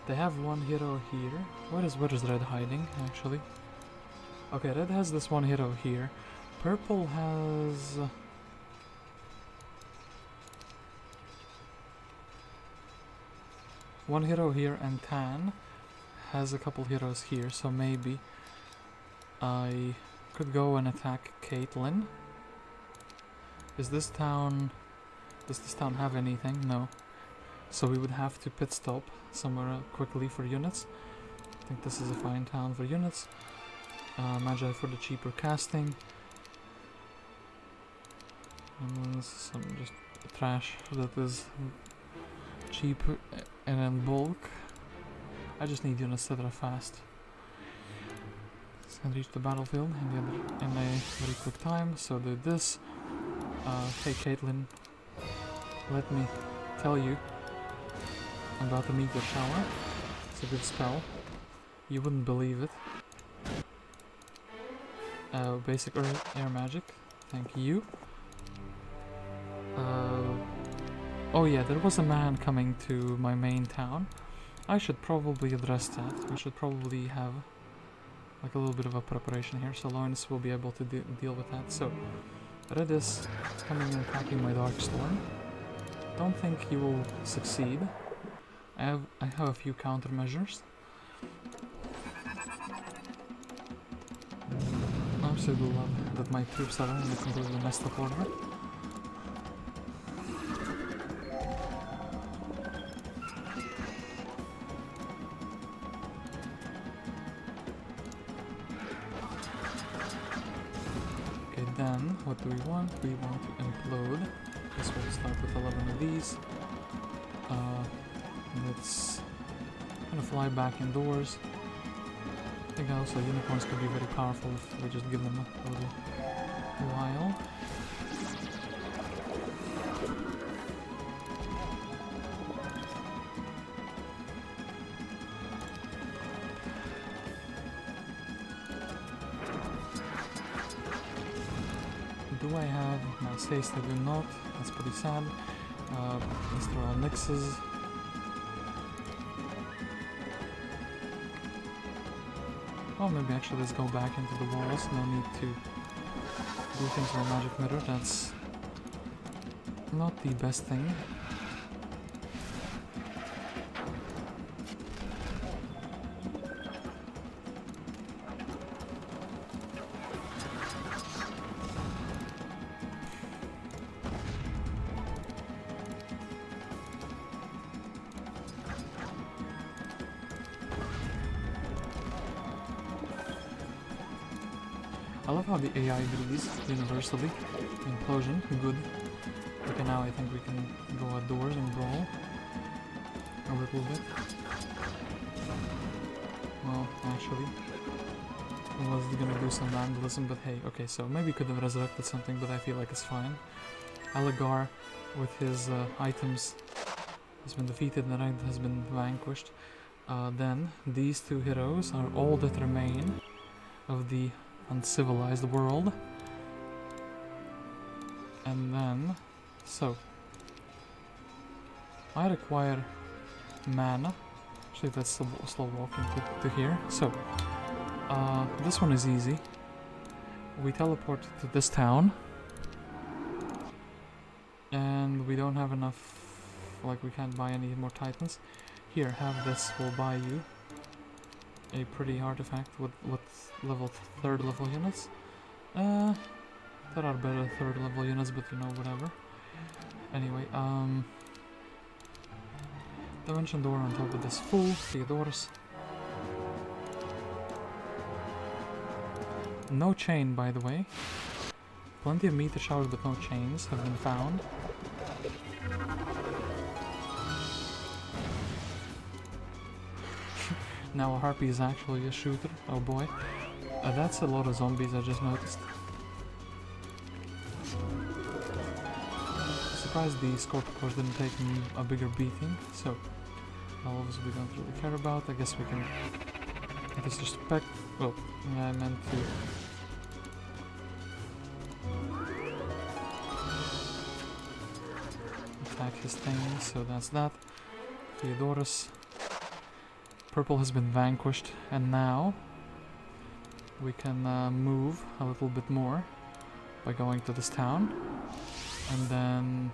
They have one hero here. Where is Red hiding, actually? Okay, Red has this one hero here. Purple has... one hero here, and Tan has a couple heroes here, so maybe I could go and attack Caitlyn. Does this town have anything? No. So we would have to pit stop somewhere quickly for units. I think this is a fine town for units. Magi for the cheaper casting. And some just trash that is cheap and in bulk. I just need units that are fast. Can reach the battlefield in a very quick time, so do this. Hey Caitlyn, let me tell you about the Meteor Shower. It's a good spell. You wouldn't believe it. Basic air magic. Thank you. Oh yeah, there was a man coming to my main town. I should probably address that. We should probably have like a little bit of a preparation here, so Loynis will be able to deal with that. So, Red is coming and attacking my Darkstorn. Don't think he will succeed. I have a few countermeasures. I absolutely love that my troops are in a completely messed up order. Then, what do we want? We want to implode. This will start with 11 of these. Let's kind of fly back indoors. I think also unicorns could be very powerful if we just give them a little while. says they do not. That's pretty sad. Mr. Nixes. Well, maybe actually let's go back into the walls. No need to do things with a magic mirror. That's not the best thing. I love how the AI agrees universally. Implosion, good. Okay, now I think we can go outdoors and brawl a little bit. Well, actually, I was gonna do some vandalism, but hey, okay, so maybe could have resurrected something, but I feel like it's fine. Allegar, with his items, has been defeated and Red has been vanquished. Then, these two heroes are all that remain of the uncivilized world. And then, so I require mana. Actually, that's slow walking to here. So, this one is easy. We teleport to this town, and we don't have enough. Like, we can't buy any more titans. Here, have this. We'll buy you a pretty artifact with third level units. There are better third level units, but you know, whatever. Anyway, Dimension door on top of this Purple Theodorus. No chain, by the way. Plenty of meteor showers, but no chains have been found. Now a harpy is actually a shooter. Oh boy. That's a lot of zombies, I just noticed. Surprised the Scorpicors didn't take a bigger beating, so elves we don't really care about. I guess we can disrespect. Well, yeah, I meant to. Attack his thing, so that's that. Theodorus. Purple has been vanquished, and now we can move a little bit more by going to this town. And then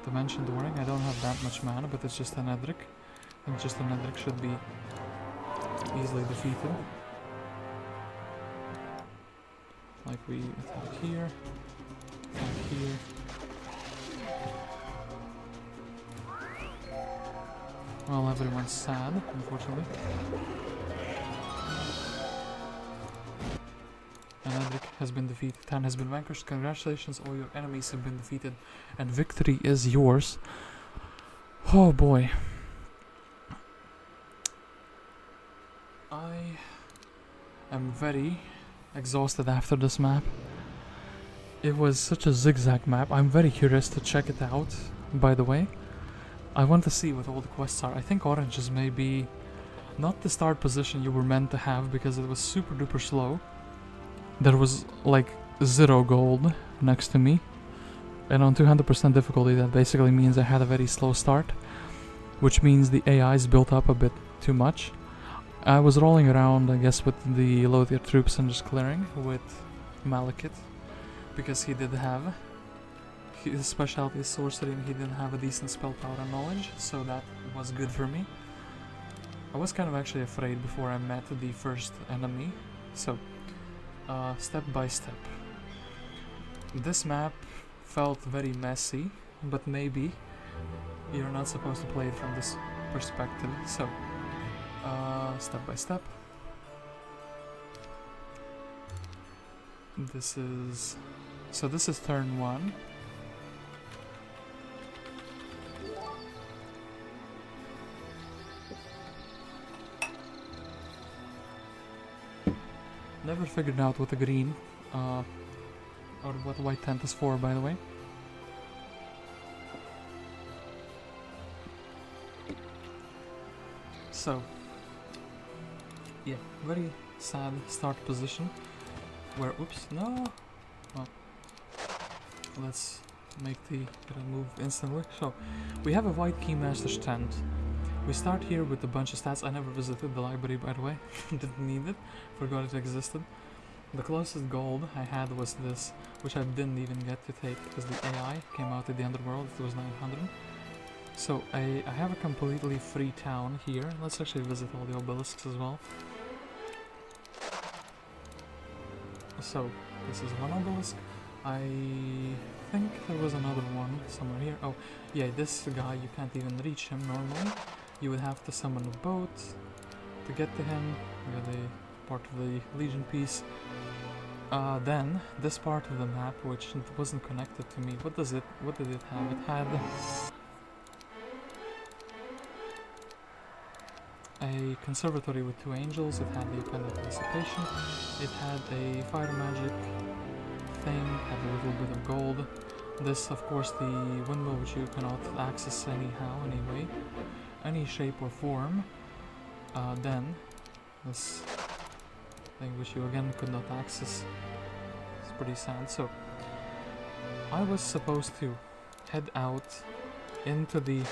Dimension Dooring. I don't have that much mana, but it's just an Edric. I think just an Edric should be easily defeated. Like we attack here, attack here. Well, everyone's sad, unfortunately. And Edric has been defeated. Tan has been vanquished. Congratulations, all your enemies have been defeated. And victory is yours. Oh boy. I am very exhausted after this map. It was such a zigzag map. I'm very curious to check it out, by the way. I want to see what all the quests are. I think orange is maybe not the start position you were meant to have, because it was super duper slow. There was like 0 gold next to me, and on 200% difficulty that basically means I had a very slow start, which means the AI is built up a bit too much. I was rolling around, I guess, with the low tier troops and just clearing with Malekith, because he did have his specialty is sorcery and he didn't have a decent spell power and knowledge, so that was good for me. I was kind of actually afraid before I met the first enemy, so step by step. This map felt very messy, but maybe you're not supposed to play it from this perspective, so step by step. This is turn 1. Never figured out what the green or what the white tent is for, by the way. So, yeah, very sad start position. Where, oops, no! Oh. let's make the move instantly. So, we have a White Keymaster's tent. We start here with a bunch of stats. I never visited the library, by the way. Didn't need it. Forgot it existed. The closest gold I had was this, which I didn't even get to take because the AI came out at the Underworld. It was 900. So I have a completely free town here. Let's actually visit all the obelisks as well. So this is one obelisk. I think there was another one somewhere here. Oh yeah, this guy, you can't even reach him normally. You would have to summon a boat to get to him. We got a part of the Legion piece. Then this part of the map, which wasn't connected to me. What did it have? It had a conservatory with 2 angels. It had the appended dissipation. It had a fire magic thing. Had a little bit of gold. This, of course, the windmill, which you cannot access anyhow, anyway, any shape or form. Then this thing which you again could not access. It's pretty sad. So I was supposed to head out into the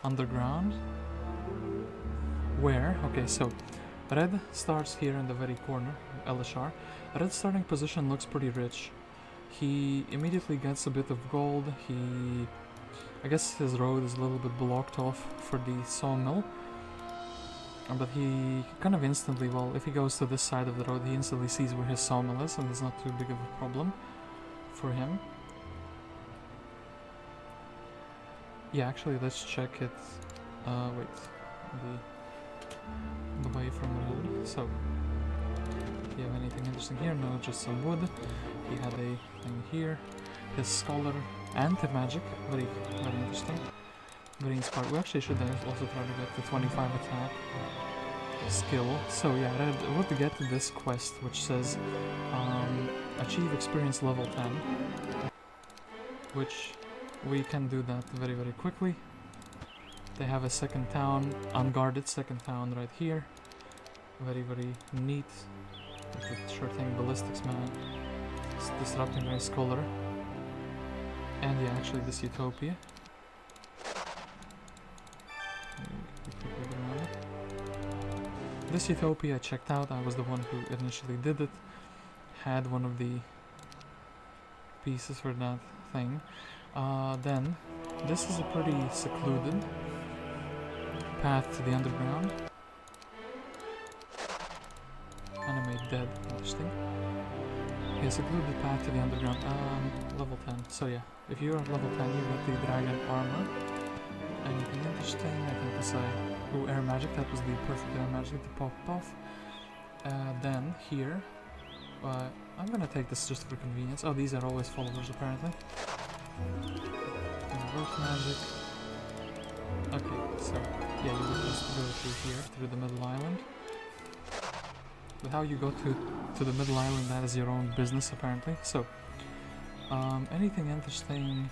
underground. Where? Okay, so red starts here in the very corner, Elleshar. Red's starting position looks pretty rich. He immediately gets a bit of gold. I guess his road is a little bit blocked off for the sawmill. But he kind of instantly, well, if he goes to this side of the road, he instantly sees where his sawmill is, and it's not too big of a problem for him. Yeah, actually, let's check it. Wait, the way from red. So, do you have anything interesting here? No, just some wood. He had a thing here. His scholar anti-magic, very interesting. Very inspired. We actually should also try to get the 25 attack skill. So yeah, Red would get to this quest which says achieve experience level 10, which we can do that very quickly. They have a second town, unguarded second town right here. Very neat. With the sure thing ballistics man. It's disrupting my scholar. And yeah, actually this Utopia. This Utopia I checked out. I was the one who initially did it. Had one of the pieces for that thing. Then this is a pretty secluded path to the underground. Animate dead. Interesting. Okay, secluded path to the underground. Level 10. So yeah, if you're at level 10, you get the dragon armor. Anything interesting? I think this air magic, that was the perfect air magic to pop off. Then here, I'm gonna take this just for convenience. Oh, these are always followers apparently. Growth magic. Okay, so yeah, you would just go through here, through the middle island. But how you go to the middle island, that is your own business apparently. So, anything interesting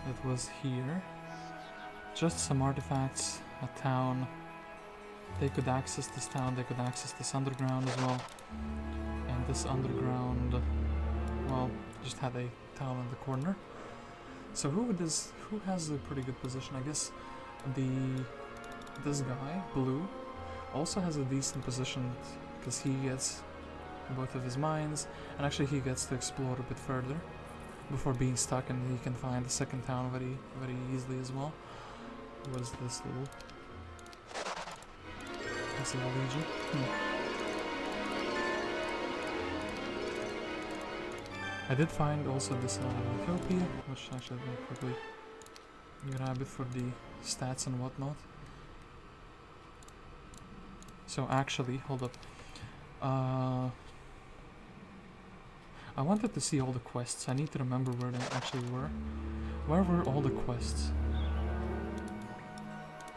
that was here? Just some artifacts, a town. They could access this town, they could access this underground as well. And this underground, well, just had a town in the corner. So who has a pretty good position? I guess this guy, Blue, also has a decent position because he gets both of his mines, and actually he gets to explore a bit further before being stuck, and he can find the second town very easily as well. Was this little legion? I did find also this Utopia, which actually I'm gonna quickly grab it for the stats and whatnot. So actually, hold up. I wanted to see all the quests. I need to remember where they actually were. Where were all the quests?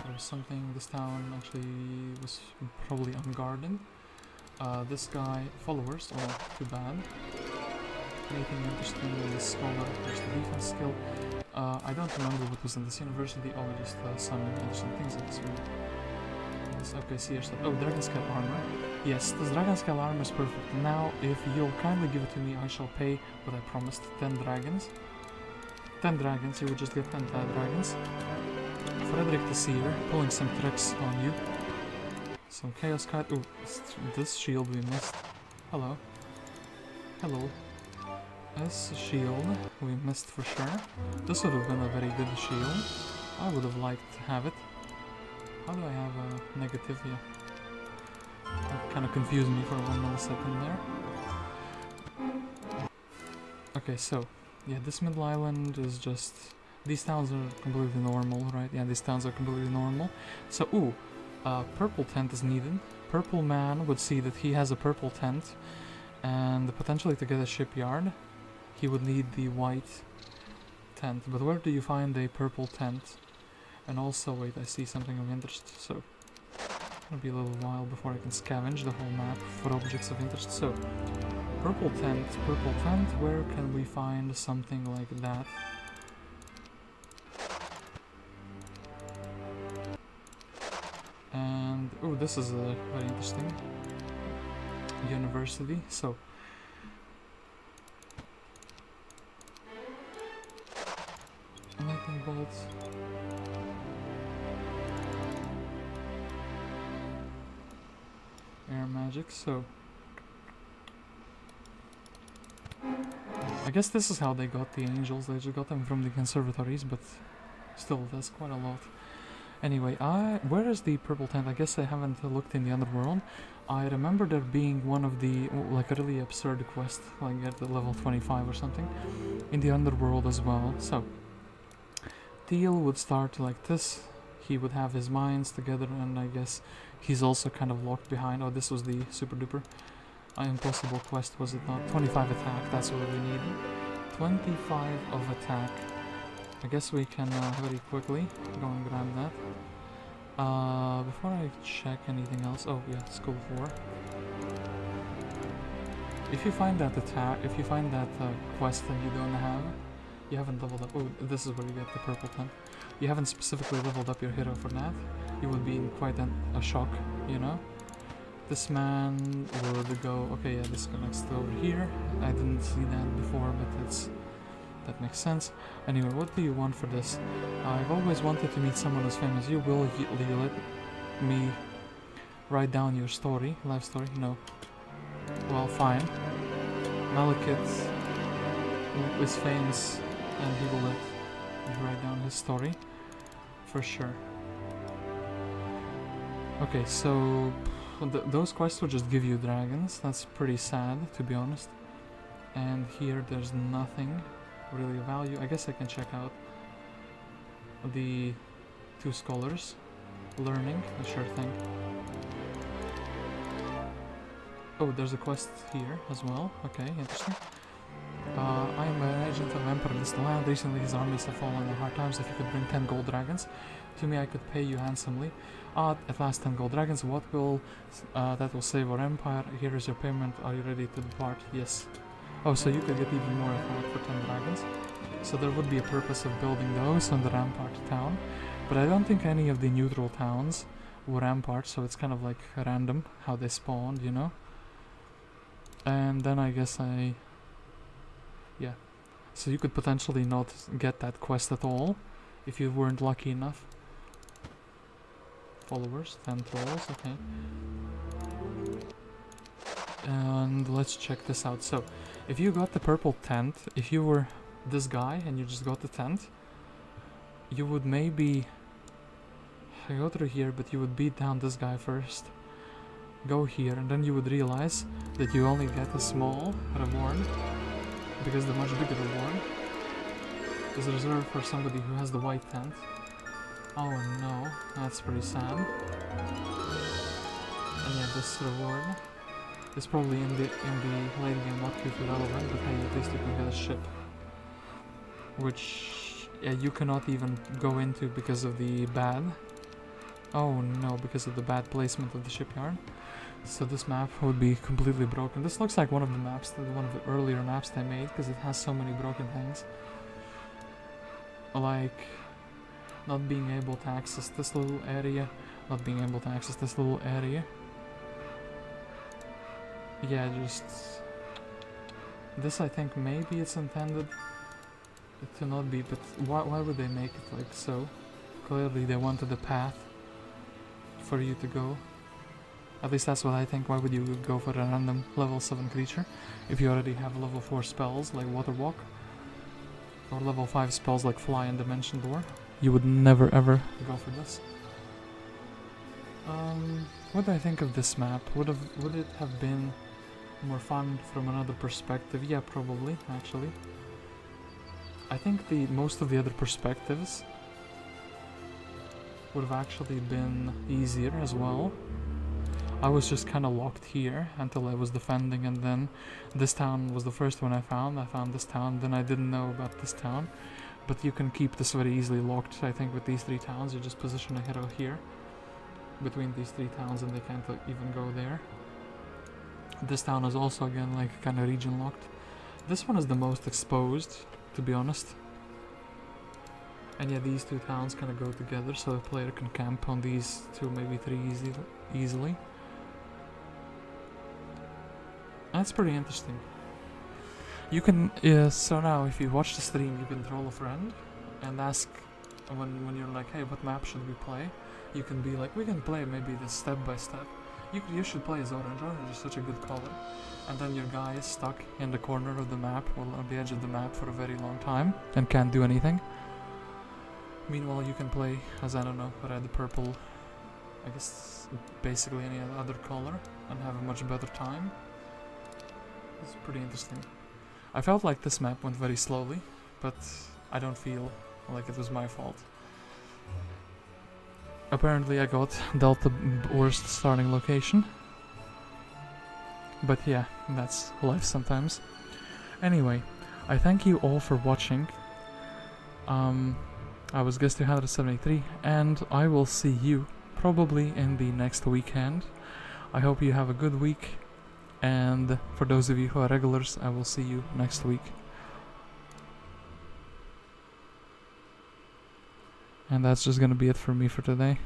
There was something, this town actually was probably unguarded. This guy, followers, oh, too bad. Anything interesting in this scholar, there's the defense skill. I don't remember what was in this university, just some interesting things in this room. this? Okay, see yourself. Oh, dragon scale armor. Yes, this dragon scale armor is perfect. Now, if you'll kindly give it to me, I shall pay what I promised. 10 dragons. 10 dragons, you would just get 10 dragons. For Edric the Seer, pulling some tricks on you. Some chaos card. Ooh, this shield we missed. Hello. Hello. This shield we missed for sure. This would have been a very good shield. I would have liked to have it. How do I have a negative here? That kind of confused me for 1 millisecond there. Okay, so yeah, this middle island is just... These towns are completely normal, right? Yeah, these towns are completely normal. So, ooh, purple tent is needed. Purple man would see that he has a purple tent, and potentially to get a shipyard, he would need the white tent. But where do you find a purple tent? And also, wait, I see something of interest, so it'll be a little while before I can scavenge the whole map for objects of interest. So, purple tent, where can we find something like that? And, oh, this is a very interesting university, so lightning bolts. Air magic, so I guess this is how they got the angels. They just got them from the conservatories, but still, that's quite a lot. Anyway, where is the purple tent? I guess I haven't looked in the underworld. I remember there being one of the, like, a really absurd quest, like at the level 25 or something, in the underworld as well. So, Teal would start like this. He would have his mines together, and I guess he's also kind of locked behind. Oh, this was the super duper impossible quest, was it not? 25 attack, that's what we needed. 25 of attack. I guess we can very quickly go and grab that. Before I check anything else, oh yeah, School 4. If you find that quest that you don't have, you haven't leveled up. Oh, this is where you get the purple tent. You haven't specifically leveled up your hero for that. You would be in quite a shock, you know. This man would go. Okay, yeah, this connects to over here. I didn't see that before, but that makes sense. Anyway, what do you want for this? I've always wanted to meet someone as famous as you. Will you let me write down your story? Life story? No. Well, fine. Malekith is famous, and he will let me write down his story. For sure. Okay, so those quests will just give you dragons. That's pretty sad, to be honest. And here there's nothing really of value. I guess I can check out the 2 scholars. Learning, a sure thing. Oh, there's a quest here as well. Okay, interesting. I am an agent of Emperor in the land. Recently his armies have fallen in hard times. If you could bring 10 gold dragons to me, I could pay you handsomely. At last 10 gold dragons. What will that will save our empire? Here is your payment. Are you ready to depart? Yes. Oh, so you could get even more attack for 10 dragons. So there would be a purpose of building those on the Rampart town. But I don't think any of the neutral towns were Rampart, so it's kind of like random how they spawned, you know? And then I guess yeah. So you could potentially not get that quest at all if you weren't lucky enough. Followers, 10 trolls, okay. And let's check this out. So, if you got the purple tent, if you were this guy and you just got the tent, you would maybe go through here, but you would beat down this guy first. Go here, and then you would realize that you only get a small reward, because the much bigger reward is reserved for somebody who has the white tent. Oh no, that's pretty sad. And yeah, this reward is probably in the late game not hugely relevant, but hey, at least you can get a ship. Which, yeah, you cannot even go into because of the bad... Oh no, because of the bad placement of the shipyard. So this map would be completely broken. This looks like one of the maps, one of the earlier maps they made, because it has so many broken things. Like, not being able to access this little area, not being able to access this little area. Yeah, just... This I think maybe it's intended to not be, but why would they make it like so? Clearly they wanted a path for you to go. At least that's what I think. Why would you go for a random level 7 creature if you already have level 4 spells like Water Walk? Or level 5 spells like Fly and Dimension Door? You would never ever go for this. What do I think of this map? Would it have been more fun from another perspective? Yeah, probably, actually. I think most of the other perspectives would have actually been easier as well. I was just kind of locked here until I was defending, and then this town was the first one I found. I found this town, then I didn't know about this town. But you can keep this very easily locked, I think, with these 3 towns. You just position a hero here between these 3 towns and they can't even go there. This town is also, again, like kind of region locked. This one is the most exposed, to be honest. And yeah, these 2 towns kind of go together, so a player can camp on these 2, maybe 3 easily. That's pretty interesting. You can, so now if you watch the stream, you can troll a friend and ask when you're like, hey, what map should we play? You can be like, we can play maybe this step by step. You should play as Orange. Orange is such a good color. And then your guy is stuck in the corner of the map, or on the edge of the map for a very long time and can't do anything. Meanwhile, you can play as, I don't know, Red, Purple, I guess basically any other color, and have a much better time. It's pretty interesting. I felt like this map went very slowly, but I don't feel like it was my fault. Apparently I got dealt the worst starting location. But yeah, that's life sometimes. Anyway, I thank you all for watching. I was guest 273, and I will see you probably in the next weekend. I hope you have a good week, and for those of you who are regulars, I will see you next week. And that's just gonna be it for me for today.